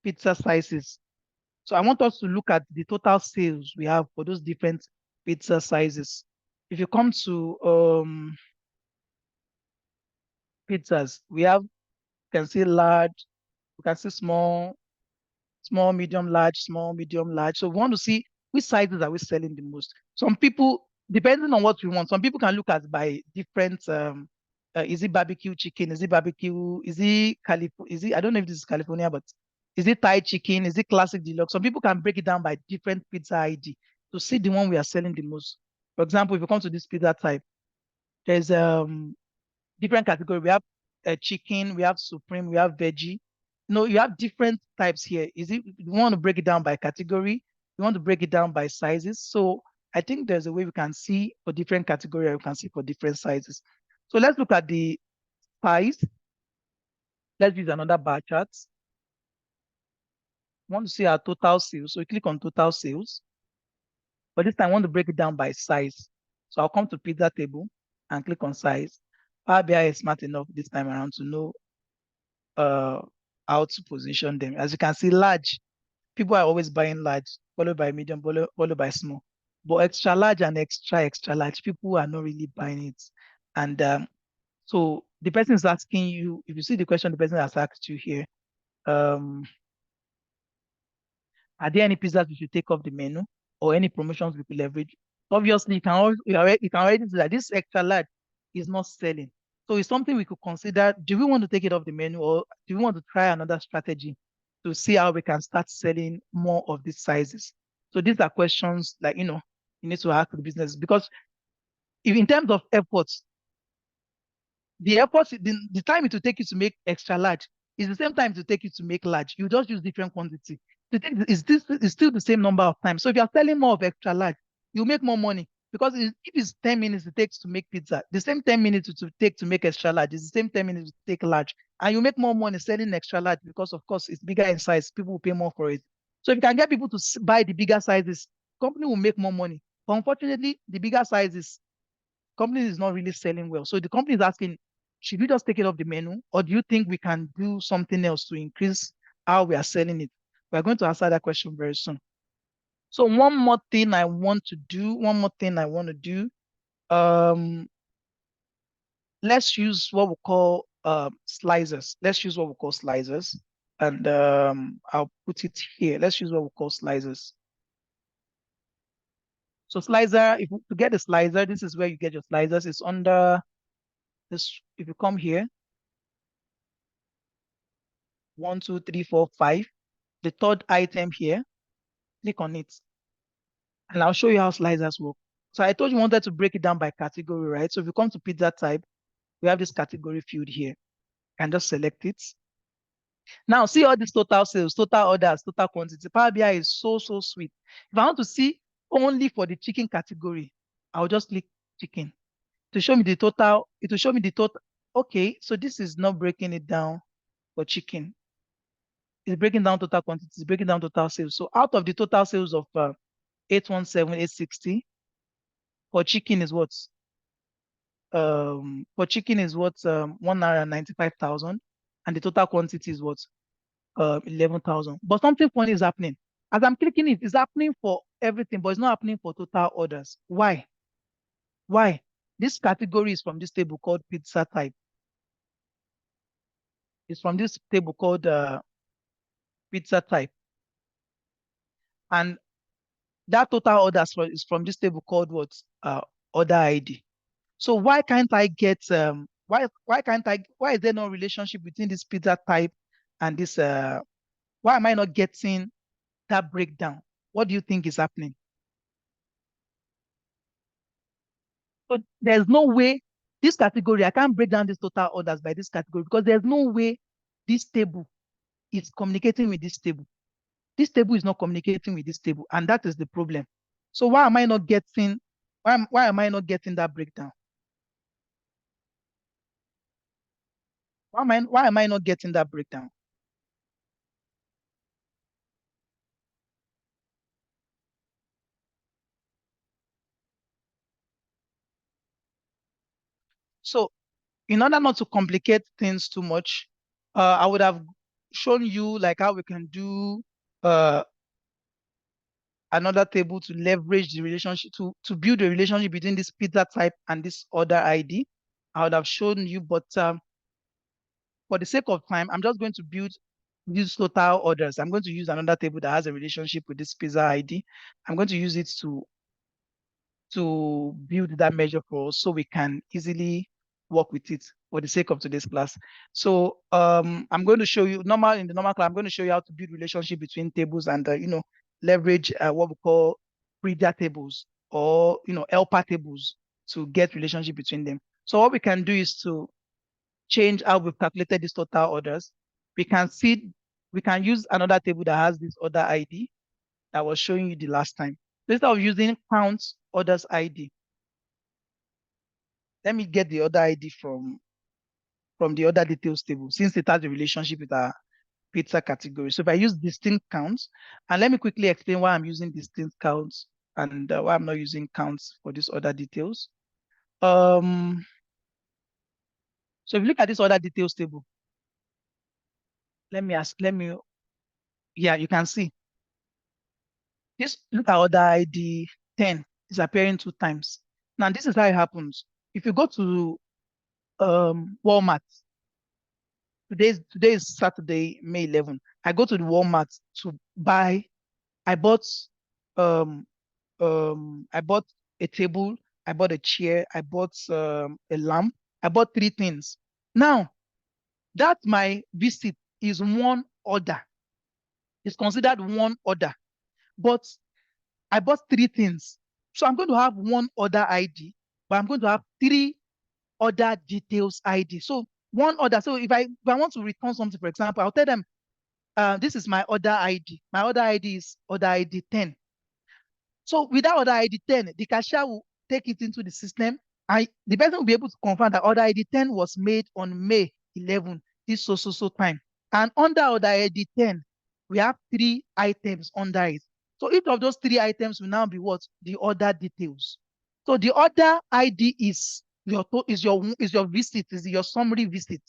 pizza sizes. So I want us to look at the total sales we have for those different pizza sizes. If you come to pizzas, we have, you can see large, you can see small, small, medium, large, small, medium, large. So we want to see which sizes are we selling the most. Some people, depending on what we want, some people can look at by different is it barbecue chicken? Is it barbecue? Is it I don't know if this is California, but is it Thai chicken? Is it classic deluxe? Some people can break it down by different pizza ID to see the one we are selling the most. For example, if you come to this pizza type, there's different category. We have chicken, we have supreme, we have veggie. No, you have different types here. Is it you want to break it down by category? You want to break it down by sizes? So I think there's a way we can see for different category, we can see for different sizes. So let's look at the size. Let's use another bar chart. We want to see our total sales. So we click on total sales. But this time I want to break it down by size. So I'll come to pizza table and click on size. Power BI is smart enough this time around to know uh, how to position them. As you can see, large, people are always buying large, followed by medium, followed by small. But extra large and extra large, people are not really buying it. And so the person is asking you, if you see the question, the person has asked you here, um, are there any pizzas we should take off the menu or any promotions we could leverage? Obviously, you can already see that this extra large is not selling. So it's something we could consider. Do we want to take it off the menu, or do we want to try another strategy to see how we can start selling more of these sizes? So these are questions like, you need to ask the business, because if in terms of efforts, the time it will take you to make extra large is the same time to take you to make large. You just use different quantity. Is still the same number of times. So if you're selling more of extra large, you make more money, because if it's 10 minutes it takes to make pizza, the same 10 minutes it will take to make extra large is the same 10 minutes to take large, and you make more money selling extra large because of course it's bigger in size. People will pay more for it. So if you can get people to buy the bigger sizes, company will make more money. But unfortunately, the bigger sizes, company is not really selling well. So the company is asking, should we just take it off the menu, or do you think we can do something else to increase how we are selling it? We're going to answer that question very soon. So one more thing I want to do, let's use what we call slicers. Let's use what we call slicers. And I'll put it here. Let's use what we call slicers. So slicer, to get the slicer, this is where you get your slicers. It's under this. If you come here, 1, 2, 3, 4, 5. The third item here, click on it. And I'll show you how slicers work. So I told you wanted to break it down by category, right? So if you come to pizza type, we have this category field here, and just select it. Now see all these total sales, total orders, total quantity. Power BI is so sweet. If I want to see only for the chicken category, I'll just click chicken to show me the total. It will show me the total. Okay, so this is not breaking it down for chicken. It's breaking down total quantity, it's breaking down total sales. So out of the total sales of 817, 860, for chicken is what? for chicken is what 195,000, and the total quantity is what 11,000. But something funny is happening. As I'm clicking it, it's happening for everything, but it's not happening for total orders. Why? Why? This category is from this table called pizza type. It's from this table called pizza type. And that total orders is from this table called what? Order ID. So why can't I get why can't I why is there no relationship between this pizza type and this why am I not getting that breakdown? What do you think is happening? So there's no way this category, I can't break down these total orders by this category because there's no way this table is communicating with this table. This table is not communicating with this table, and that is the problem. So why am I not getting why am I not getting that breakdown? Why am I not getting that breakdown? So in order not to complicate things too much, I would have shown you like how we can do uh, another table to leverage the relationship to build a relationship between this pizza type and this order ID. I would have shown you, but for the sake of time, I'm just going to build these total orders. I'm going to use another table that has a relationship with this pizza ID. I'm going to use it to build that measure for us so we can easily work with it for the sake of today's class. So I'm going to show you in the normal class, I'm going to show you how to build relationship between tables and leverage what we call breeder tables or helper tables to get relationship between them. So what we can do is to change how we've calculated these total orders. We can see we can use another table that has this order ID that I was showing you the last time. So instead of using count orders ID, let me get the order ID from the order details table since it has a relationship with our pizza category. So if I use distinct counts, and let me quickly explain why I'm using distinct counts and why I'm not using counts for this order details. So if you look at this order details table, yeah, you can see this. Look at order ID 10 is appearing 2 times. Now this is how it happens. If you go to Walmart, today is Saturday, May 11. I go to the Walmart to buy. I bought um I bought a table, I bought a chair, I bought a lamp, I bought 3 things. Now that my visit is one order, it's considered one order, but I bought 3 things. So I'm going to have one order ID, but I'm going to have 3 order details ID. So one order. So if I want to return something, for example, I'll tell them this is my order ID. My order ID is order ID 10. So without order ID 10, the cashier will take it into the system and the person will be able to confirm that order ID 10 was made on May 11, this so time. And under order ID 10, we have 3 items under it. So each of those 3 items will now be what? The order details. So the order ID is your visit, is your summary visit.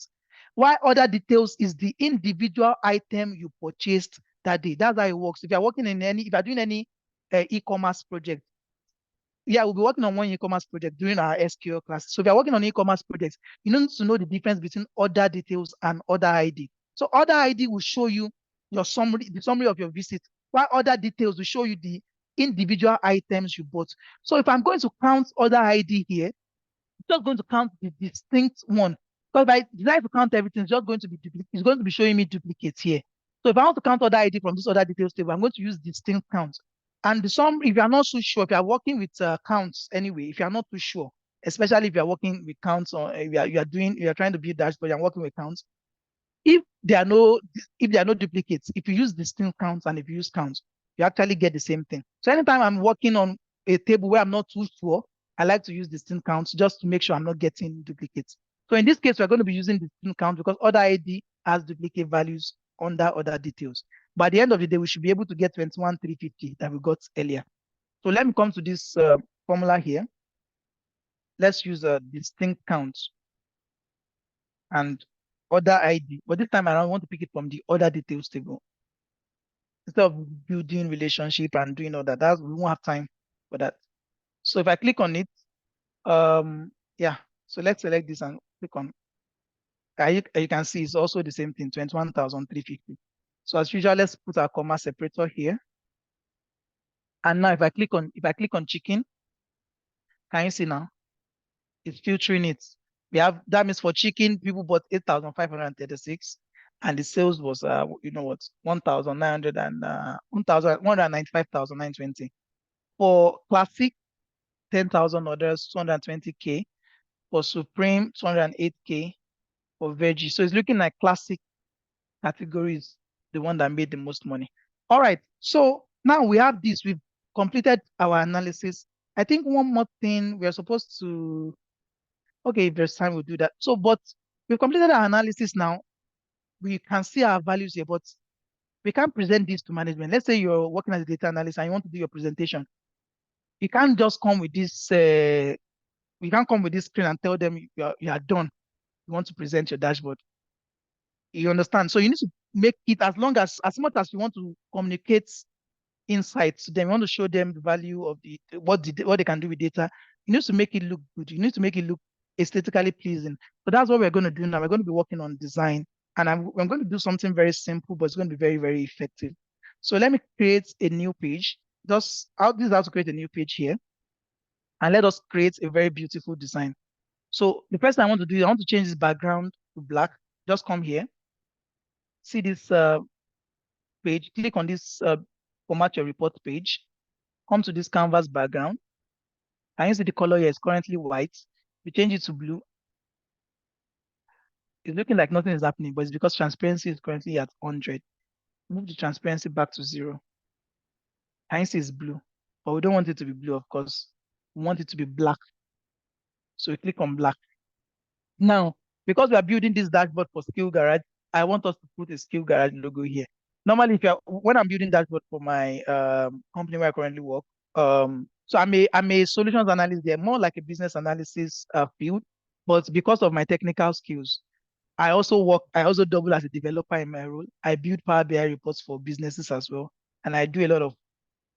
While order details is the individual item you purchased that day. That's how it works. If you're doing any e-commerce project. Yeah, we'll be working on one e-commerce project during our SQL class. So if you're working on e-commerce projects, you need to know the difference between order details and order ID. So order ID will show you the summary of your visit, while order details will show you the individual items you bought. So if I'm going to count order ID here, just going to count the distinct one. Because if I decide to count everything, it's going to be showing me duplicates here. So if I want to count order ID from this order details table, I'm going to use distinct count. And if you're not so sure, if you're working with counts anyway, if you're not too sure, especially if you're working with counts or you're trying to build dashboard, you're working with counts, if there are no duplicates, if you use distinct counts and if you use counts, you actually get the same thing. So anytime I'm working on a table where I'm not too sure, I like to use distinct counts just to make sure I'm not getting duplicates. So in this case, we're going to be using distinct counts because order ID has duplicate values under order details. By the end of the day, we should be able to get 21,350 that we got earlier. So let me come to this formula here. let's use a distinct count and order ID. But this time around, I want to pick it from the order details table. Instead of building relationship and doing all that, we won't have time for that. So if I click on it, yeah, so let's select this and click on. You can see it's also the same thing, 21,350. So as usual, let's put our comma separator here. And now if I click on chicken, can you see now? It's filtering it. We have that means for chicken, people bought 8,536, and the sales was 1,900 and 1,195,920. For classic, 10,000 orders, 220K. For supreme, 208K. For veggie. So it's looking like classic categories, the one that made the most money. All right. So now we have this. We've completed our analysis. I think one more thing we are supposed to. Okay, if there's time, we'll do that. So, but we've completed our analysis now. We can see our values here, but we can't present this to management. Let's say you're working as a data analyst and you want to do your presentation. You can't just come with this. You can't come with this screen and tell them you are done. You want to present your dashboard. You understand? So you need to make it as much as you want to communicate insights to them. You want to show them the value of what they can do with data. You need to make it look good. You need to make it look aesthetically pleasing. So that's what we're going to do now. We're going to be working on design, and I'm going to do something very simple, but it's going to be very, very effective. So let me create a new page. This is how to create a new page here, and let us create a very beautiful design. So the first thing I want to do is I want to change this background to black. Just come here, see this page, click on this format your report page, come to this canvas background. Can you see the color here is currently white? We change it to blue. It's looking like nothing is happening, but it's because transparency is currently at 100. Move the transparency back to 0. Can you see it's blue? But we don't want it to be blue, of course. We want it to be black. So we click on black. Now, because we are building this dashboard for Skill Garage, I want us to put a Skill Garage logo here. Normally, when I'm building dashboard for my company where I currently work, so I'm a solutions analyst there, more like a business analysis field, but because of my technical skills, I also double as a developer in my role. I build Power BI reports for businesses as well, and I do a lot of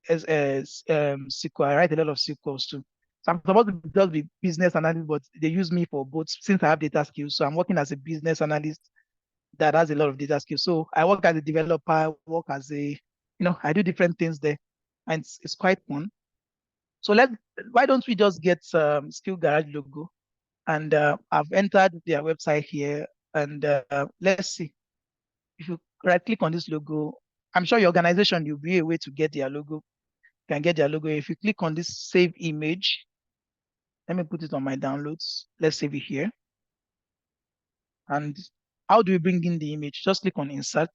SQL. I write a lot of SQLs too. So I'm supposed to just be business analyst, but they use me for both since I have data skills. So I'm working as a business analyst that has a lot of data skills. So I work as a developer, I work as I do different things there, and it's quite fun. So why don't we just get Skill Garage logo? And I've entered their website here, and let's see. If you right click on this logo, I'm sure your organization you'll be a way to get their logo. You can get their logo. If you click on this save image, let me put it on my downloads. Let's save it here. And how do we bring in the image? Just click on insert,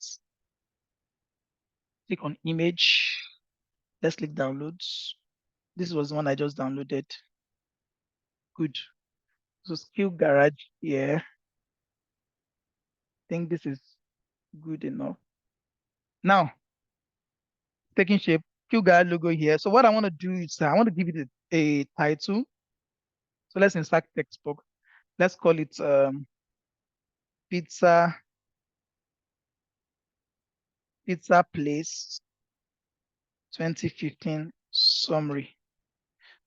click on image. Let's click downloads. This was the one I just downloaded. Good. So Skill Garage here. I think this is good enough. Now, taking shape, Skill Garage logo here. So what I want to do is I want to give it a title. So let's insert text box. Let's call it pizza place 2015 summary.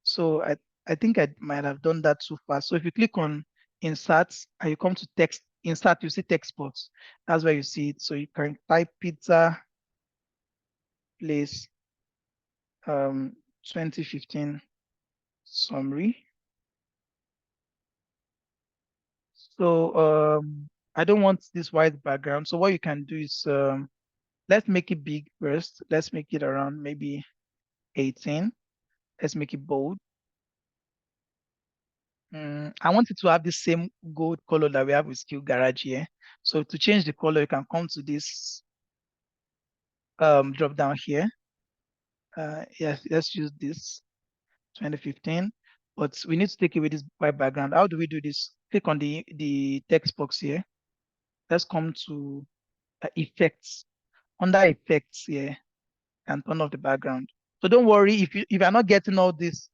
So I think I might have done that too fast. So if you click on insert and you come to text insert, you see text box. That's where you see it. So you can type pizza place 2015 summary. So I don't want this white background. So what you can do is let's make it big first. Let's make it around maybe 18. Let's make it bold. I want it to have the same gold color that we have with Skill Garage here. So to change the color, you can come to this drop down here. Yes, let's use this 2015, but we need to take away this white background. How do we do this? Click on the text box here. Let's come to effects. Under effects here, and turn off the background. So don't worry if you're not getting all this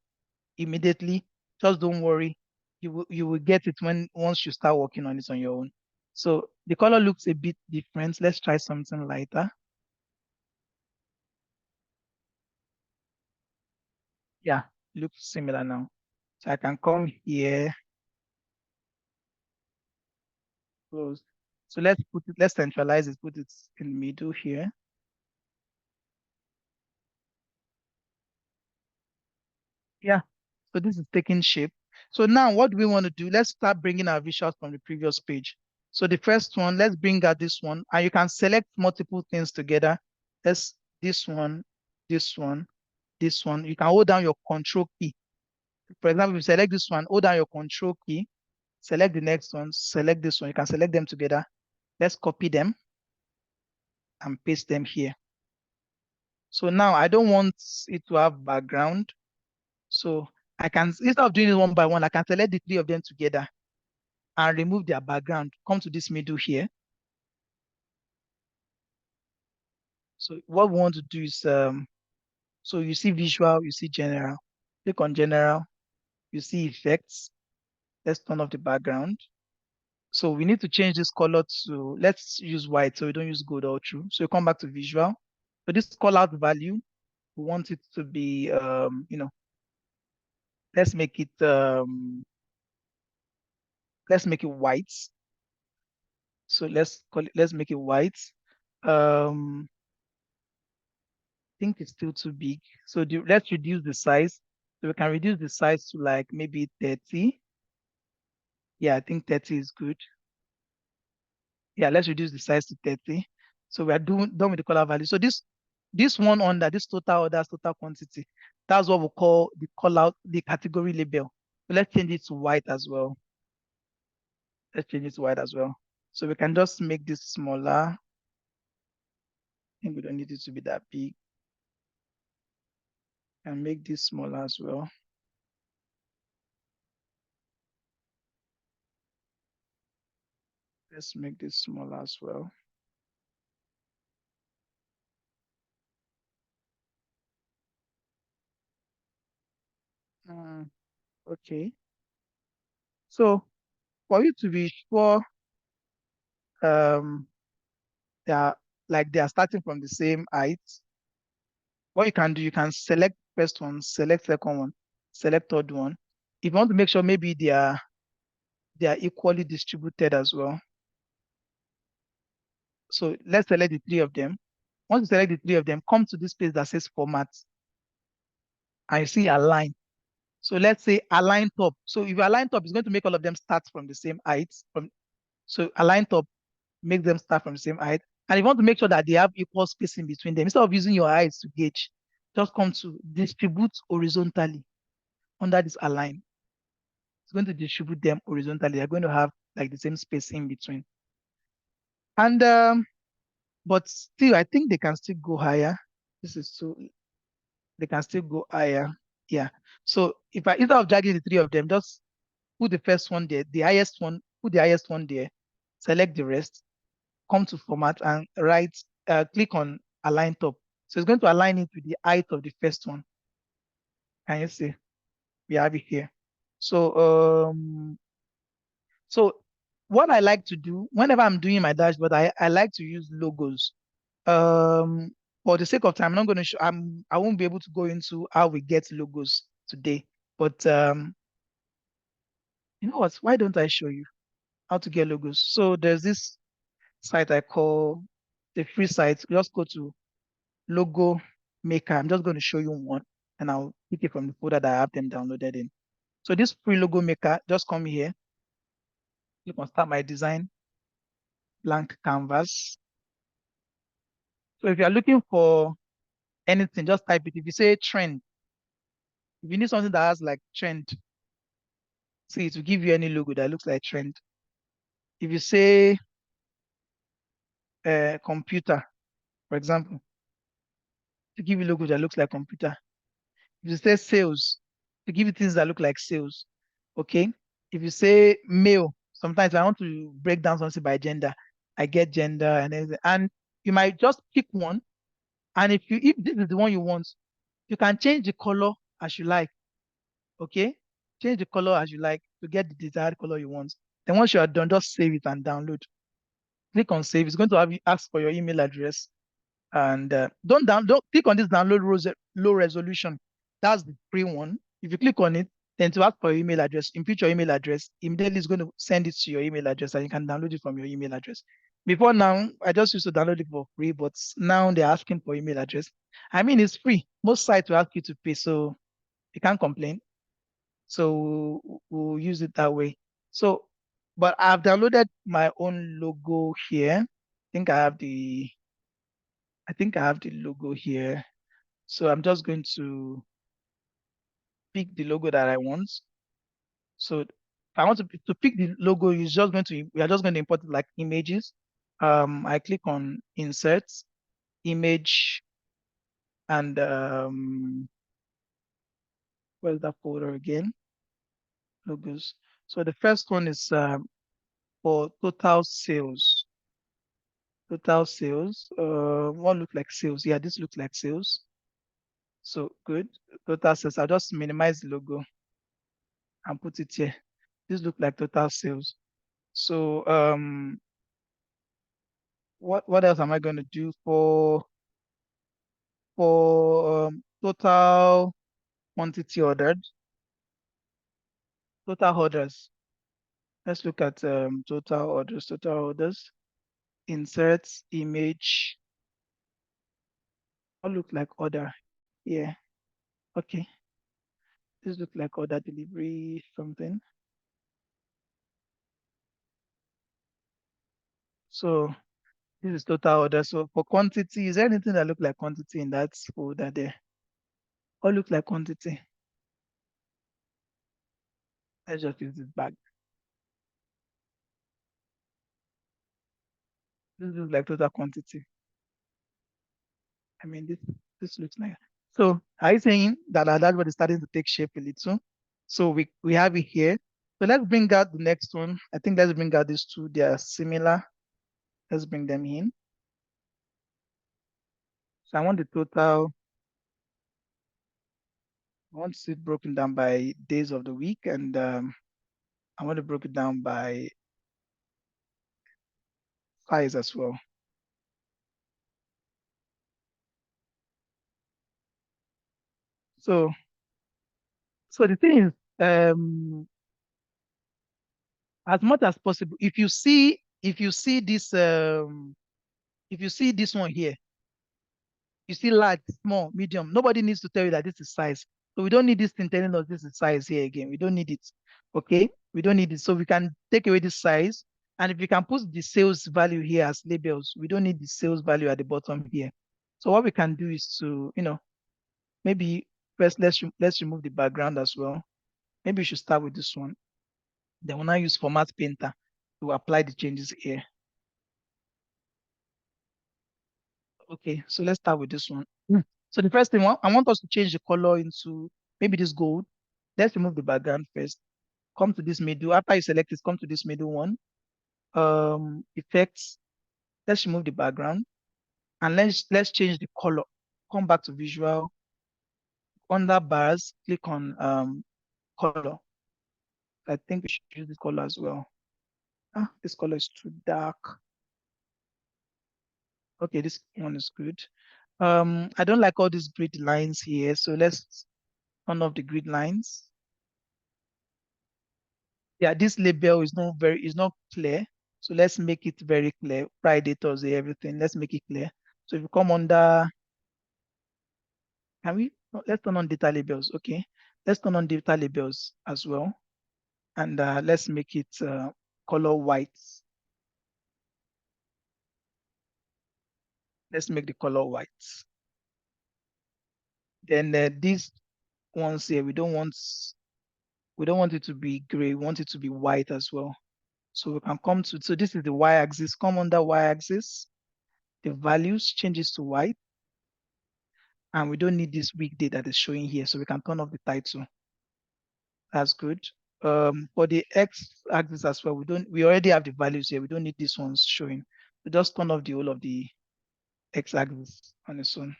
immediately, just don't worry. you will get it once you start working on it on your own. So the color looks a bit different. Let's try something lighter. Yeah, looks similar now. So I can come here, close. So let's centralize it, put it in the middle here. Yeah. So this is taking shape. So now what do we want to do? Let's start bringing our visuals from the previous page. So the first one, let's bring out this one, and you can select multiple things together. Let's this one, this one, this one. You can hold down your control key. For example, if you select this one, hold down your control key, select the next one, select this one. You can select them together. Let's copy them and paste them here. So now I don't want it to have background. So I can, instead of doing it one by one, I can select the three of them together and remove their background. Come to this middle here. So what we want to do is, so you see visual, you see general. Click on general, you see effects. Let's turn off the background. So we need to change this color to, let's use white so we don't use gold or true. So you come back to visual. So this call out value, we want it to be, let's make it, let's make it white. So let's make it white. I think it's still too big. So let's reduce the size. So we can reduce the size to like maybe 30. Yeah, I think 30 is good. Yeah, let's reduce the size to 30. So we are done with the color value. So this one under this total orders, total quantity, that's what we call the call out, the category label. So let's change it to white as well. Let's change it to white as well. So we can just make this smaller. I think we don't need it to be that big. And make this smaller as well. Let's make this smaller as well. Mm, okay. So for you to be sure, um, they are they are starting from the same height, what you can do, you can select first one, select second one, select third one. If you want to make sure maybe they are equally distributed as well. So let's select the three of them. Once you select the three of them, come to this page that says format and you see align. So let's say align top. So if you align top, it's going to make all of them start from the same height. So align top, make them start from the same height. And if you want to make sure that they have equal spacing between them, instead of using your eyes to gauge, just come to distribute horizontally under this align. It's going to distribute them horizontally. They're going to have like the same space in between. And but still, I think they can still go higher. This is so they can still go higher. Yeah. So if I instead of dragging the three of them, just put the first one there, the highest one, put the highest one there, select the rest, come to format and click on align top. So it's going to align it with the height of the first one. Can you see? We have it here. So what I like to do whenever I'm doing my dashboard, I like to use logos. Um, for the sake of time, I'm not going to show. I won't be able to go into how we get logos today. But you know what? Why don't I show you how to get logos? So there's this site I call the free site. Just go to logo maker. I'm just going to show you one, and I'll pick it from the folder that I have them downloaded in. So this free logo maker, just come here. You can start my design, blank canvas. So if you're looking for anything, just type it. If you say trend, if you need something that has like trend, see it will give you any logo that looks like trend. If you say computer, for example, to give you logo that looks like computer. If you say sales, to give you things that look like sales. Okay. If you say male, sometimes I want to break down something by gender. I get gender and everything. And you might just pick one. And if this is the one you want, you can change the color as you like. Okay. change the color as you like to get the desired color you want. Then once you are done, just save it and download. Click on save. It's going to have you ask for your email address. And don't click on this download low resolution. That's the free one. If you click on it, then to ask for your email address, input your email address, immediately it's going to send it to your email address and you can download it from your email address. Before now, I just used to download it for free, but now they're asking for email address. I mean, it's free. Most sites will ask you to pay, so you can't complain. So we'll use it that way. So, but I've downloaded my own logo here. Think I have the I think I have the logo here. So I'm just going to pick the logo that I want. So if I want to pick the logo, we are just going to import it like images. I click on insert image and where's that folder again? Logos. So the first one is for total sales. Total sales. What look like sales? Yeah, this looks like sales. So good. Total sales. I'll just minimize the logo and put it here. This look like total sales. So what else am I going to do for total quantity ordered? Total orders. Let's look at total orders. Total orders. Insert image. What look like order? Yeah. Okay. This look like order delivery something. So this is total order. So for quantity, is there anything that look like quantity in that folder there? What look like quantity? Let's just use this bag. This looks like total quantity. I mean, this looks like. So are you saying that our dashboard is starting to take shape a little? So we have it here. So let's bring out the next one. I think let's bring out these two. They are similar. Let's bring them in. So I want the total. I want it broken down by days of the week, and I want to break it down by size as well. So so the thing is, as much as possible, if you see this one here, you see large, small, medium. Nobody needs to tell you that this is size. So we don't need this thing telling us this is size here again. We don't need it. Okay, we don't need it. So we can take away this size. And if you can put the sales value here as labels, we don't need the sales value at the bottom here. So what we can do is to, maybe first let's remove the background as well. Maybe we should start with this one. Then we'll now use Format Painter to apply the changes here. Okay, so let's start with this one. So the first thing, I want us to change the color into maybe this gold. Let's remove the background first. Come to this middle. After you select it, come to this middle one. Effects. Let's remove the background and let's change the color. Come back to visual. Under bars, click on color. I think we should use this color as well. This color is too dark. Okay, this one is good. I don't like all these grid lines here, so let's turn off the grid lines. Yeah, this label is not clear. So let's make it very clear. Friday, Thursday, everything. Let's make it clear. So if you come under, can we? No, let's turn on data labels. Okay, let's turn on data labels as well, and let's make it color white. Let's make the color white. Then these ones here, we don't want it to be gray. We want it to be white as well. So we can come to, so this is the y-axis. Come under y-axis. The values changes to white. And we don't need this weekday that is showing here. So we can turn off the title. That's good. For the x-axis as well, we already have the values here. We don't need these ones showing. We just turn off the whole of the x-axis on its own.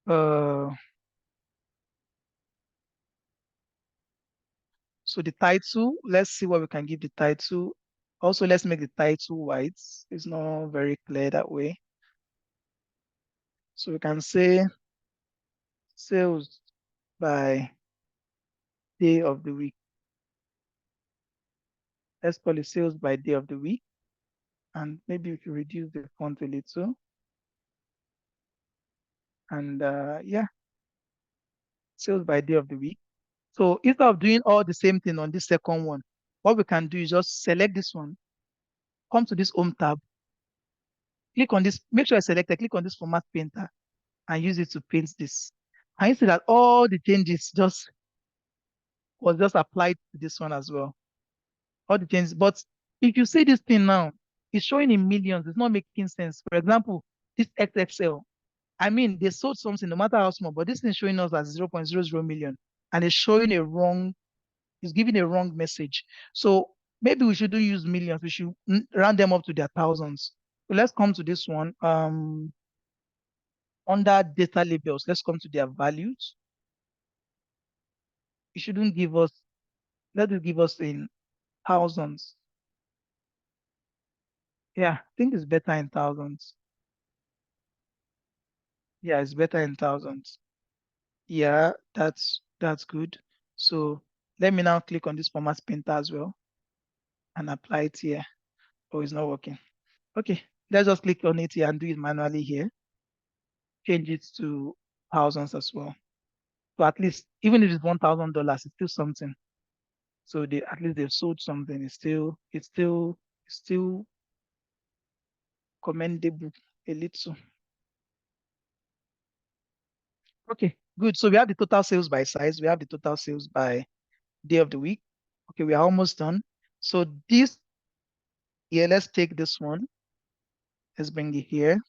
Uh, So the title, let's see what we can give the title. Also, let's make the title white. It's not very clear that way. So we can say sales by day of the week. Let's call it sales by day of the week. And maybe we can reduce the font a little. And yeah, sales by day of the week. So instead of doing all the same thing on this second one, what we can do is just select this one, come to this home tab, click on this, make sure I select it, click on this format painter and use it to paint this. And you see that all the changes just was just applied to this one as well. All the changes. But if you see this thing now, it's showing in millions. It's not making sense. For example, this XXL. I mean, they sold something no matter how small, but this thing is showing us as 0.00 million. And it's showing a wrong, it's giving a wrong message. So maybe we shouldn't use millions. We should round them up to their thousands. So let's come to this one. Under data labels, let's come to their values. It shouldn't give us, let it give us in thousands. Yeah, I think it's better in thousands. Yeah, it's better in thousands. Yeah, that's good. So let me now click on this format painter as well and apply it here. Oh, it's not working. Okay, let's just click on it here and do it manually here. Change it to thousands as well. So at least, even if it's $1,000, it's still something. So they at least they've sold something. It's still commendable a little. Okay, good. So we have the total sales by size. We have the total sales by day of the week. Okay, we are almost done. So this here, let's take this one. Let's bring it here.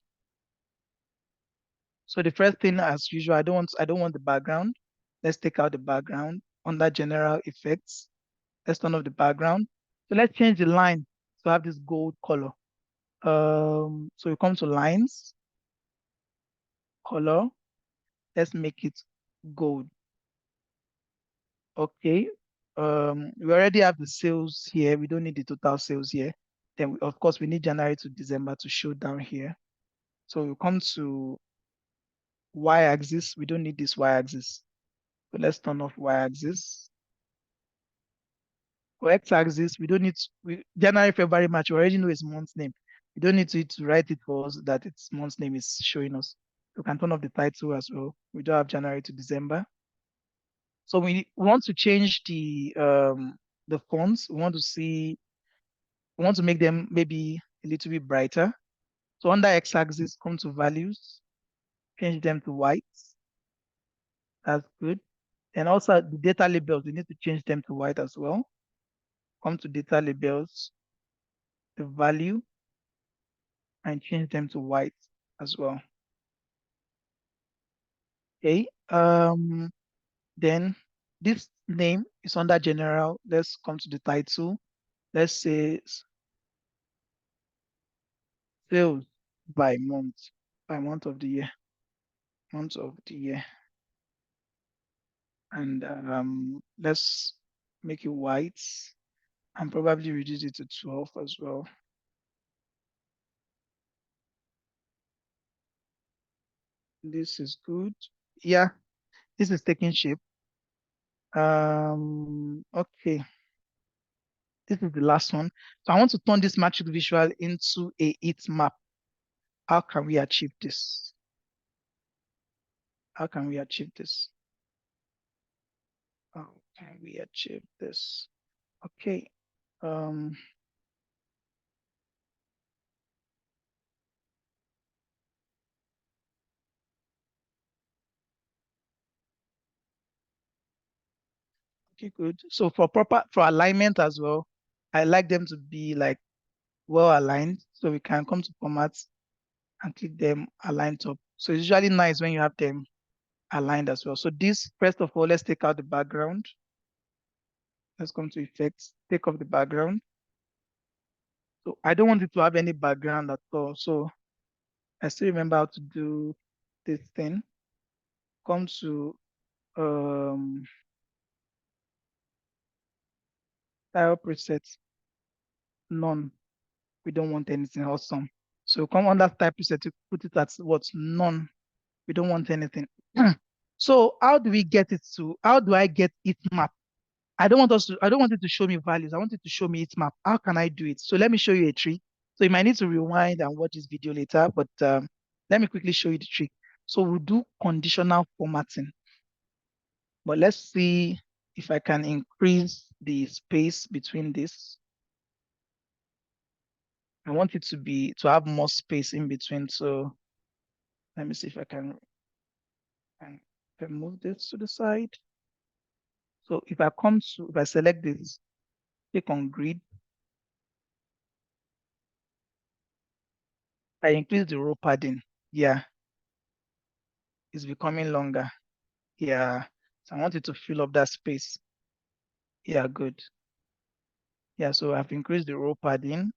So the first thing, as usual, I don't want the background. Let's take out the background under general effects. Let's turn off the background. So let's change the line to have this gold color. So we come to lines, color. Let's make it gold. Okay. We already have the sales here. We don't need the total sales here. Then of course we need January to December to show down here. So we come to y-axis. We don't need this y-axis. So let's turn off y-axis. For x-axis, we don't need January, February, March. We already know it's month name. We don't need to write it for us that its month name is showing us. We can turn off the title as well. We don't have January to December. So we want to change the fonts. We want to make them maybe a little bit brighter. So under x-axis, come to values, change them to white. That's good. And also the data labels, we need to change them to white as well. Come to data labels, the value, and change them to white as well. Okay. Then this name is under general. Let's come to the title. Let's say sales by month of the year, month of the year. And let's make it white and probably reduce it to 12 as well. This is good. Yeah, this is taking shape. Okay, this is the last one. So I want to turn this matrix visual into a heat map. How can we achieve this? How can we achieve this? How can we achieve this? Okay. Um, okay, good. So for alignment as well, I like them to be like well aligned. So we can come to formats and click them align top. So it's usually nice when you have them aligned as well. So this, first of all, let's take out the background. Let's come to effects, take off the background. So I don't want it to have any background at all. So I still remember how to do this thing. Come to Style preset, none. We don't want anything. Awesome. So come under style preset to put it at what? None. We don't want anything. So how do we get it to, how do I get it map? I don't want it to show me values. I want it to show me its map. How can I do it? So let me show you a trick. So you might need to rewind and watch this video later, but let me quickly show you the trick. So we'll do conditional formatting, but let's see if I can increase the space between this. I want it to have more space in between. So let me see if I can move this to the side. So if I select this, click on grid, I increase the row padding. Yeah, it's becoming longer. Yeah, so I want it to fill up that space. Yeah, good. Yeah, so I've increased the row padding.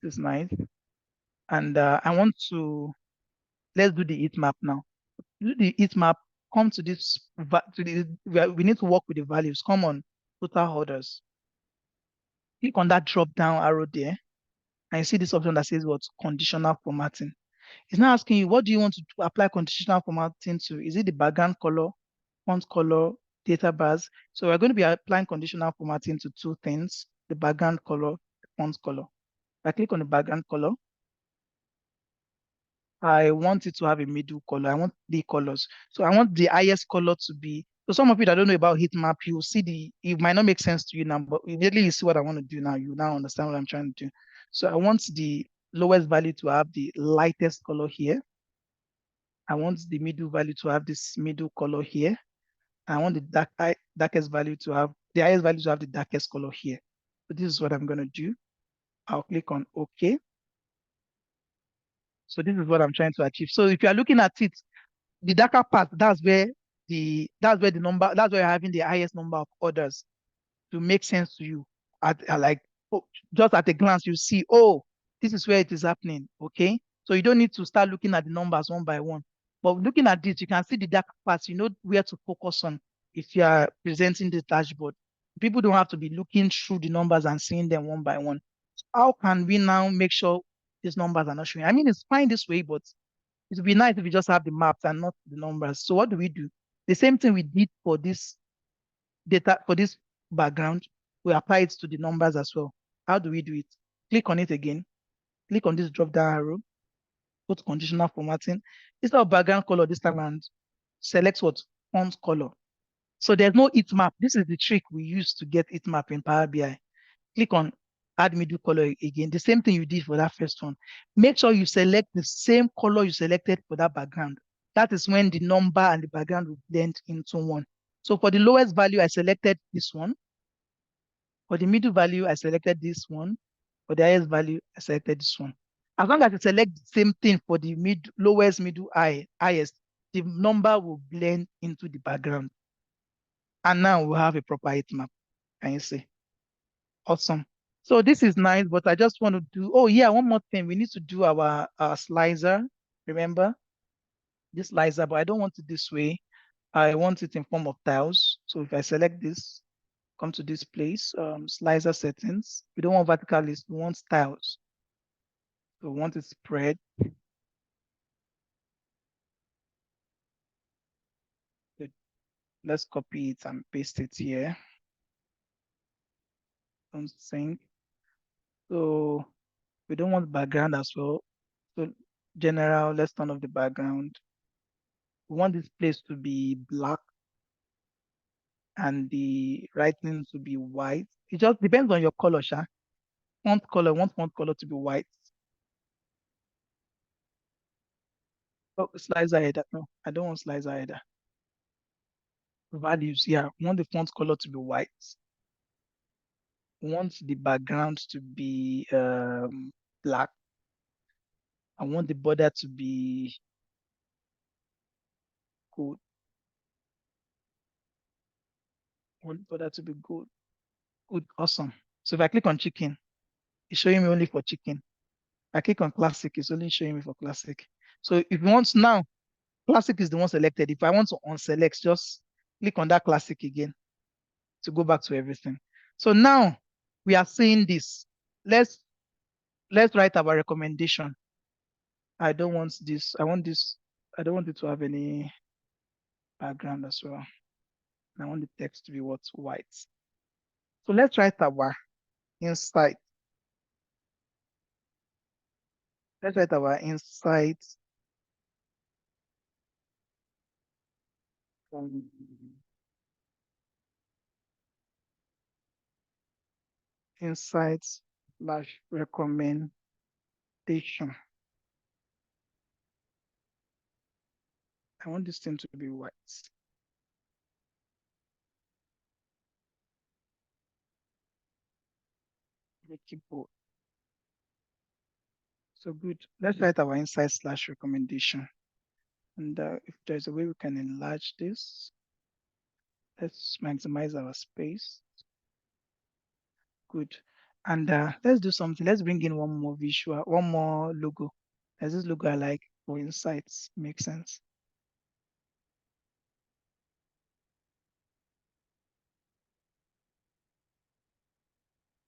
This is nice. And let's do the heat map now. Do the heat map, come to this, we need to work with the values. Come on, total orders. Click on that drop down arrow there, and you see this option that says what? Conditional formatting. It's now asking you, what do you want to apply conditional formatting to? Is it the background color, font color, data bars? So we're going to be applying conditional formatting to two things, the background color, the font color. If I click on the background color, I want it to have a middle color. I want the colors. So I want the highest color to be, so some of you that don't know about heat map, you see it might not make sense to you now, but immediately you see what I want to do now, you now understand what I'm trying to do. So I want the lowest value to have the lightest color here. I want the middle value to have this middle color here. I want the darkest value to have the highest value to have the darkest color here. So this is what I'm going to do. I'll click on OK. So this is what I'm trying to achieve. So if you are looking at it, the darker part, that's where you're having the highest number of orders to make sense to you. Just at a glance, you see, oh, this is where it is happening. Okay. So you don't need to start looking at the numbers one by one. But looking at this, you can see the dark parts, you know where to focus on if you are presenting the dashboard. People don't have to be looking through the numbers and seeing them one by one. How can we now make sure these numbers are not showing? I mean, it's fine this way, but it would be nice if we just have the maps and not the numbers. So what do we do? The same thing we did for this data, for this background, we apply it to the numbers as well. How do we do it? Click on it again. Click on this drop down arrow. Go to conditional formatting. Instead of background color this time around, select what? Font color. So there's no heat map. This is the trick we use to get heat map in Power BI. Click on add middle color again. The same thing you did for that first one. Make sure you select the same color you selected for that background. That is when the number and the background will blend into one. So for the lowest value, I selected this one. For the middle value, I selected this one. For the highest value, I selected this one. As long as you select the same thing for the lowest, middle, highest, the number will blend into the background. And now we have a proper heat map. Can you see? Awesome. So this is nice, but I just want to do, oh yeah, one more thing. We need to do our slicer. Remember this slicer, but I don't want it this way. I want it in form of tiles. So if I select this, come to this place, slicer settings. We don't want vertical list, we want tiles. So we want it spread. Let's copy it and paste it here. Don't sync. So we don't want background as well. So general, let's turn off the background. We want this place to be black and the writing to be white. It just depends on your color, Sha. Font color, want font color to be white. Oh, slicer header. No, I don't want slicer header. Values, yeah. We want the font color to be white. We want the background to be black. I want the border to be good. I want the border to be good. Good, awesome. So if I click on chicken, it's showing me only for chicken. I click on classic, it's only showing me for classic. So if you want now, classic is the one selected. If I want to unselect, just click on that classic again to go back to everything. So now we are seeing this. Let's write our recommendation. I don't want this. I want this. I don't want it to have any background as well. I want the text to be what's white. So let's write our insight. Let's write our insights. Insights slash recommendation. I want this thing to be white. Keyboard. So good. Let's write our insight slash recommendation. And if there's a way we can enlarge this, let's maximize our space. Good. And let's do something. Let's bring in one more visual, one more logo. There's this logo I like for insights. Makes sense.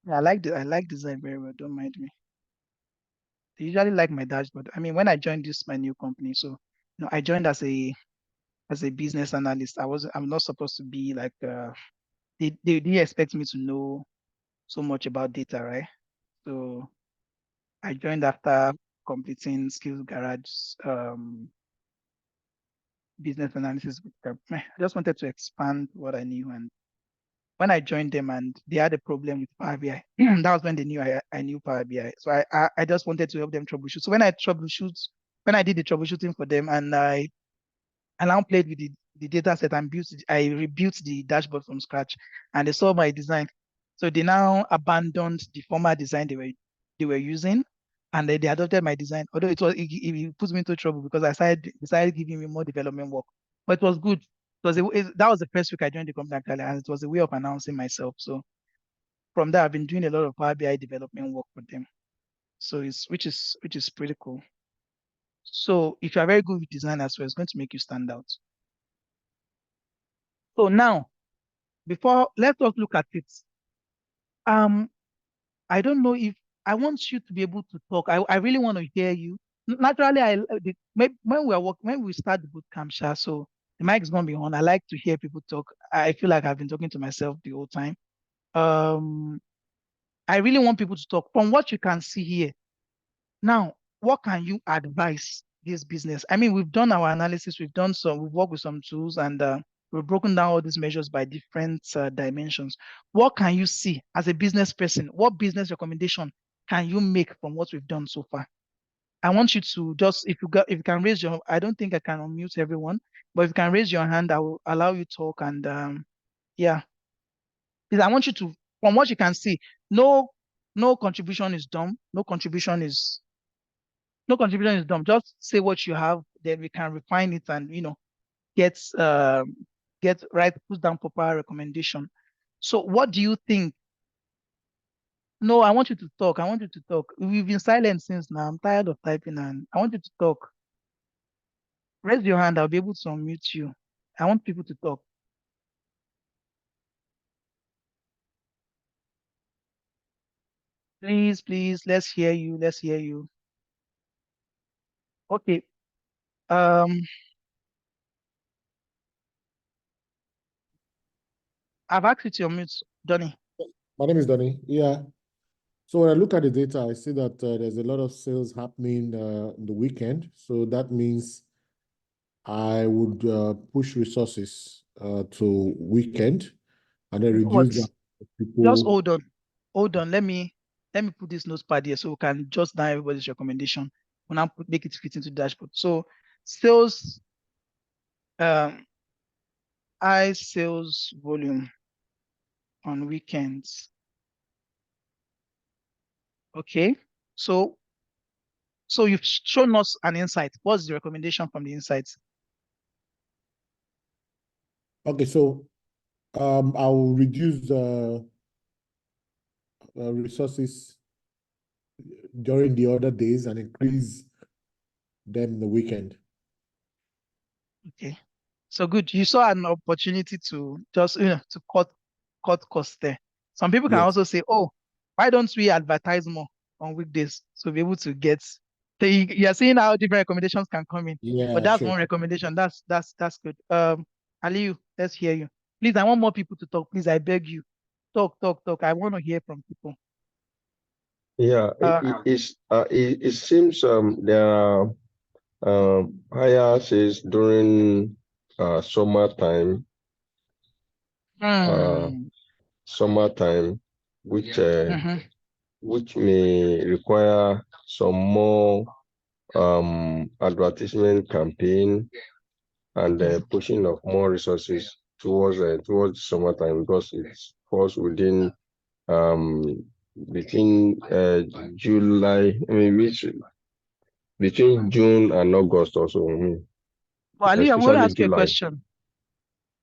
Yeah, I like design very well. Don't mind me. They usually like my dashboard. I mean, when I joined my new company, so I joined as a business analyst. I'm not supposed to be like they didn't expect me to know so much about data, right? So I joined after completing Skills Garage business analysis bootcamp. I just wanted to expand what I knew. And when I joined them and they had a problem with Power BI, that was when they knew I knew Power BI. So I just wanted to help them troubleshoot. So when I did the troubleshooting for them and I now played with the data set and I rebuilt the dashboard from scratch and they saw my design. So they now abandoned the former design they were using and they adopted my design. Although it put me into trouble because decided giving me more development work. But it was good. That was the first week I joined the company actually, and it was a way of announcing myself. So from there, I've been doing a lot of Power BI development work with them. So which is pretty cool. So if you are very good with design as well, it's going to make you stand out. So now, before let us look at it. Um, I don't know if I want you to be able to talk. I really want to hear you. Naturally, when we start the boot camp, so the mic is going to be on. I like to hear people talk. I feel like I've been talking to myself the whole time. Um, I really want people to talk. From what you can see here, now, what can you advise this business? I mean, we've done our analysis, we've worked with some tools and we've broken down all these measures by different dimensions. What can you see as a business person? What business recommendation can you make from what we've done so far? I want you to just, if you can raise I don't think I can unmute everyone, but if you can raise your hand, I will allow you to talk and yeah, because I want you to, from what you can see, no, no contribution is dumb. No contribution is dumb. Just say what you have, then we can refine it and get put down proper recommendation. So what do you think? No, I want you to talk. I want you to talk. We've been silent since now. I'm tired of typing and I want you to talk. Raise your hand. I'll be able to unmute you. I want people to talk. Please, please, let's hear you. Let's hear you. Okay. Um, I've asked you to unmute, Donny. My name is Donny. Yeah. So when I look at the data, I see that there's a lot of sales happening in the weekend. So that means I would push resources to weekend and then reduce What? the Just people. hold on. Hold on. Let me put this notepad here so we can just down everybody's recommendation. We'll now make it fit into the dashboard. So sales, um, high sales volume on weekends. Okay. So you've shown us an insight. What's the recommendation from the insights? Okay, so I will reduce resources during the other days and increase them in the weekend. Okay. So good. You saw an opportunity to just to cut costs there. Some people can Yes. also say, oh, Why don't we advertise more on weekdays so be able to get? So you're seeing how different recommendations can come in. But Yeah, that's true. one recommendation. That's good. Aliyu, let's hear you. Please, I want more people to talk. Please, I beg you. Talk, talk, talk. I want to hear from people. Yeah, it seems there are higher sales during summertime, Hmm. summertime, which Mhm. which may require some more advertisement campaign and pushing of more resources towards summertime, because it falls within between July, I mean, between June and August also, But Aliyu, I'm going to especially ask you a July, question.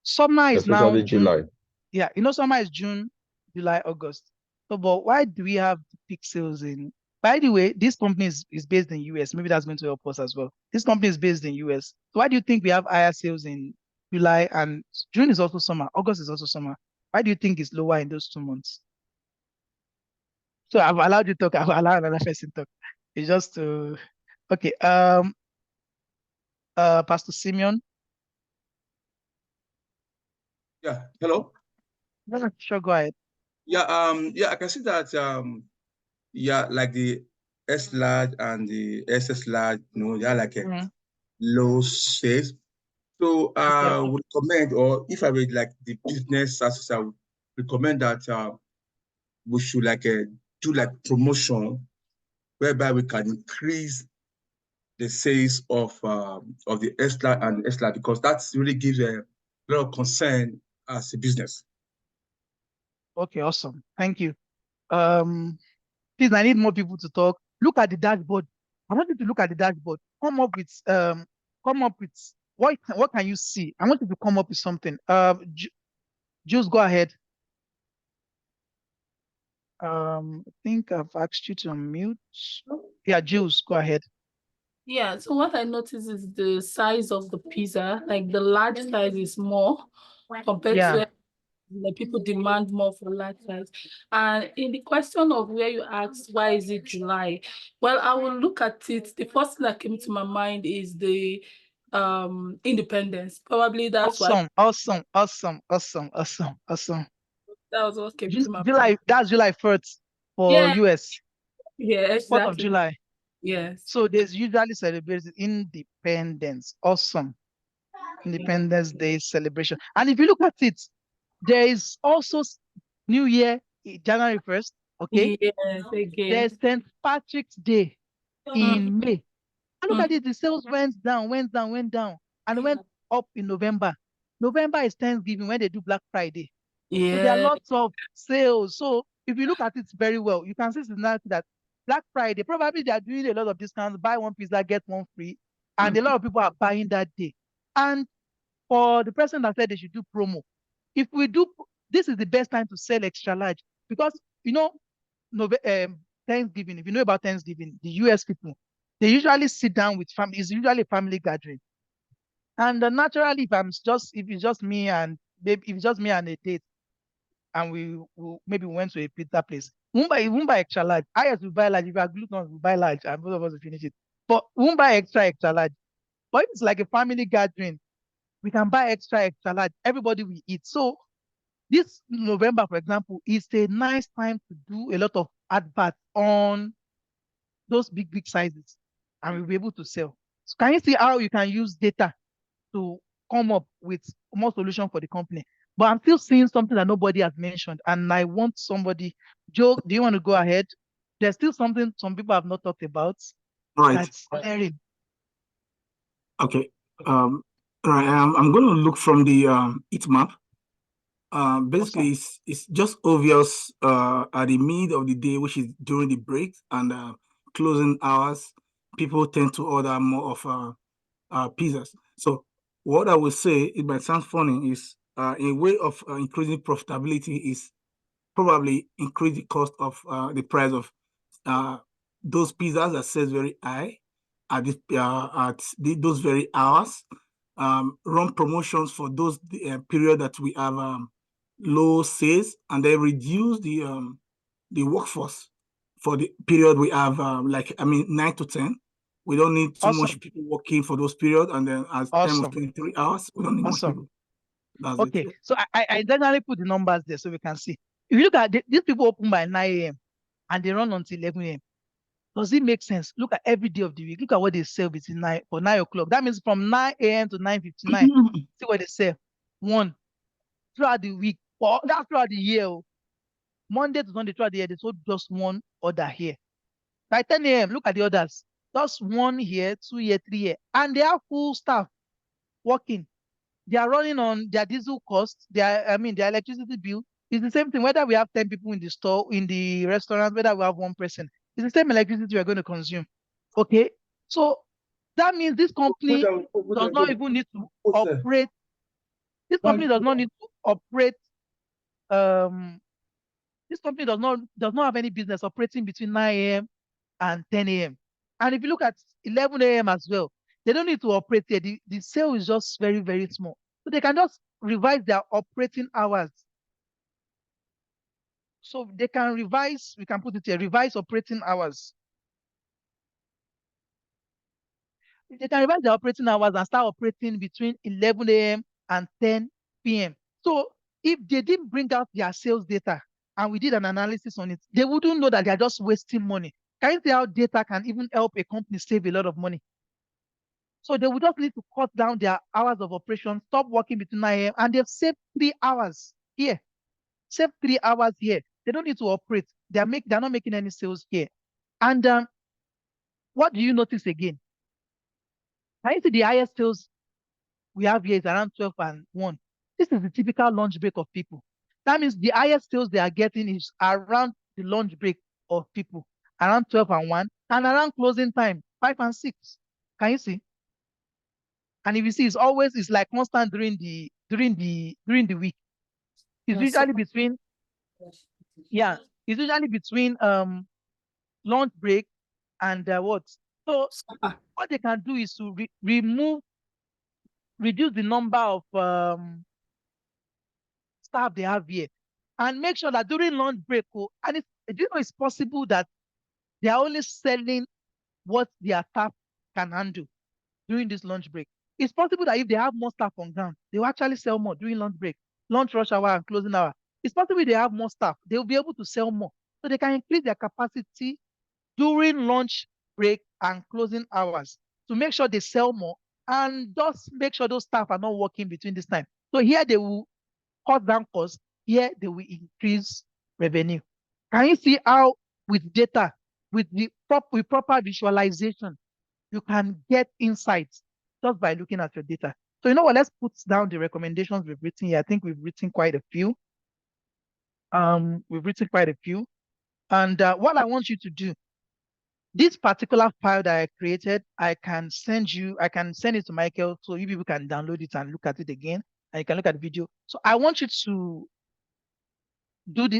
Summer is now especially June. July. Yeah, summer is June, July, August. So, but why do we have the peak sales in? By the way, this company is based in US. Maybe that's going to help us as well. This company is based in US. So why do you think we have higher sales in July, and June is also summer, August is also summer? Why do you think it's lower in those 2 months? So I've allowed you to talk. I've allowed another person to talk. It's just to okay. Pastor Simeon. Yeah, hello. Yeah, sure, go ahead. Yeah, I can see that yeah, like the S large and the SS large, they're like a low sales. So I Okay. would recommend, or if I read like the business as I would recommend that we should like do like promotion whereby we can increase the sales of the S large and the S large, because that really gives a lot of concern as a business. Okay, awesome. Thank you. Please, I need more people to talk. Look at the dashboard. I want you to look at the dashboard. Come up with what can you see? I want you to come up with something. Jules, go ahead. I think I've asked you to unmute. Yeah, Jules, go ahead. Yeah, so what I noticed is the size of the pizza, like the large size is more compared to the people demand more for large size. And in the question of where you asked, why is it July? Well, I will look at it. The first thing that came to my mind is the independence. Probably that's why. Awesome. That was what came to my mind. July, that's July 1st for Yeah, US. yeah, 4th of exactly. July. Yes. So there's usually celebrated independence. Awesome. Independence Day celebration. And if you look at it, there is also New Year, January 1st. Okay. Yes, again. There's St. Patrick's Day in May. And look at it, the sales went down, and went up in November. November is Thanksgiving when they do Black Friday. So there are Yeah. lots of sales. So if you look at it very well, you can see that Black Friday, probably they are doing a lot of discounts, buy one pizza, get one free. And a lot of people are buying that day. And for the person that said they should do promo, if we do, this is the best time to sell extra large, because Thanksgiving, if you know about Thanksgiving, the US people, they usually sit down with family. It's usually a family gathering. And naturally, if it's just me and maybe if it's just me and a date, and maybe we went to a pizza place, we won't buy extra large. I will buy large. If you are gluten, we buy large, and both of us will finish it. But we won't buy extra large. But if it's like a family gathering, we can buy extra large. Everybody will eat. So this November, for example, is a nice time to do a lot of adverts on those big sizes, and we'll be able to sell. So can you see how you can use data to come up with more solution for the company? But I'm still seeing something that nobody has mentioned, and I want somebody. Joe, do you want to go ahead? There's still something some people have not talked about. Right. That's glaring. Okay. Right. I'm going to look from the heat map. Basically, Awesome. it's just obvious at the mid of the day, which is during the break and closing hours, people tend to order more of pizzas. So what I would say, it might sound funny, is a way of increasing profitability is probably increase the cost of the price of those pizzas that sells very high at those very hours. Run promotions for those period that we have low sales, and then reduce the workforce for the period we have, 9 to 10. We don't need too much people working for those periods, and then as time of 23 hours, we don't need much people. That's okay, it. so I generally put the numbers there so we can see. If you look at these people open by 9 a.m. and they run until 11 a.m. Does it make sense? Look at every day of the week. Look at what they sell between 9 o'clock. That means from 9 a.m. to 9:59. See what they sell. One throughout the week, or that's throughout the year. Monday to Sunday throughout the year, they sold just one order here. By 10 a.m., look at the others. Just one here, 2 here, 3 here. And they have full staff working. They are running on their diesel costs, their electricity bill. It's the same thing, whether we have 10 people in the store, in the restaurant, whether we have one person. It's the same electricity we're going to consume. Okay? So that means this company does not even need to operate. This company does not need to operate. This company does not have any business operating between 9 a.m. and 10 a.m. And if you look at 11 a.m. as well, they don't need to operate there. The sale is just very, very small. So they can just revise their operating hours. So they can revise, we can put it here, revise operating hours. They can revise their operating hours and start operating between 11 a.m. and 10 p.m. So if they didn't bring out their sales data and we did an analysis on it, they wouldn't know that they're just wasting money. Can you see how data can even help a company save a lot of money? So they would just need to cut down their hours of operation, stop working between 9 a.m. and they've saved 3 hours here. Save 3 hours here. They don't need to operate. They're not making any sales here. And what do you notice again? Can you see the highest sales we have here is around 12 and 1. This is the typical lunch break of people. That means the highest sales they are getting is around the lunch break of people, around 12 and 1, and around closing time, 5 and 6. Can you see? And if you see, it's like constant during the week. It's usually between lunch break and what? So what they can do is to reduce the number of staff they have here, and make sure that during lunch break, and it's possible that they are only selling what their staff can handle during this lunch break. It's possible that if they have more staff on ground, they will actually sell more during lunch break, lunch rush hour and closing hour. It's possible if they have more staff, they will be able to sell more. So they can increase their capacity during lunch break and closing hours to make sure they sell more and just make sure those staff are not working between this time. So here they will cut down costs, here they will increase revenue. Can you see how with data, with proper visualization, you can get insights just by looking at your data? So you know what, let's put down the recommendations we've written here. I think we've written quite a few. And what I want you to do, this particular file that I created, I can send it to Michael so you people can download it and look at it again, and you can look at the video. So I want you to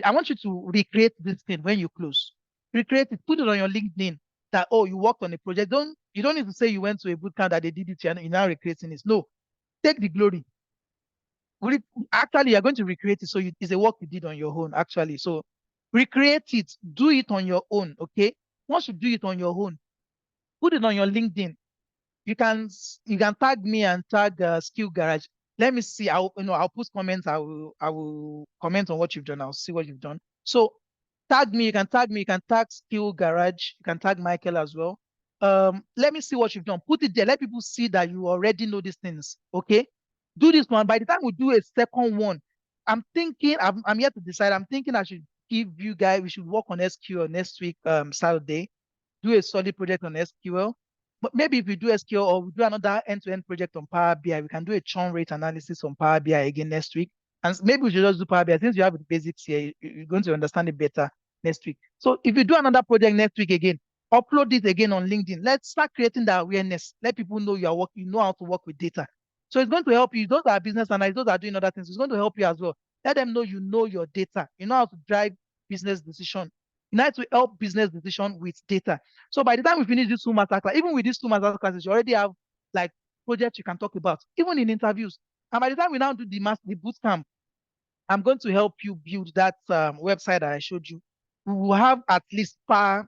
I want you to recreate this thing when you close. Recreate it, put it on your LinkedIn that, oh, you worked on a project. You don't need to say you went to a boot camp that they did it and you're now recreating it. No, take the glory. Actually, you're going to recreate it. So it's a work you did on your own, actually. So recreate it, do it on your own, okay? Once you do it on your own, put it on your LinkedIn. You can tag me and tag Skill Garage. Let me see. I'll put comments. I will comment on what you've done. I'll see what you've done. So tag me. You can tag me. You can tag Skill Garage. You can tag Michael as well. Let me see what you've done. Put it there. Let people see that you already know these things. Okay. Do this one. By the time we do a second one, I'm thinking. I'm yet to decide. I'm thinking I should give you guys. We should work on SQL next week, Saturday. Do a solid project on SQL. But maybe if we do SQL or we do another end-to-end project on Power BI, we can do a churn rate analysis on Power BI again next week. And maybe we should just do Power BI. Since you have the basics here, you're going to understand it better next week. So if you do another project next week again, upload it again on LinkedIn. Let's start creating the awareness. Let people know you know how to work with data. So it's going to help you. Those are business analysts, those are doing other things. It's going to help you as well. Let them know you know your data. You know how to drive business decision. You know how to help business decision with data. So by the time we finish this 2 masterclass, even with these 2 masterclasses, you already have like projects you can talk about, even in interviews. And by the time we now do the boot camp, I'm going to help you build that website that I showed you. we will have at least per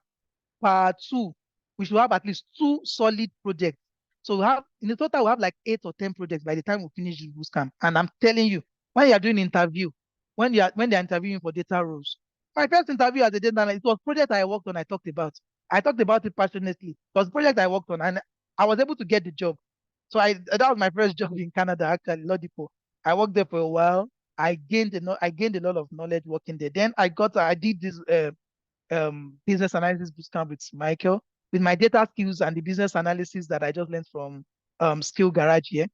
two, we should have at least 2 solid projects. So we have in the total we have like 8 or 10 projects by the time we finish the boot camp. And I'm telling you, when you are doing interview, when they're interviewing for data roles, my first interview as a data analyst, it was project I worked on. I talked about it passionately. It was project I worked on, and I was able to get the job. So that was my first job in Canada, actually, Lodipo. I worked there for a while. I gained a lot of knowledge working there. Then I did this business analysis bootcamp with Michael, with my data skills and the business analysis that I just learned from Skill Garage here.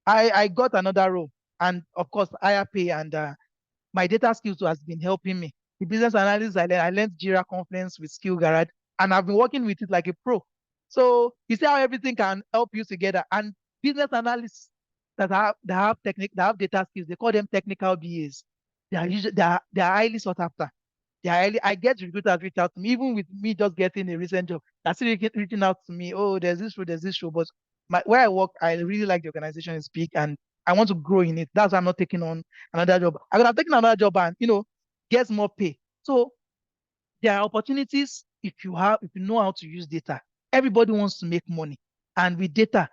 I got another role, and of course higher pay, and my data skills has been helping me. The business analysis I learned Jira Confluence with Skill Garage, and I've been working with it like a pro. So you see how everything can help you together. And business analysts that have data skills, they call them technical BAs. They are highly sought after. I get recruiters reach out to me, even with me just getting a recent job. They're still reaching out to me. Oh, there's this show. But where I work, I really like the organization is big, and I want to grow in it. That's why I'm not taking on another job. I could have taken another job and get more pay. So there are opportunities if you know how to use data. Everybody wants to make money, and with data,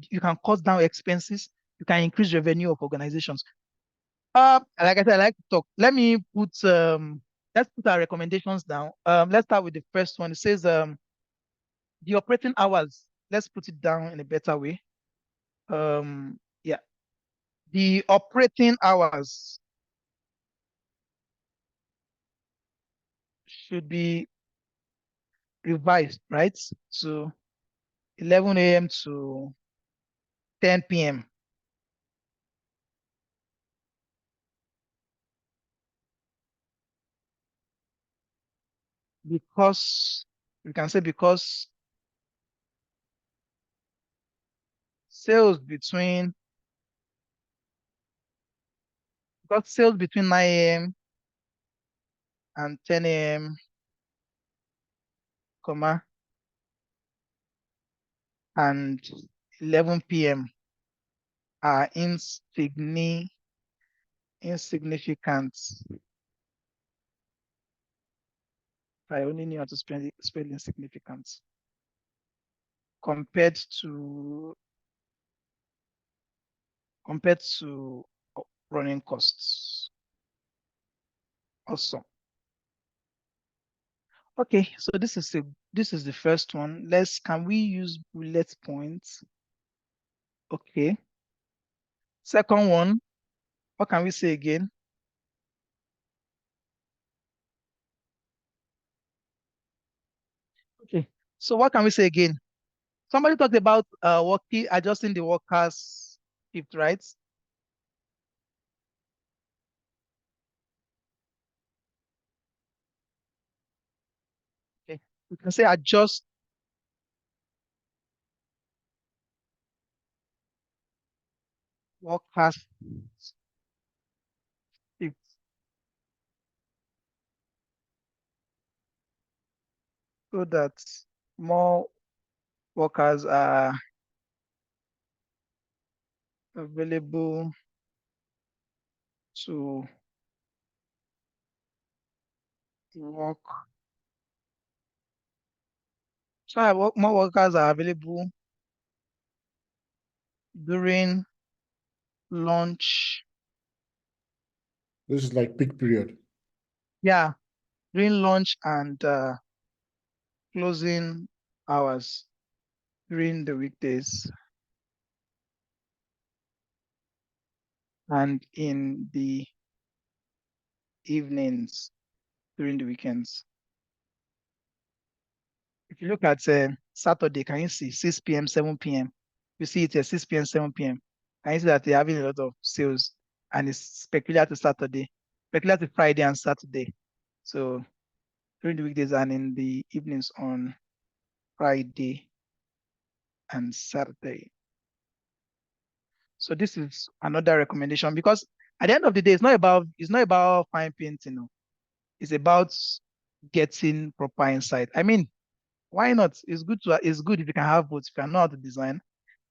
you can cut down expenses. You can increase revenue of organizations. Like I said, I like to talk. Let's put our recommendations down. Let's start with the first one. It says the operating hours. Let's put it down in a better way. Yeah, the operating hours should be revised, right? So 11 a.m. to 10 p.m. Because we can say because sales between 9 a.m. and 10 a.m., comma, and 11 p.m. are insignificant. I only knew how to spell insignificant compared to running costs. Awesome. Okay, so this is the first one. Can we use bullet points? Okay. Second one, what can we say again? Okay, so what can we say again? Somebody talked about adjusting the workers shift, right? Okay, we can say adjust workers shift so that more workers are available to work. So more workers are available during lunch. This is like peak period. Yeah, during lunch and closing hours during the weekdays and in the evenings during the weekends. If you look at Saturday, can you see 6 p.m., 7 p.m.? You see it at 6 p.m., 7 p.m. Can you see that they're having a lot of sales, and it's peculiar to Saturday, peculiar to Friday and Saturday. So during the weekdays and in the evenings on Friday and Saturday. So this is another recommendation, because at the end of the day, it's not about fine painting. It's about getting proper insight. I mean, why not? It's good if you can have both. If you can know how to design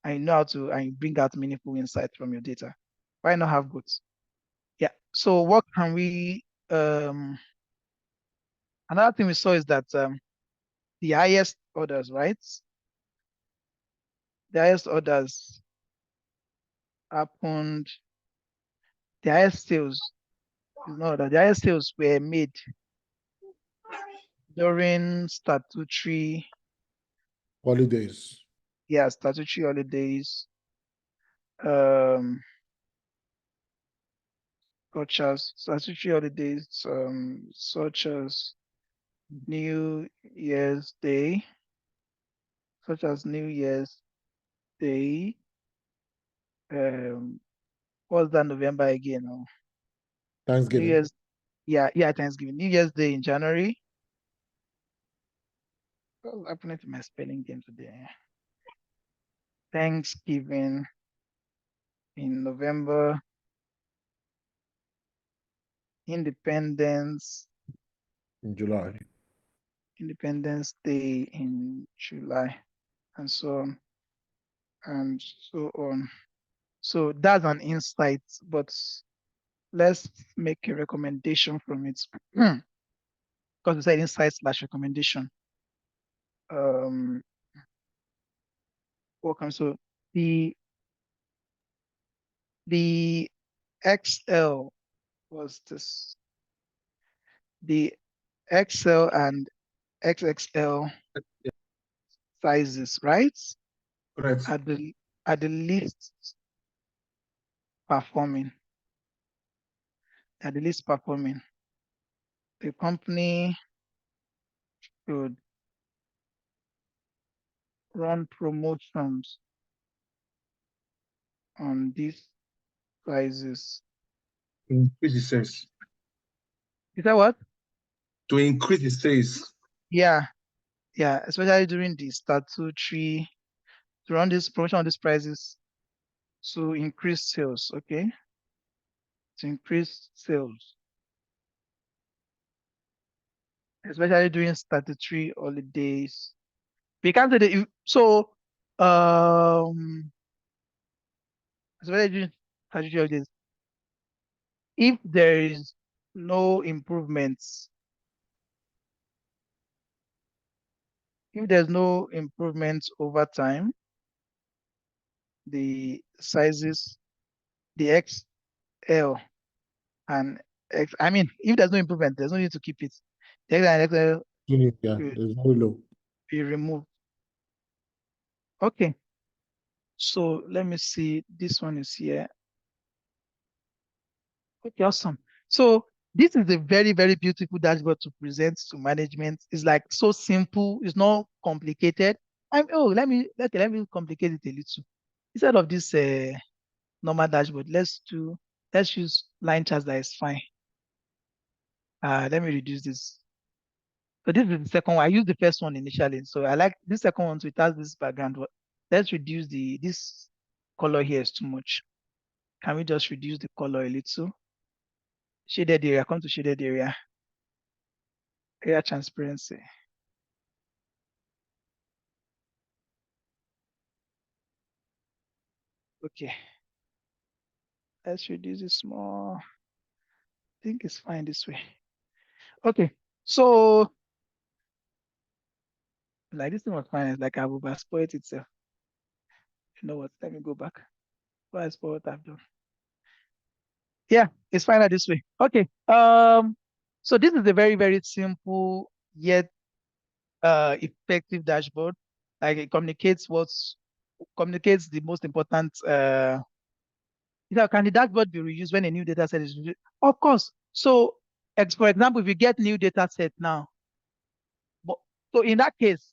and you know how to and bring out meaningful insight from your data. Why not have both? Yeah. So what can we Another thing we saw is that the highest orders, right? The highest orders happened, the highest sales, no, the highest sales were made during statutory Holidays. statutory holidays, um, such as statutory holidays, such as New Year's Day, such as New Year's Day. What's that November again? Oh, New Thanksgiving. Year's, Thanksgiving. New Year's Day in January. What's happening to my spelling game today? Thanksgiving in November. Independence In July. Independence Day in July, and so on and so on. So that's an insight, but let's make a recommendation from it. Because it's an insight slash recommendation. Welcome. So the XL was this, the XL and XXL sizes, right? Correct. Are the least performing. Are the least performing. The company should run promotions on these sizes. Increase the sales. Is that what? To increase the sales. Yeah, especially during the statutory, to run this promotion on these prices to increase sales, okay? To increase sales, especially during statutory holidays. We can't say that so especially during statutory holidays, if there is no improvements, if there's no improvements over time, the sizes, the XL and X, I mean, if there's no improvement, there's no need to keep it. The XL and XL Yeah, will it's very low. be removed. Okay. So let me see. This one is here. Okay, awesome. So this is a very, very beautiful dashboard to present to management. It's like so simple. It's not complicated. Let me complicate it a little. Instead of this normal dashboard, let's use line charts that is fine. Let me reduce this. So this is the second one. I used the first one initially. So I like this second one, so it has this background. Let's reduce this color here is too much. Can we just reduce the color a little? Shaded area, come to shaded area. Area transparency. Okay. Let's reduce it small. I think it's fine this way. Okay. So like this thing was fine. It's like I've overspoiled itself. You know what? Let me go back. What what I've done. Yeah, it's fine this way. Okay. So this is a very, very simple yet effective dashboard. Like it communicates the most important can the dashboard be reused when a new data set is reviewed? Of course. So for example, if you get new data set now, so in that case,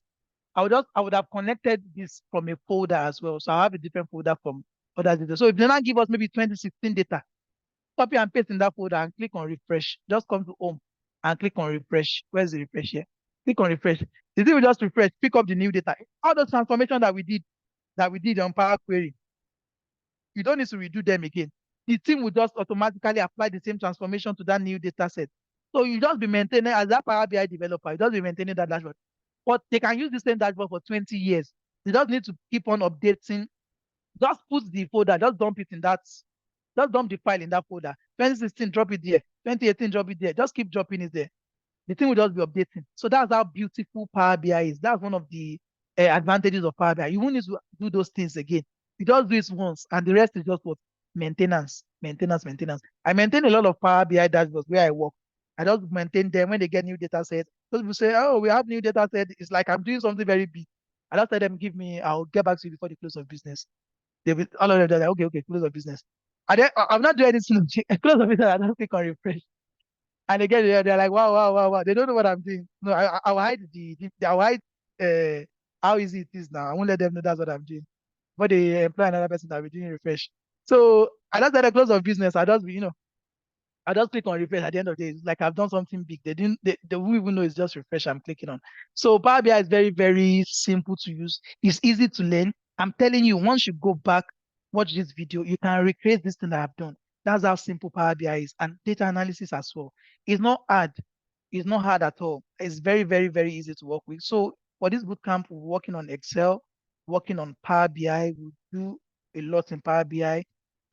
I would have connected this from a folder as well. So I have a different folder from other data. So if they now give us maybe 2016 data, copy and paste in that folder and click on refresh. Just come to home and click on refresh. Where's the refresh here? Click on refresh. The thing will just refresh, pick up the new data. All those transformations that we did on Power Query, you don't need to redo them again. The team will just automatically apply the same transformation to that new data set. So you just be maintaining, as that Power BI developer, you just be maintaining that dashboard. But they can use the same dashboard for 20 years. They just need to keep on updating. Just put the folder, just dump it in that, just dump the file in that folder. 2016, drop it there. 2018, drop it there. Just keep dropping it there. The thing will just be updating. So that's how beautiful Power BI is. That's one of the advantages of Power BI. You won't need to do those things again. You just do it once, and the rest is just what? Maintenance, maintenance, maintenance. I maintain a lot of Power BI dashboards where I work. I just maintain them when they get new data sets. Those people say, oh, we have new data set. It's like I'm doing something very big. I just tell them, give me, I'll get back to you before the close of business. They will, all of them, they're like, okay, close of business. I'm not doing anything. Close of business, I don't click on refresh. And again, they're like, wow, wow, wow, wow. They don't know what I'm doing. No, I'll hide I'll hide how easy it is now. I won't let them know that's what I'm doing. But they employ another person that will be doing refresh. So I just at the close of business, I just click on refresh at the end of the day. It's like I've done something big. They won't even know it's just refresh I'm clicking on. So Power BI is very, very simple to use. It's easy to learn. I'm telling you, once you go back, watch this video, you can recreate this thing that I've done. That's how simple Power BI is. And data analysis as well. It's not hard. It's not hard at all. It's very, very, very easy to work with. So for this bootcamp, we're working on Excel, working on Power BI. We do a lot in Power BI.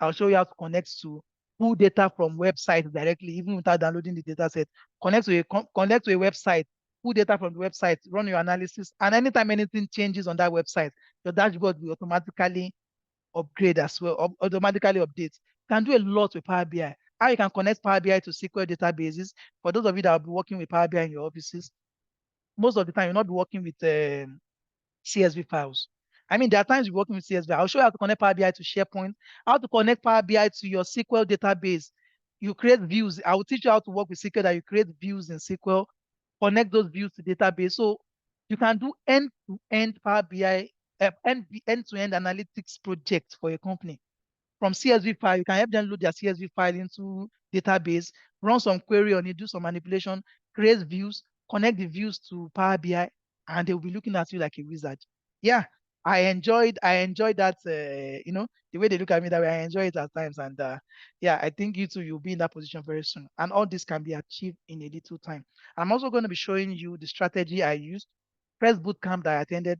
I'll show you how to connect to pull data from websites directly, even without downloading the data set. Connect to a website, pull data from the website, run your analysis, and anytime anything changes on that website, your dashboard will automatically upgrade as well, automatically update. You can do a lot with Power BI. How you can connect Power BI to SQL databases. For those of you that will be working with Power BI in your offices, most of the time you'll not be working with CSV files. I mean, there are times you're working with CSV. I'll show you how to connect Power BI to SharePoint, how to connect Power BI to your SQL database. You create views. I will teach you how to work with SQL, that you create views in SQL, connect those views to database. So you can do end-to-end Power BI, end-to-end analytics project for your company. From CSV file, you can help them load their CSV file into database, run some query on it, do some manipulation, create views, connect the views to Power BI, and they'll be looking at you like a wizard. Yeah, I enjoyed that, the way they look at me that way. I enjoy it at times. And yeah, I think you too, you'll be in that position very soon. And all this can be achieved in a little time. I'm also going to be showing you the strategy I used. First bootcamp that I attended,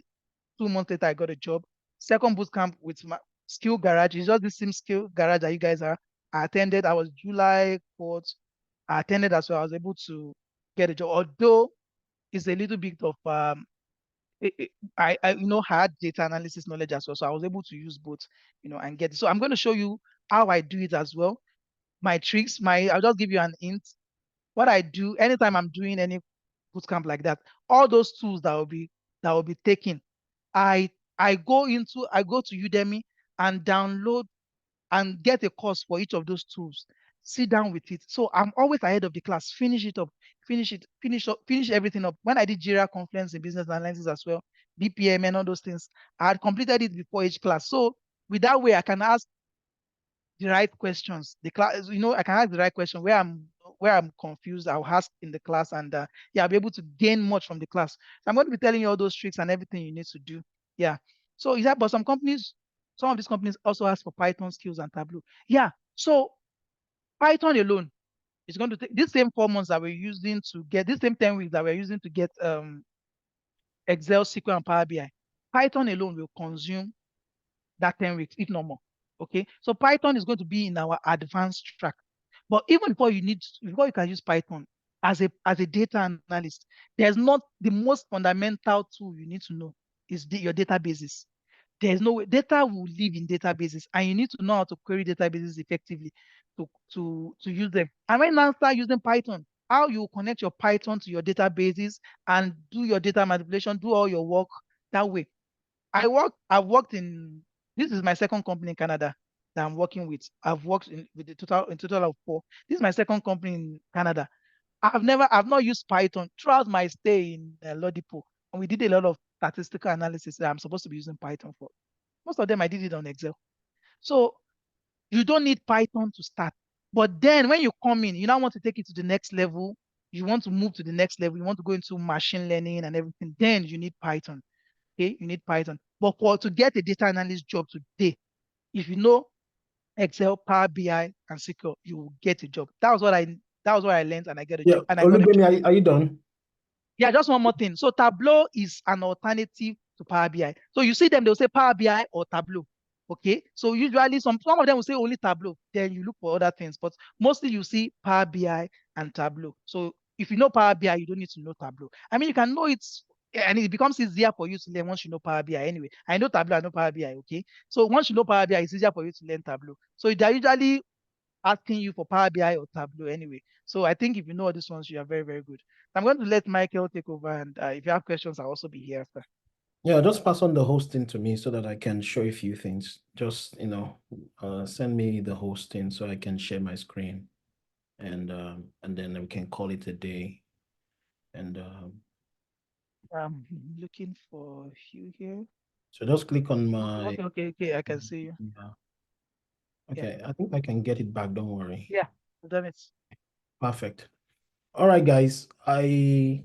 2 months later, I got a job. Second bootcamp with my skill garage. It's just the same skill garage that you guys are. I attended. I was July 4th. I attended as well. I was able to get a job, although it's a little bit of I had data analysis knowledge as well, so I was able to use both, and get it. So I'm going to show you how I do it as well. My tricks, I'll just give you an hint. What I do anytime I'm doing any bootcamp like that, all those tools that will be taken, I go to Udemy and download and get a course for each of those tools. Sit down with it. So I'm always ahead of the class. Finish it up. Finish everything up. When I did Jira Conference in business analysis as well, BPM and all those things, I had completed it before each class. So with that way, I can ask the right questions. The class, I can ask the right question where I'm confused. I'll ask in the class, and yeah, I'll be able to gain much from the class. So I'm going to be telling you all those tricks and everything you need to do. Yeah. So is that, but some of these companies also ask for Python skills and Tableau. Yeah. So Python alone is going to take these same 4 months that we're using to get these same 10 weeks that we're using to get Excel, SQL, and Power BI. Python alone will consume that 10 weeks, if not more. Okay. So Python is going to be in our advanced track. But even before you can use Python as a data analyst, there's not the most fundamental tool you need to know is your databases. There's no way data will live in databases, and you need to know how to query databases effectively to use them. And when you start using Python, how you connect your Python to your databases and do your data manipulation, do all your work that way. I've worked in, this is my second company in Canada that I'm working with. I've worked in total of 4. This is my second company in Canada. I've not used Python throughout my stay in Lodipo, and we did a lot of statistical analysis that I'm supposed to be using Python for. Most of them I did it on Excel. So you don't need Python to start. But then when you come in, you now want to take it to the next level. You want to move to the next level. You want to go into machine learning and everything. Then you need Python. Okay, you need Python. But to get a data analyst job today, if you know Excel, Power BI, and SQL, you will get a job. That was what I learned, and I get a job. And I got a job. Are you done? Yeah, just one more thing. So Tableau is an alternative to Power BI. So you see them, they'll say Power BI or Tableau. Okay. So usually some of them will say only Tableau. Then you look for other things, but mostly you see Power BI and Tableau. So if you know Power BI, you don't need to know Tableau. I mean, you can know it, and it becomes easier for you to learn once you know Power BI anyway. I know Tableau, I know Power BI, okay? So once you know Power BI, it's easier for you to learn Tableau. So they're usually asking you for Power BI or Tableau anyway. So I think if you know all these ones, you are very, very good. I'm going to let Michael take over, and if you have questions, I'll also be here after. Yeah, just pass on the hosting to me so that I can show a few things. Just, send me the hosting so I can share my screen, and then we can call it a day. And I'm looking for you here. so just click on my. Okay. I can see you. Yeah. Okay, I think I can get it back. Don't worry. Yeah, I've done it. Perfect. All right, guys. Have you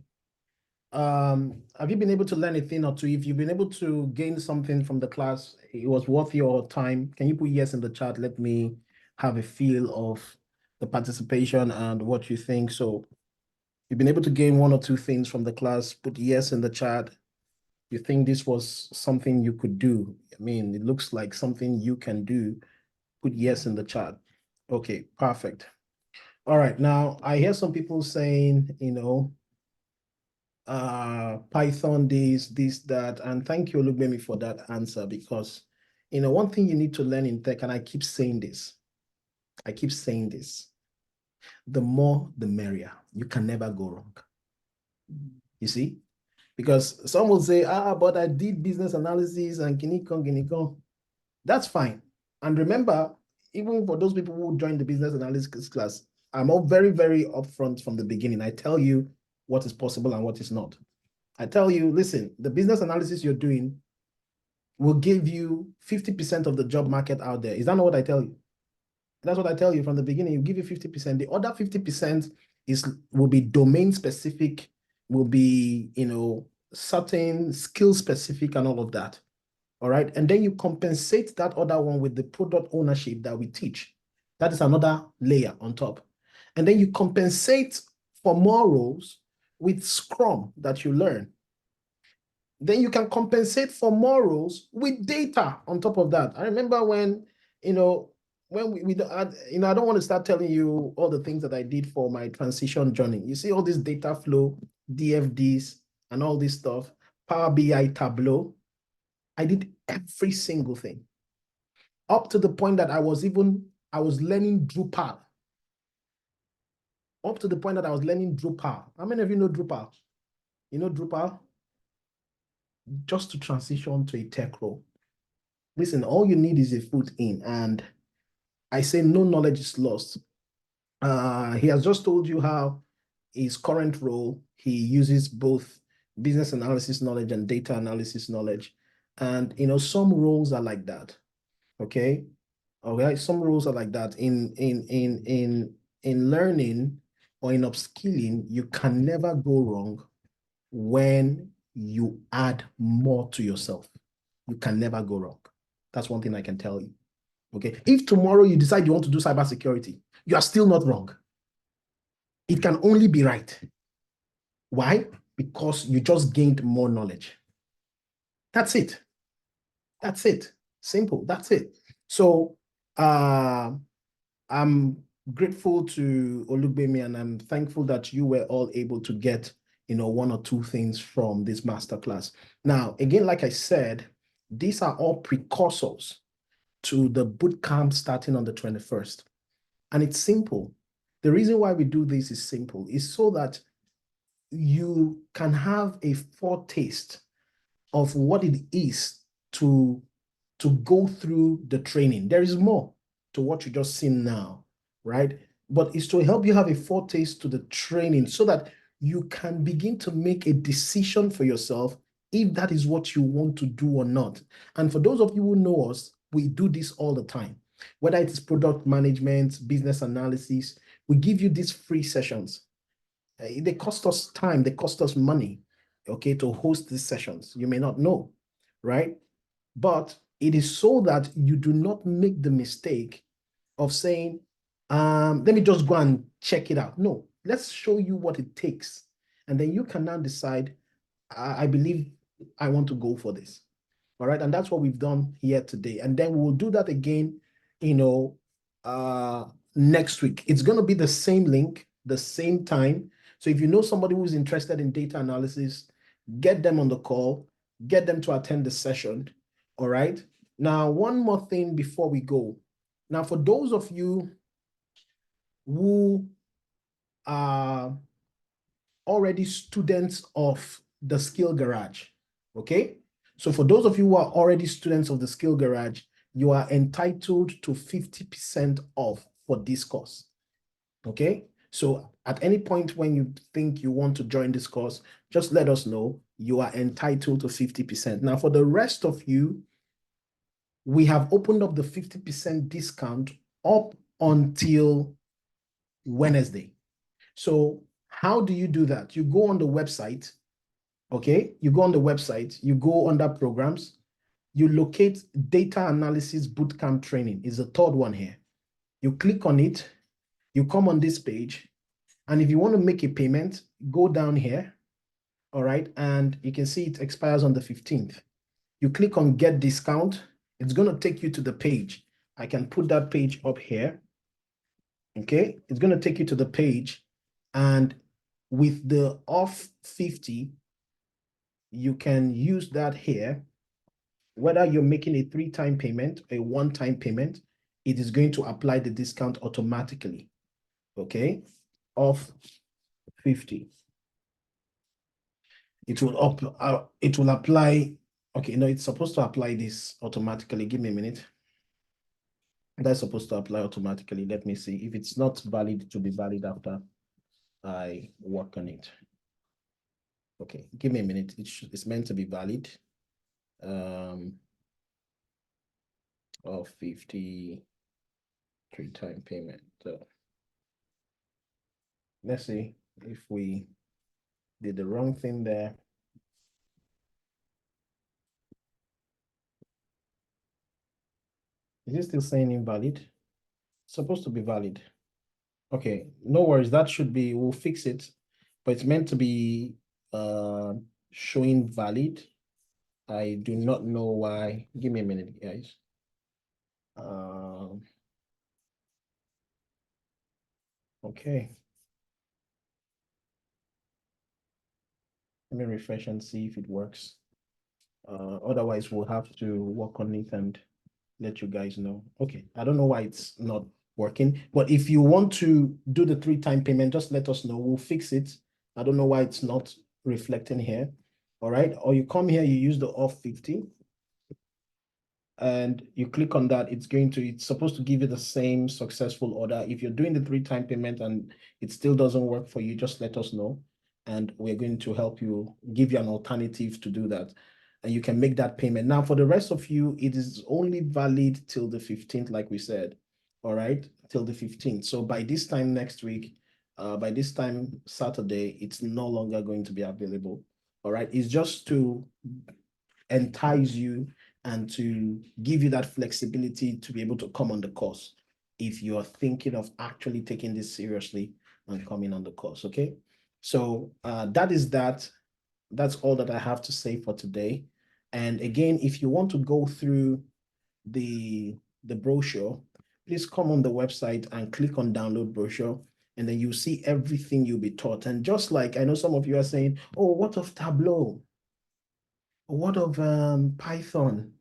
been able to learn a thing or two? If you've been able to gain something from the class, it was worth your time. Can you put yes in the chat? Let me have a feel of the participation and what you think. So you've been able to gain one or two things from the class, put yes in the chat. You think this was something you could do? I mean, it looks like something you can do. Put yes in the chat. Okay, perfect. All right, now I hear some people saying, Python this, that, and thank you, Olugbemi, for that answer, because, one thing you need to learn in tech, and I keep saying this, the more, the merrier. You can never go wrong. You see? Because some will say, but I did business analysis and ginikon. That's fine. And remember, even for those people who join the business analysis class, I'm all very, very upfront from the beginning. I tell you what is possible and what is not. I tell you, listen, the business analysis you're doing will give you 50% of the job market out there. Is that not what I tell you? That's what I tell you from the beginning. You give you 50%. The other 50% will be domain specific, will be, certain skill specific and all of that. All right. And then you compensate that other one with the product ownership that we teach. That is another layer on top. And then you compensate for more roles with Scrum that you learn. Then you can compensate for more roles with data on top of that. I remember when we I don't want to start telling you all the things that I did for my transition journey. You see all this data flow, DFDs, and all this stuff, Power BI, Tableau. I did every single thing up to the point that I was learning Drupal. Up to the point that I was learning Drupal. How many of you know Drupal? You know Drupal? Just to transition to a tech role. Listen, all you need is a foot in, and I say no knowledge is lost. He has just told you how his current role, he uses both business analysis knowledge and data analysis knowledge. And, some roles are like that. Okay. Some roles are like that. In learning or in upskilling, you can never go wrong when you add more to yourself. You can never go wrong. That's one thing I can tell you. Okay. If tomorrow you decide you want to do cybersecurity, you are still not wrong. It can only be right. Why? Because you just gained more knowledge. That's it. That's it. Simple. That's it. So I'm grateful to Olugbemi, and I'm thankful that you were all able to get, one or two things from this masterclass. Now, again, like I said, these are all precursors to the bootcamp starting on the 21st. And it's simple. The reason why we do this is simple. It's so that you can have a foretaste of what it is to go through the training. There is more to what you just seen now, right? But it's to help you have a foretaste to the training so that you can begin to make a decision for yourself if that is what you want to do or not. And for those of you who know us, we do this all the time. Whether it's product management, business analysis, we give you these free sessions. They cost us time, they cost us money, okay, to host these sessions. You may not know, right? But it is so that you do not make the mistake of saying, let me just go and check it out. No, let's show you what it takes. And then you can now decide, I believe I want to go for this. All right. And that's what we've done here today. And then we'll do that again, next week. It's going to be the same link, the same time. So if you know somebody who's interested in data analysis, get them on the call, get them to attend the session. All right. Now, one more thing before we go. Now, for those of you who are already students of the Skill Garage, okay? So for those of you who are already students of the Skill Garage, you are entitled to 50% off for this course, okay? So at any point when you think you want to join this course, just let us know. You are entitled to 50%. Now, for the rest of you, we have opened up the 50% discount up until Wednesday. So how do you do that? You go on the website, okay? You go on the website, you go under programs, you locate Data Analysis Bootcamp Training, is the third one here. You click on it, you come on this page, and if you want to make a payment, go down here, all right? And you can see it expires on the 15th. You click on Get Discount, it's going to take you to the page. I can put that page up here, okay? It's going to take you to the page, and with the off 50, you can use that here. Whether you're making a 3-time payment, a 1-time payment, it is going to apply the discount automatically, okay? Off 50. It will apply, okay, no, it's supposed to apply this automatically. Give me a minute. That's supposed to apply automatically. Let me see. If it's not valid, it will be valid after I work on it. Okay, give me a minute. It's meant to be valid. Of 50 3-time payment. So let's see if we did the wrong thing there. Is it still saying invalid? It's supposed to be valid. Okay, no worries. That should be, we'll fix it, but it's meant to be showing valid. I do not know why. Give me a minute, guys. Okay. Let me refresh and see if it works. Otherwise, we'll have to work on it and let you guys know. Okay, I don't know why it's not working, but if you want to do the 3-time payment, just let us know. We'll fix it. I don't know why it's not reflecting here. All right, or you come here, you use the off 50, and you click on that. It's supposed to give you the same successful order. If you're doing the 3-time payment and it still doesn't work for you, just let us know, and we're going to help you, give you an alternative to do that. And you can make that payment. Now, for the rest of you, it is only valid till the 15th, like we said, all right, till the 15th. So by this time next week, by this time Saturday, it's no longer going to be available, all right? It's just to entice you and to give you that flexibility to be able to come on the course if you are thinking of actually taking this seriously and coming on the course, okay? So that is that. That's all that I have to say for today. And again, if you want to go through the brochure, please come on the website and click on download brochure, and then you see everything you'll be taught. And just like I know some of you are saying, oh, what of Tableau? What of Python?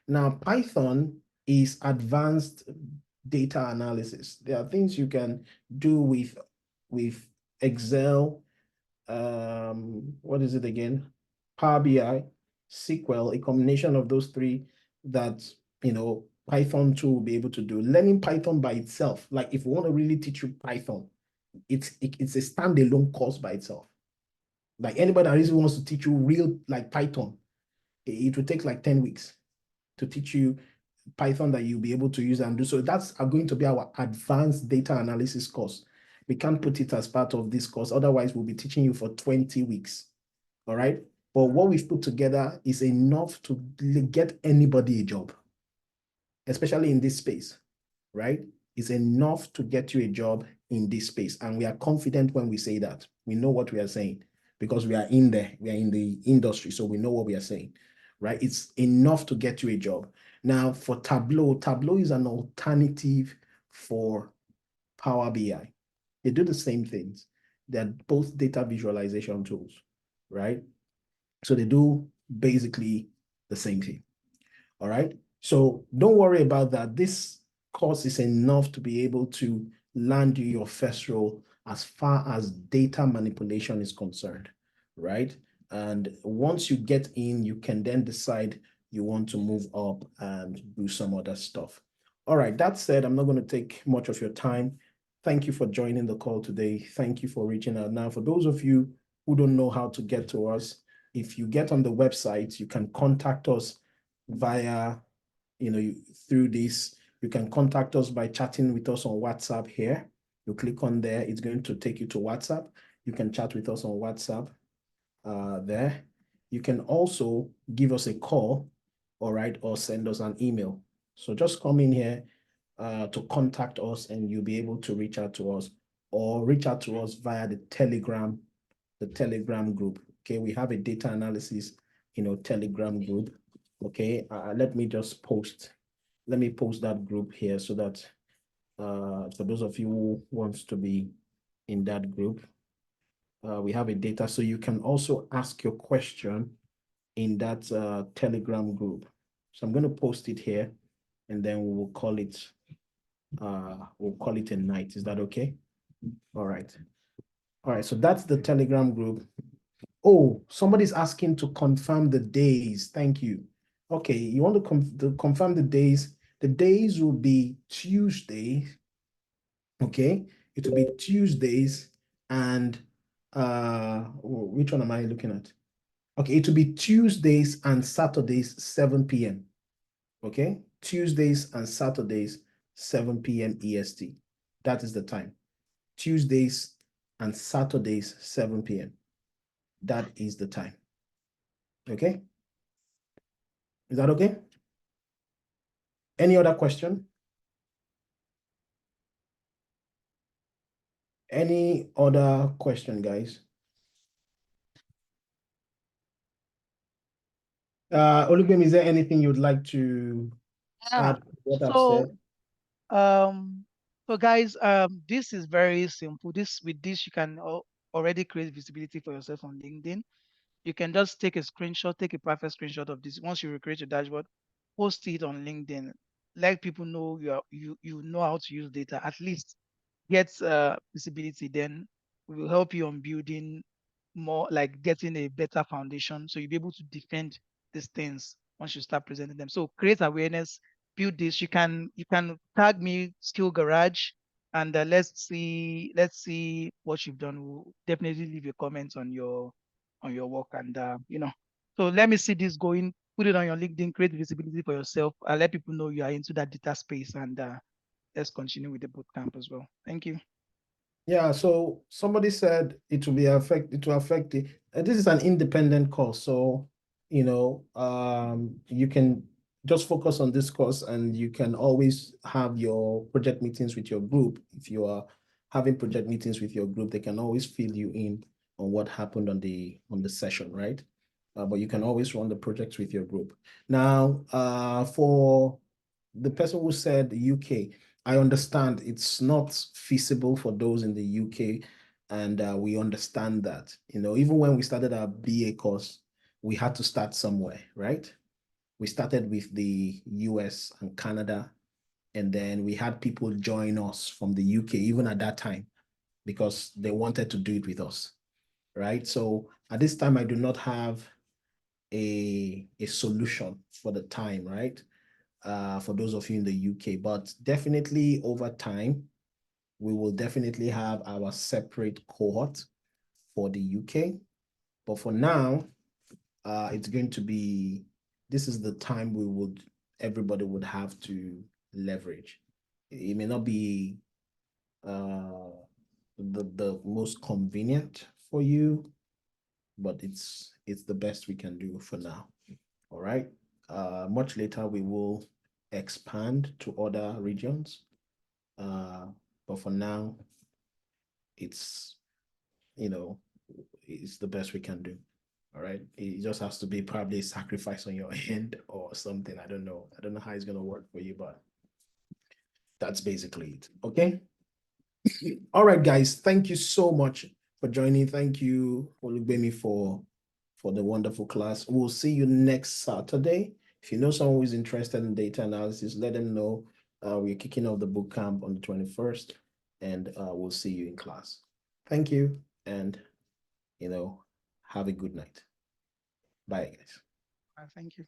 Now, Python is advanced data analysis. There are things you can do with Excel, what is it again? Power BI, SQL, a combination of those three that, Python 2 will be able to do. Learning Python by itself, like if we want to really teach you Python, it's a standalone course by itself. Like anybody that really wants to teach you real like Python, it will take like 10 weeks to teach you Python that you'll be able to use and do. So that's going to be our advanced data analysis course. We can't put it as part of this course. Otherwise, we'll be teaching you for 20 weeks. All right. But what we've put together is enough to get anybody a job, especially in this space, right? It's enough to get you a job in this space. And we are confident when we say that. We know what we are saying because we are in there. We are in the industry, so we know what we are saying, right? It's enough to get you a job. Now, for Tableau, Tableau is an alternative for Power BI. They do the same things. They're both data visualization tools, right? So they do basically the same thing. All right. So don't worry about that. This course is enough to be able to land you your first role as far as data manipulation is concerned, right? And once you get in, you can then decide you want to move up and do some other stuff. All right. That said, I'm not going to take much of your time. Thank you for joining the call today. Thank you for reaching out. Now, for those of you who don't know how to get to us, if you get on the website, you can contact us via, through this. You can contact us by chatting with us on WhatsApp here. You click on there, it's going to take you to WhatsApp. You can chat with us on WhatsApp there. You can also give us a call, all right, or send us an email. So just come in here to contact us and you'll be able to reach out to us, or reach out to us via the Telegram group. Okay, we have a data analysis, Telegram group. Okay, let me post that group here so that for those of you who wants to be in that group, we have a data, so you can also ask your question in that Telegram group. So I'm going to post it here, and then we will call it a night. Is that okay? All right. All right. So that's the Telegram group. Oh, somebody's asking to confirm the days. Thank you. Okay, you want to confirm the days. The days will be Tuesday. Okay, it will be Tuesdays and which one am I looking at? Okay, it will be Tuesdays and Saturdays, 7 p.m. Okay, Tuesdays and Saturdays, 7 p.m. EST. That is the time. Tuesdays and Saturdays, 7 p.m. That is the time. Okay? Is that okay? Any other question? Any other question, guys? Olugem, is there anything you'd like to add to what I've said? So guys, this is very simple. With this, you can already create visibility for yourself on LinkedIn. You can just take a screenshot, take a private screenshot of this. Once you recreate your dashboard, post it on LinkedIn. Let people know you know how to use data. At least get visibility. Then we will help you on building more, like getting a better foundation, so you'll be able to defend these things once you start presenting them. So create awareness, build this. You can tag me, Skill Garage, and let's see what you've done. We'll definitely leave a comment on your work, and so let me see this going. Put it on your LinkedIn, create visibility for yourself, and let people know you are into that data space, and let's continue with the bootcamp as well. Thank you. Yeah, so somebody said it will affect the, this is an independent course, so you can just focus on this course, and you can always have your project meetings with your group. If you are having project meetings with your group, they can always fill you in on what happened on the session, right? But you can always run the projects with your group. Now, for the person who said UK, I understand it's not feasible for those in the UK, and we understand that. Even when we started our BA course, we had to start somewhere, right? We started with the US and Canada, and then we had people join us from the UK, even at that time, because they wanted to do it with us, right? So at this time, I do not have a solution for the time, right? For those of you in the UK, but definitely over time, we will definitely have our separate cohort for the UK. But for now, it's going to be, this is the time everybody would have to leverage. It may not be the most convenient for you, but it's the best we can do for now. All right. Much later, we will expand to other regions. But for now, it's the best we can do. All right. It just has to be probably a sacrifice on your end or something. I don't know how it's gonna work for you, but that's basically it. Okay. All right, guys. Thank you so much for joining. Thank you, Olugbemi, for the wonderful class. We'll see you next Saturday. If you know someone who is interested in data analysis, let them know. We're kicking off the boot camp on the 21st, and we'll see you in class. Thank you, and have a good night. Bye, guys. Thank you.